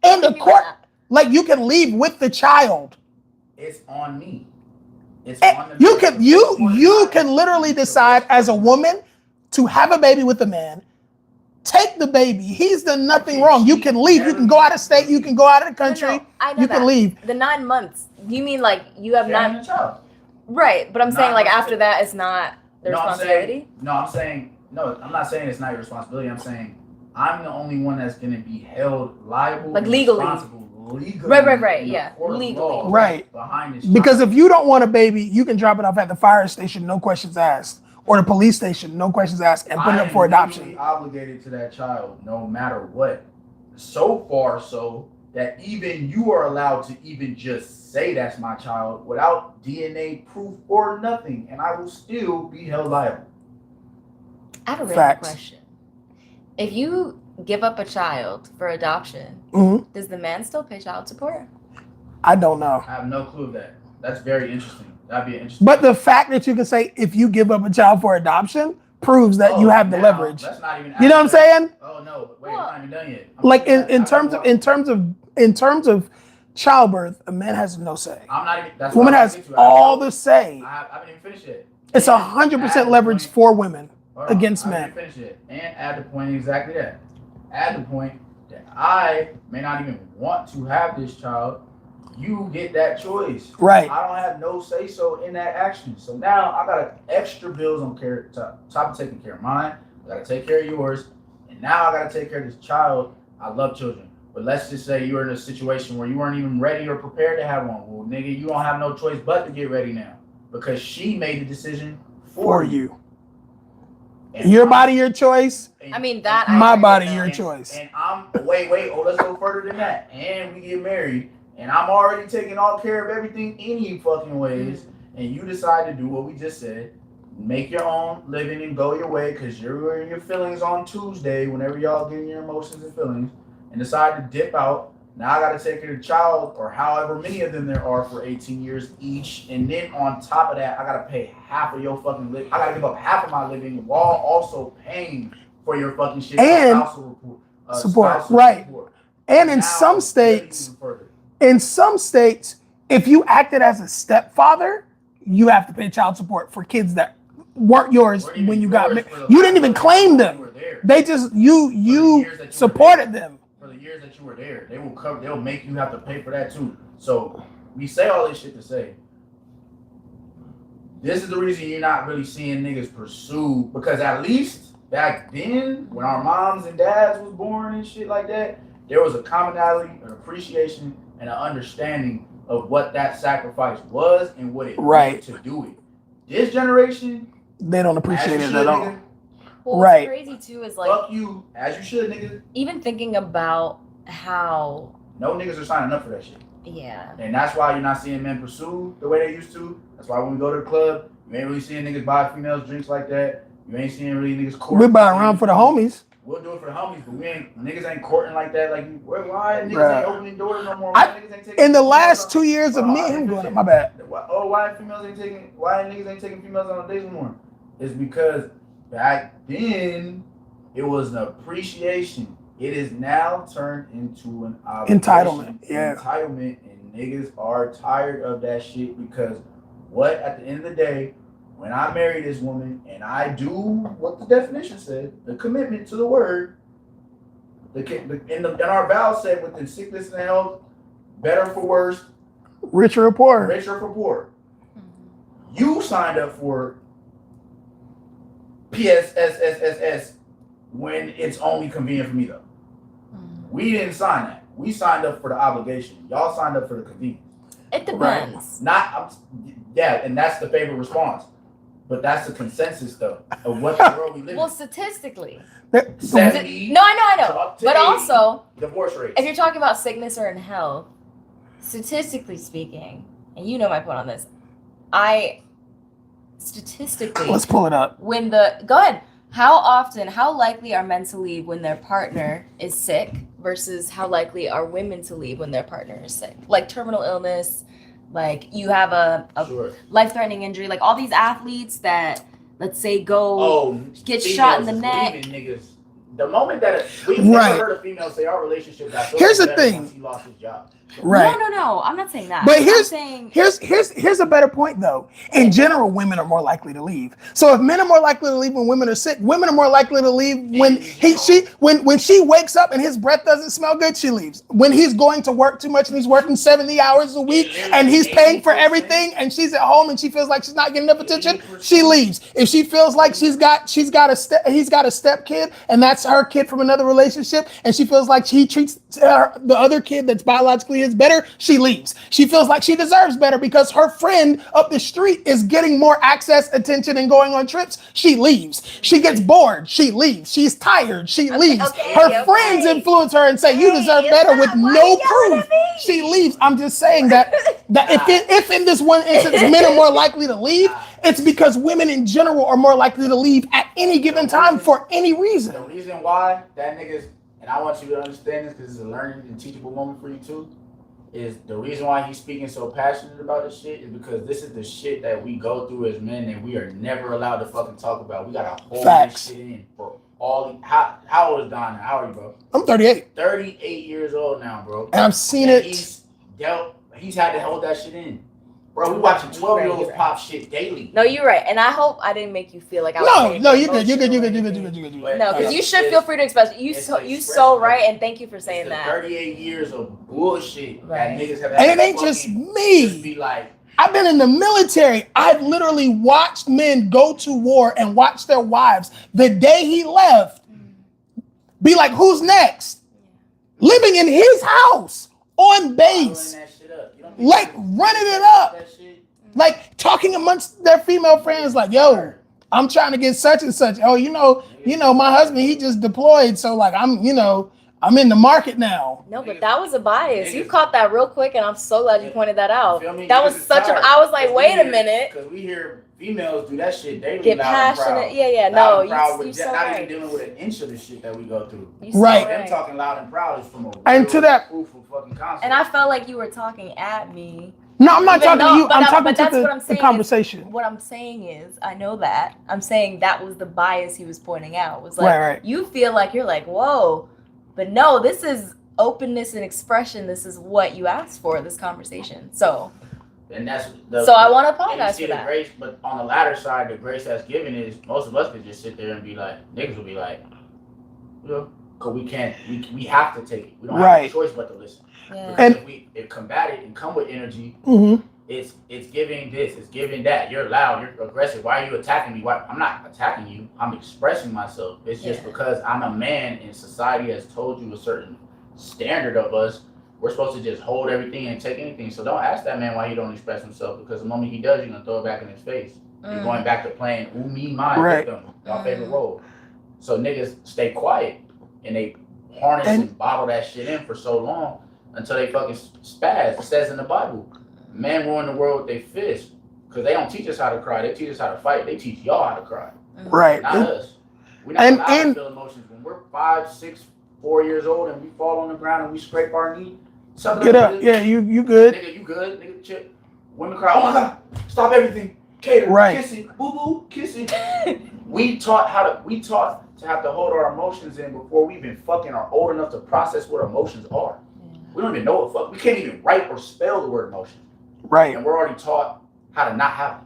And the court, like you can leave with the child. It's on me. It's and on the you can literally decide as a woman to have a baby with a man. Take the baby. He's done nothing wrong. You can leave. You can go out of state. You can go out of the country. No, I know you can leave. The 9 months. You mean like you have 9 months? Right, but I'm saying like after that, it's not the responsibility. I'm not saying it's not your responsibility. I'm saying I'm the only one that's gonna be held liable, like legally. Right. Yeah, legally. Right. Behind this because if you don't want a baby, you can drop it off at the fire station, no questions asked, or the police station, no questions asked, and put it up for adoption. Obligated to that child, no matter what. So far, so that even you are allowed to even just say that's my child without DNA proof or nothing, and I will still be held liable. I have a random question. If you give up a child for adoption, does the man still pay child support? I don't know. I have no clue of that. That's very interesting. That'd be interesting. But the fact that you can say if you give up a child for adoption proves that you have the leverage. That's not even. You know what I'm saying? Oh no! Wait, I'm not even done yet. Like in terms of childbirth, a man has no say. I'm not even. That's woman has all the say. I haven't even finished it. It's 100% leverage for women against men. Finish it and add the point exactly that. Add the point that I may not even want to have this child. You get that choice. Right. I don't have no say so in that action. So now I got extra bills on top of taking care of mine. I got to take care of yours, and now I got to take care of this child. I love children, but let's just say you were in a situation where you weren't even ready or prepared to have one. Well, nigga, you don't have no choice but to get ready now. because she made the decision For you. And Your body, your choice. I mean, that My agree body, with your that. choice. And I'm let's go further than that. And we get married, and I'm already taking all care of everything any fucking ways. And you decide to do what we just said, make your own living and go your way, because you're in your feelings on Tuesday, whenever y'all get in your emotions and feelings, and decide to dip out. Now I gotta take care of the child, or however many of them there are, for 18 years each, and then on top of that, I gotta pay half of your fucking living. I gotta give up half of my living while also paying for your fucking shit. And support, right? Support. And in some states, if you acted as a stepfather, you have to pay child support for kids that weren't yours when you got married. You didn't even claim them. They just you supported them. For the years that you were there, they will cover. They'll make you have to pay for that too. So we say all this shit to say, this is the reason you're not really seeing niggas pursue, because at least back then, when our moms and dads was born and shit like that, there was a commonality, an appreciation, and an understanding of what that sacrifice was and what it meant to do it. This generation, they don't appreciate it at all. Nigga, well, what's crazy too is like, fuck you, as you should, nigga. Even thinking about how no niggas are signing up for that shit. Yeah. And that's why you're not seeing men pursue the way they used to. That's why when we go to the club, you ain't really seeing niggas buy females drinks like that. You ain't seeing really niggas court. We buy around for the homies. We'll do it for the homies, but niggas ain't courting like that. Like, why niggas ain't opening doors no more? Niggas ain't taking in the last 2 years of me and him going up, my bad. Why niggas ain't taking females on dates no more? It's because back then it was an appreciation. It is now turned into an entitlement. Yeah. Entitlement, and niggas are tired of that shit, because at the end of the day, when I marry this woman and I do what the definition said, the commitment to the word, in our vows said, within sickness and health, better for worse, richer or poor. You signed up for PSSSSS when it's only convenient for me though. We didn't sign that. We signed up for the obligation. Y'all signed up for the convenience. It depends. And that's the favorite response. But that's the consensus though of what the world we live in. Well, statistically. 70. No, I know. But also, divorce rates. If you're talking about sickness or in health, statistically speaking, and you know my point on this, statistically, let's pull it up. Go ahead. How likely are men to leave when their partner is sick versus how likely are women to leave when their partner is sick? Like terminal illness, like you have a life-threatening injury, like all these athletes that, let's say, get shot in the neck. Niggas. The moment that we've never heard a female say our relationship got so here's the thing. Once he lost his job. Right. No. I'm not saying that. But here's a better point though. In general, women are more likely to leave. So if men are more likely to leave when women are sick, women are more likely to leave when when she wakes up and his breath doesn't smell good, she leaves. When he's going to work too much and he's working 70 hours a week and he's paying for everything and she's at home and she feels like she's not getting enough attention, she leaves. If she feels like he's got a step kid and that's her kid from another relationship and she feels like he treats the other kid that's biologically is better, she leaves. She feels like she deserves better because her friend up the street is getting more access, attention, and going on trips. She leaves. She gets bored. She leaves. She's tired. She leaves. Her friends influence her and say, you deserve better with no proof. She leaves. I'm just saying that if in this one instance men are more likely to leave, it's because women in general are more likely to leave at any given time for any reason. The reason why that nigga's, and I want you to understand this because it's a learning and teachable moment for you too, is the reason why he's speaking so passionate about this shit is because this is the shit that we go through as men and we are never allowed to fucking talk about. We gotta hold this shit in for all. How old is Don? How are you, bro? I'm 38. 38 years old now, bro. And I've seen it. He's had to hold that shit in. Bro, we watching 12-year-olds pop shit daily. No, you're right. And I hope I didn't make you feel like I was No, you're good. No, because you should feel free to express. You so right, and thank you for saying that. 38 years of bullshit that niggas have. And it ain't just me. Just be like, I've been in the military. I've literally watched men go to war and watch their wives the day he left be like, who's next? Living in his house on base. Like running it up. Like talking amongst their female friends, like, yo, I'm trying to get such and such. Oh, you know, my husband, he just deployed. So like, I'm in the market now. No, but that was a bias. You caught that real quick, and I'm so glad you pointed that out. That was such I was like, wait a minute. Because we hear females do that shit daily. Get passionate. Yeah. No, you so not right. even dealing with an inch of the shit that we go through. Right. Them talking loud and proud is from a and to that fruitful fucking concept. And I felt like you were talking at me. No, I'm not talking to you. I'm talking to the conversation. What I'm saying is, I know that. I'm saying that was the bias he was pointing out. Was like, right. You feel like you're like, whoa. But no, this is openness and expression. This is what you asked for, this conversation. So, and that's I want to apologize for that. Grace, but on the latter side, the grace that's given is most of us could just sit there and be like, niggas will be like, because we can't, we have to take it. We don't have a choice but to listen. Yeah. And if we combat it and come with energy, it's giving this, it's giving that. You're loud, you're aggressive. Why are you attacking me? Why? I'm not attacking you. I'm expressing myself. It's just because I'm a man and society has told you a certain standard of us. We're supposed to just hold everything and take anything. So don't ask that man why he don't express himself, because the moment he does, you're gonna throw it back in his face. You're going back to playing ooh me mine victim, our favorite role. So niggas stay quiet and they harness and bottle that shit in for so long until they fucking spaz. It says in the Bible, men ruin the world with their fists, because they don't teach us how to cry. They teach us how to fight. They teach y'all how to cry. Right. Not us. We're not allowed to feel emotions. When we're 5, 6, 4 years old and we fall on the ground and we scrape our knee, get up. Yeah, you good. Nigga, you good. Nigga, chip. Women cry, oh my God, stop everything. Cater, kiss it, boo-boo, kiss it. We taught to have to hold our emotions in before we even fucking are old enough to process what emotions are. We don't even know what fuck. We can't even write or spell the word emotion. Right. And we're already taught how to not have it.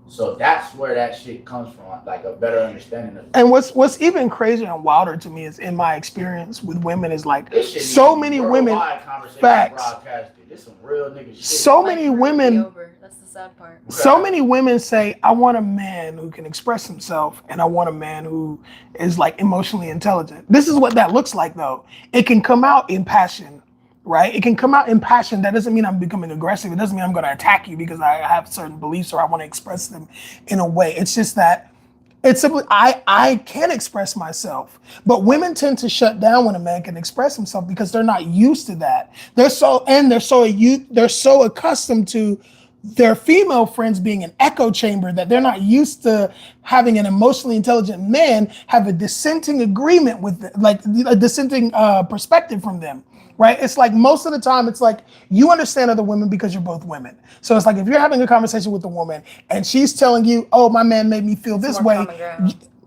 So that's where that shit comes from, like a better understanding of it. And what's even crazier and wilder to me is, in my experience with women, is like so many women. Facts. This some real nigga shit. So many women. That's the sad part. So many women say, I want a man who can express himself, and I want a man who is like emotionally intelligent. This is what that looks like, though. It can come out in passion, right? It can come out in passion. That doesn't mean I'm becoming aggressive. It doesn't mean I'm going to attack you because I have certain beliefs or I want to express them in a way. It's just that it's simply, I can express myself, but women tend to shut down when a man can express himself because they're not used to that. They're so accustomed to their female friends being an echo chamber that they're not used to having an emotionally intelligent man have a dissenting agreement with them, like a dissenting perspective from them. Right? It's like most of the time, it's like you understand other women because you're both women. So it's like if you're having a conversation with a woman and she's telling you, oh, my man made me feel this way,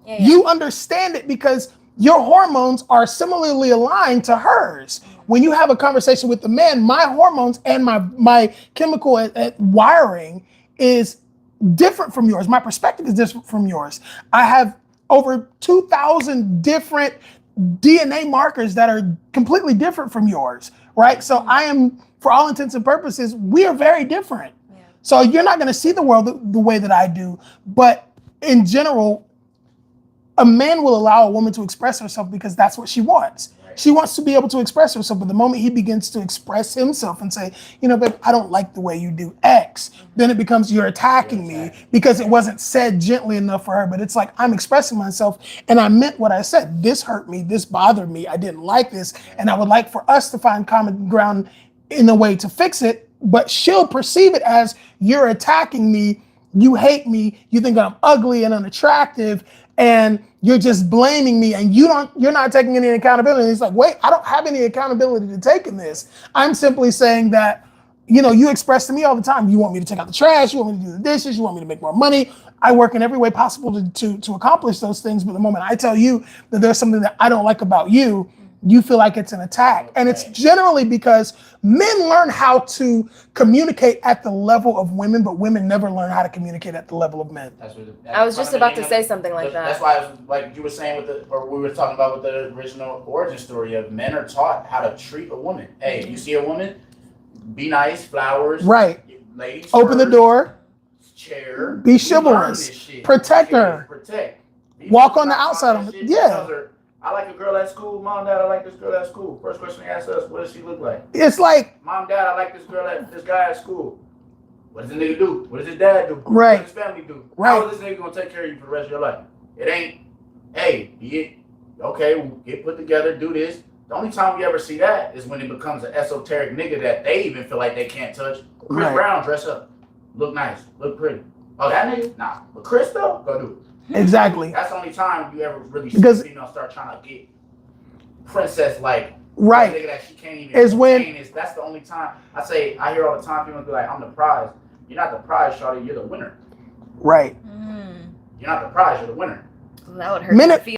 you understand it because your hormones are similarly aligned to hers. When you have a conversation with the man, my hormones and my chemical wiring is different from yours. My perspective is different from yours. I have over 2,000 different DNA markers that are completely different from yours, right? So I am, for all intents and purposes, we are very different. Yeah. So you're not going to see the world the way that I do, but in general, a man will allow a woman to express herself because that's what she wants. She wants to be able to express herself, but the moment he begins to express himself and say, babe, I don't like the way you do X, then it becomes you're attacking me because it wasn't said gently enough for her. But it's like, I'm expressing myself and I meant what I said. This hurt me. This bothered me. I didn't like this. And I would like for us to find common ground in a way to fix it. But she'll perceive it as you're attacking me. You hate me. You think I'm ugly and unattractive. And you're just blaming me and you're not taking any accountability. And it's like, wait, I don't have any accountability to take in this. I'm simply saying that, you express to me all the time. You want me to take out the trash. You want me to do the dishes. You want me to make more money. I work in every way possible to accomplish those things. But the moment I tell you that there's something that I don't like about you, you feel like it's an attack. And it's generally because men learn how to communicate at the level of women, but women never learn how to communicate at the level of men. I was just about to say something like that. That's why, I was, like you were saying we were talking about with the original origin story of men are taught how to treat a woman. Hey, you see a woman, be nice, flowers. right? Ladies, open the door, chair, be chivalrous, protect her, walk on the outside of it. Yeah. I like a girl at school. Mom, Dad, I like this girl at school. First question they ask us, what does she look like? It's like, Mom, Dad, I like this guy at school. What does the nigga do? What does his dad do? Right. What does his family do? Right. How is this nigga gonna take care of you for the rest of your life? It ain't, hey, we'll get put together, do this. The only time you ever see that is when it becomes an esoteric nigga that they even feel like they can't touch. Chris Brown, dress up, look nice, look pretty. Oh, that nigga? Nah. But Chris though, go do it. Exactly. That's the only time you ever really see a female start trying to get princess like. Right. Nigga that she can't even is when that's the only time I hear all the time people be like, I'm the prize. You're not the prize, shawty, you're the winner. Right. You're not the prize, you're the winner. Well, that would hurt.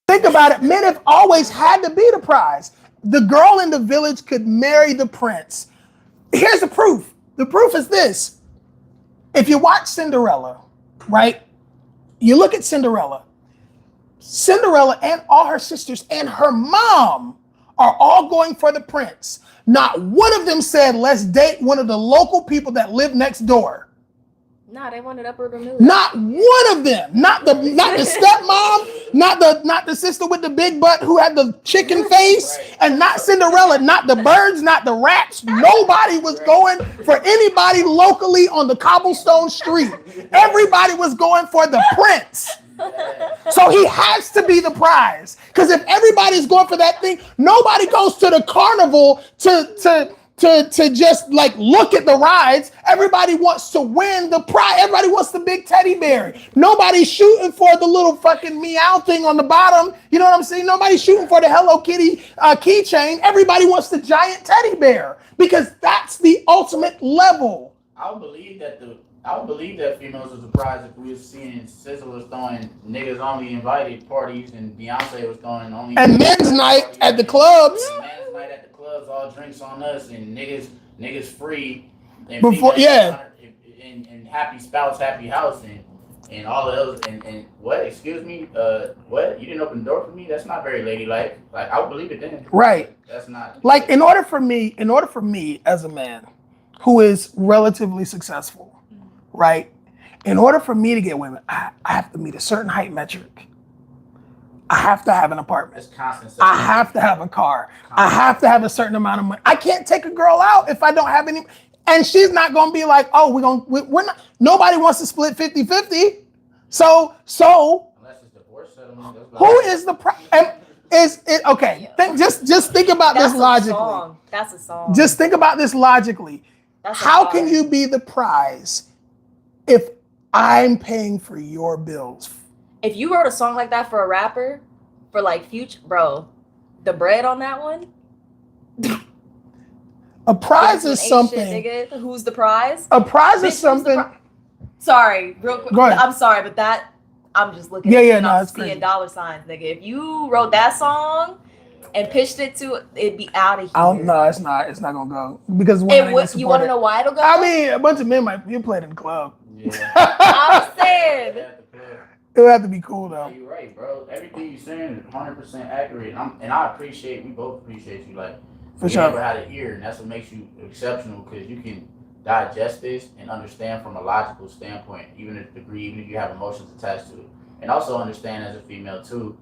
Think about it. Men have always had to be the prize. The girl in the village could marry the prince. Here's the proof. The proof is this. If you watch Cinderella, right? You look at Cinderella. Cinderella and all her sisters and her mom are all going for the prince. Not one of them said, let's date one of the local people that live next door. Nah, they wanted upward removal. Not one of them. Not the stepmom, not the sister with the big butt who had the chicken face, and not Cinderella, not the birds, not the rats. Nobody was going for anybody locally on the cobblestone street. Everybody was going for the prince. So he has to be the prize. Because if everybody's going for that thing, nobody goes to the carnival to just like look at the rides. Everybody wants to win the prize. Everybody wants the big teddy bear. Nobody's shooting for the little fucking meow thing on the bottom. You know what I'm saying? Nobody's shooting for the Hello Kitty keychain. Everybody wants the giant teddy bear because that's the ultimate level. I would believe that females are surprised if we were seeing SZA was throwing niggas only invited parties and Beyonce was throwing only and men's night at the clubs. Men's night at the clubs, all drinks on us and niggas free. And before and happy spouse, happy house and all of those and what? Excuse me? What? You didn't open the door for me? That's not very ladylike. Like I would believe it then. Right. That's not like in order for me as a man who is relatively successful. Right? In order for me to get women, I have to meet a certain height metric. I have to have an apartment. It's constant. I have to have a car. I have to have a certain amount of money. I can't take a girl out if I don't have any. And she's not going to be like, oh, we're not. Nobody wants to split 50-50. So. Unless it's divorce settlement. Who is the is it okay? Just think about this logically. That's a song. Just think about this logically. How can you be the prize if I'm paying for your bills? If you wrote a song like that for a rapper, for like Future, bro, the bread on that one. A prize is something. Shit, nigga. Who's the prize? A prize is something. Sorry, real quick. Go ahead. I'm sorry, but that I'm just looking. No, it's seeing crazy. dollar signs, nigga. If you wrote that song and pitched it to, it'd be out of here. No, it's not. It's not gonna go because you want to know why it'll go? I mean, a bunch of men might. You played in the club. Yeah. I'm saying. It would have to be cool though. You're right, bro. Everything you're saying is 100% accurate. And I appreciate, we both appreciate you. Like, for sure. Never had an ear, and that's what makes you exceptional because you can digest this and understand from a logical standpoint, even if you have emotions attached to it. And also understand as a female too,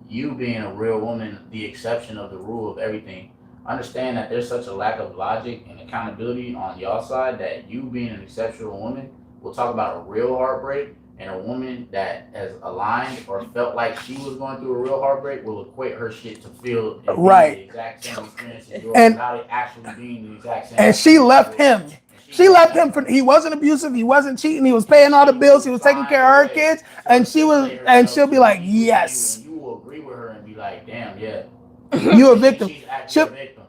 you being a real woman, the exception of the rule of everything. Understand that there's such a lack of logic and accountability on y'all side that you being an exceptional woman will talk about a real heartbreak, and a woman that has aligned or felt like she was going through a real heartbreak will equate her shit to feel right. The exact same experience as yours and, without it actually being the exact same. And she left him. She left him for. He wasn't abusive. He wasn't cheating. He was paying all the bills. He was taking care of her kids. And she'll be like, yes. You will agree with her and be like, damn, yeah. You a victim. She's actually a victim.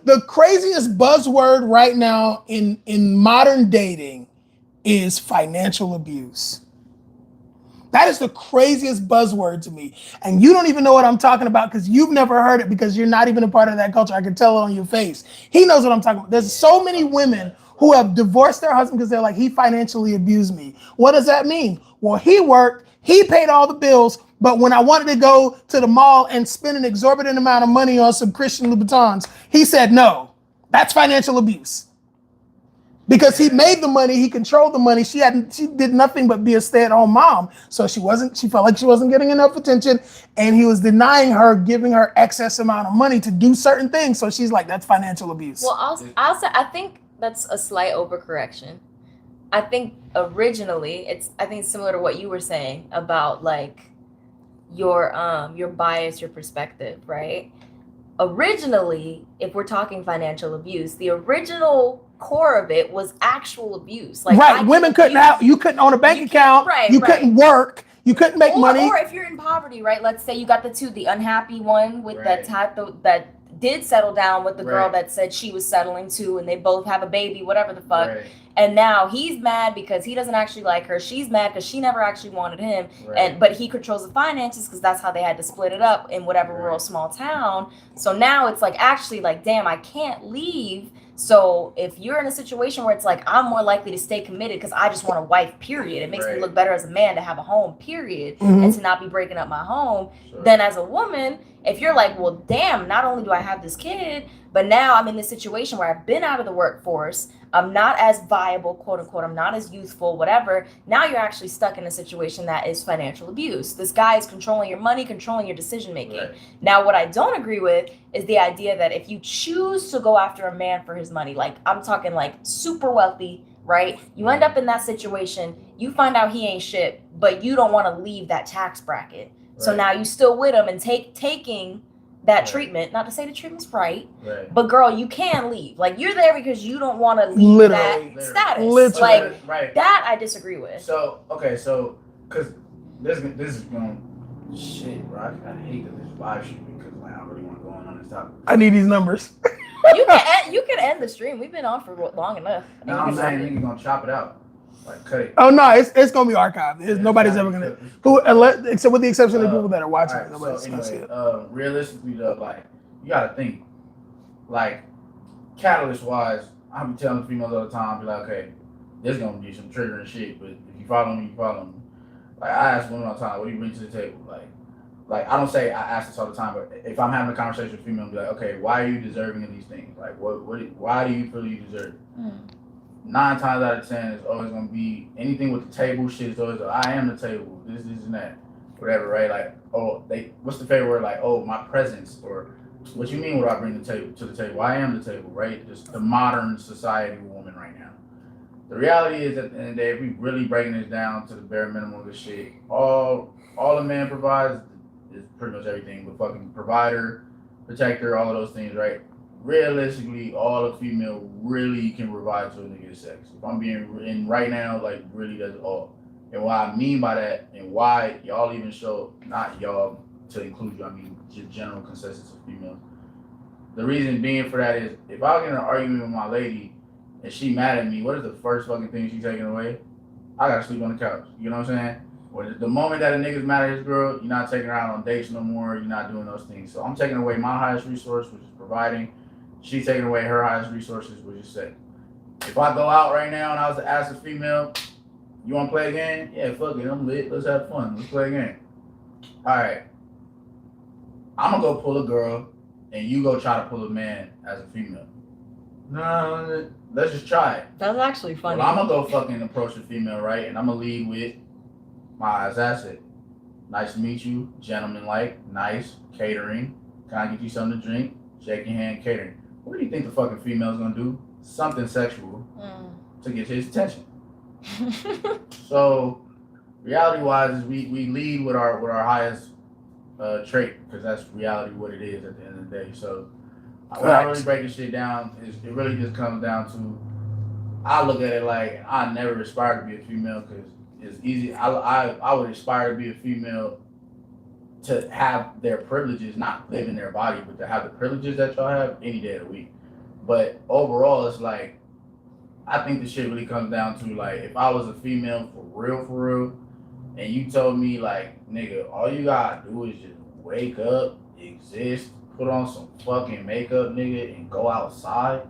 The craziest buzzword right now in modern dating is financial abuse. That is the craziest buzzword to me. And you don't even know what I'm talking about because you've never heard it because you're not even a part of that culture. I can tell it on your face. He knows what I'm talking about. There's so many women who have divorced their husband because they're like, he financially abused me. What does that mean? Well, he worked, he paid all the bills, but when I wanted to go to the mall and spend an exorbitant amount of money on some Christian Louboutins, he said no. That's financial abuse. Because he made the money, he controlled the money. She did nothing but be a stay-at-home mom. So she felt like she wasn't getting enough attention, and he was denying her, giving her excess amount of money to do certain things. So she's like, that's financial abuse. Well, I'll say I think that's a slight overcorrection. I think originally I think it's similar to what you were saying about like your bias, your perspective, right? Originally, if we're talking financial abuse, the original core of it was actual abuse. Like right, women you couldn't own a bank account, you couldn't work, you couldn't make money. Or if you're in poverty, right? Let's say you got the unhappy one with that did settle down with the girl that said she was settling to, and they both have a baby, whatever the fuck. Right. And now he's mad because he doesn't actually like her. She's mad because she never actually wanted him. Right. But he controls the finances because that's how they had to split it up in whatever rural small town. So now it's like actually like, damn, I can't leave. So if you're in a situation where it's like, I'm more likely to stay committed because I just want a wife, period. It makes me look better as a man to have a home, period, and to not be breaking up my home. Then as a woman, if you're like, well, damn, not only do I have this kid, but now I'm in this situation where I've been out of the workforce. I'm not as viable, quote unquote. I'm not as youthful, whatever. Now you're actually stuck in a situation that is financial abuse. This guy is controlling your money, controlling your decision making. Right. Now, what I don't agree with is the idea that if you choose to go after a man for his money, like I'm talking like super wealthy, right? You end up in that situation, you find out he ain't shit, but you don't want to leave that tax bracket. Right. So now you still with him and taking that treatment, not to say the treatment's right, but girl, you can leave. Like you're there because you don't want to leave that status. Literally. Like that I disagree with. So because this is going shit, bro. I hate that this live shit because like I really want to go on this topic. I need these numbers. you can end the stream. We've been on for long enough. No, I'm saying niggas gonna chop it out. Like cut it. Oh no, it's gonna be archived. Nobody's ever gonna except with the exception of the people that are watching. Right, nobody's gonna see it. Realistically though, like you gotta think, like catalyst wise, I be telling females all the time, be like, okay, there's gonna be some triggering shit, but if you follow me, you follow me. Like I ask women all the time, what do you bring to the table? Like I don't say I ask this all the time, but if I'm having a conversation with a female, I'll be like, okay, why are you deserving of these things? Like why do you feel you deserve it? 9 times out of 10, it's always gonna be anything with the table shit. It's always I am the table. This and that, whatever, right? Like, what's the favorite word? Like, my presence, or what you mean? What do I bring to the table? I am the table, right? Just the modern society woman right now. The reality is, at the end of the day, if we really breaking this down to the bare minimum of the shit, all a man provides is pretty much everything. With fucking provider, protector, all of those things, right? Realistically, all a female really can provide to a nigga is sex. If I'm being in right now, like really that's all. And what I mean by that, and why y'all even show, not y'all to include you, I mean just general consensus of females. The reason being for that is if I get in an argument with my lady and she mad at me, what is the first fucking thing she's taking away? I gotta sleep on the couch. You know what I'm saying? Or the moment that a nigga's mad at his girl, you're not taking her out on dates no more. You're not doing those things. So I'm taking away my highest resource, which is providing. She's taking away her highest resources, which is sex. If I go out right now and I was to ask a female, you want to play a game? Yeah, fuck it, I'm lit. Let's have fun. Let's play a game. All right. I'm going to go pull a girl, and you go try to pull a man as a female. No, let's just try it. That's actually funny. Well, I'm going to go fucking approach the female, right? And I'm going to lead with my highest asset. Nice to meet you. Gentleman-like. Nice. Catering. Can I get you something to drink? Shake your hand. Catering. What do you think the fucking female's gonna do? Something sexual to get his attention. So, reality-wise, is we lead with our highest trait, because that's reality what it is at the end of the day. So, when I really break this shit down, it really just comes down to, I look at it like I never aspire to be a female because it's easy. I would aspire to be a female to have their privileges, not live in their body, but to have the privileges that y'all have any day of the week. But overall, it's like, I think the shit really comes down to, like, if I was a female for real, and you told me, like, nigga, all you gotta do is just wake up, exist, put on some fucking makeup, nigga, and go outside,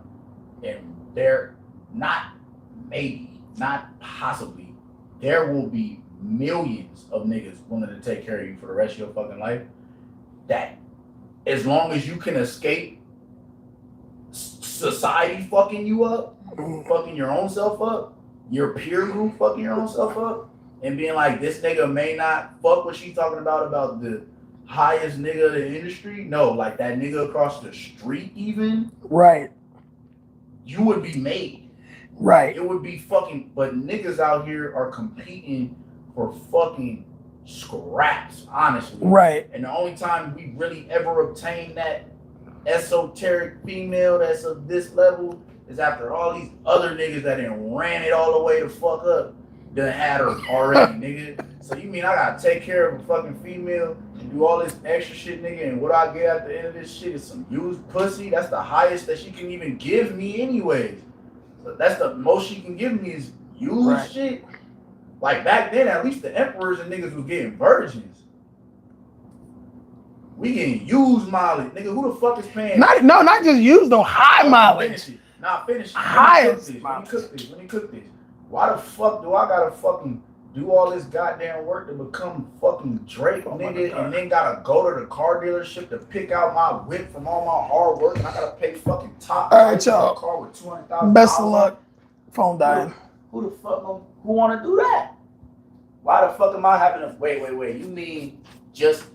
and there, not maybe, not possibly, there will be millions of niggas willing to take care of you for the rest of your fucking life. That as long as you can escape society fucking you up, fucking your own self up, your peer group fucking your own self up, and being like, this nigga may not fuck what she talking about the highest nigga of the industry. No, like that nigga across the street even. Right. You would be made. Right. It would be fucking, but niggas out here are competing for fucking scraps, honestly. Right. And the only time we really ever obtain that esoteric female that's of this level is after all these other niggas that done ran it all the way to fuck up done had her already, nigga. So you mean I gotta take care of a fucking female and do all this extra shit, nigga, and what I get at the end of this shit is some used pussy? That's the highest that she can even give me anyways. So that's the most she can give me is used shit. Like back then, at least the emperors and niggas was getting virgins. We getting used mileage, nigga. Who the fuck is paying? Not just used, though. High mileage. Finish it. Highest. When you cook this. Why the fuck do I gotta fucking do all this goddamn work to become fucking Drake, nigga, and then gotta go to the car dealership to pick out my whip from all my hard work, and I gotta pay fucking top all right, y'all. car with $200,000. Best of luck. Phone dying. Who the fuck who wanna do that? Why the fuck am I having a wait? You mean just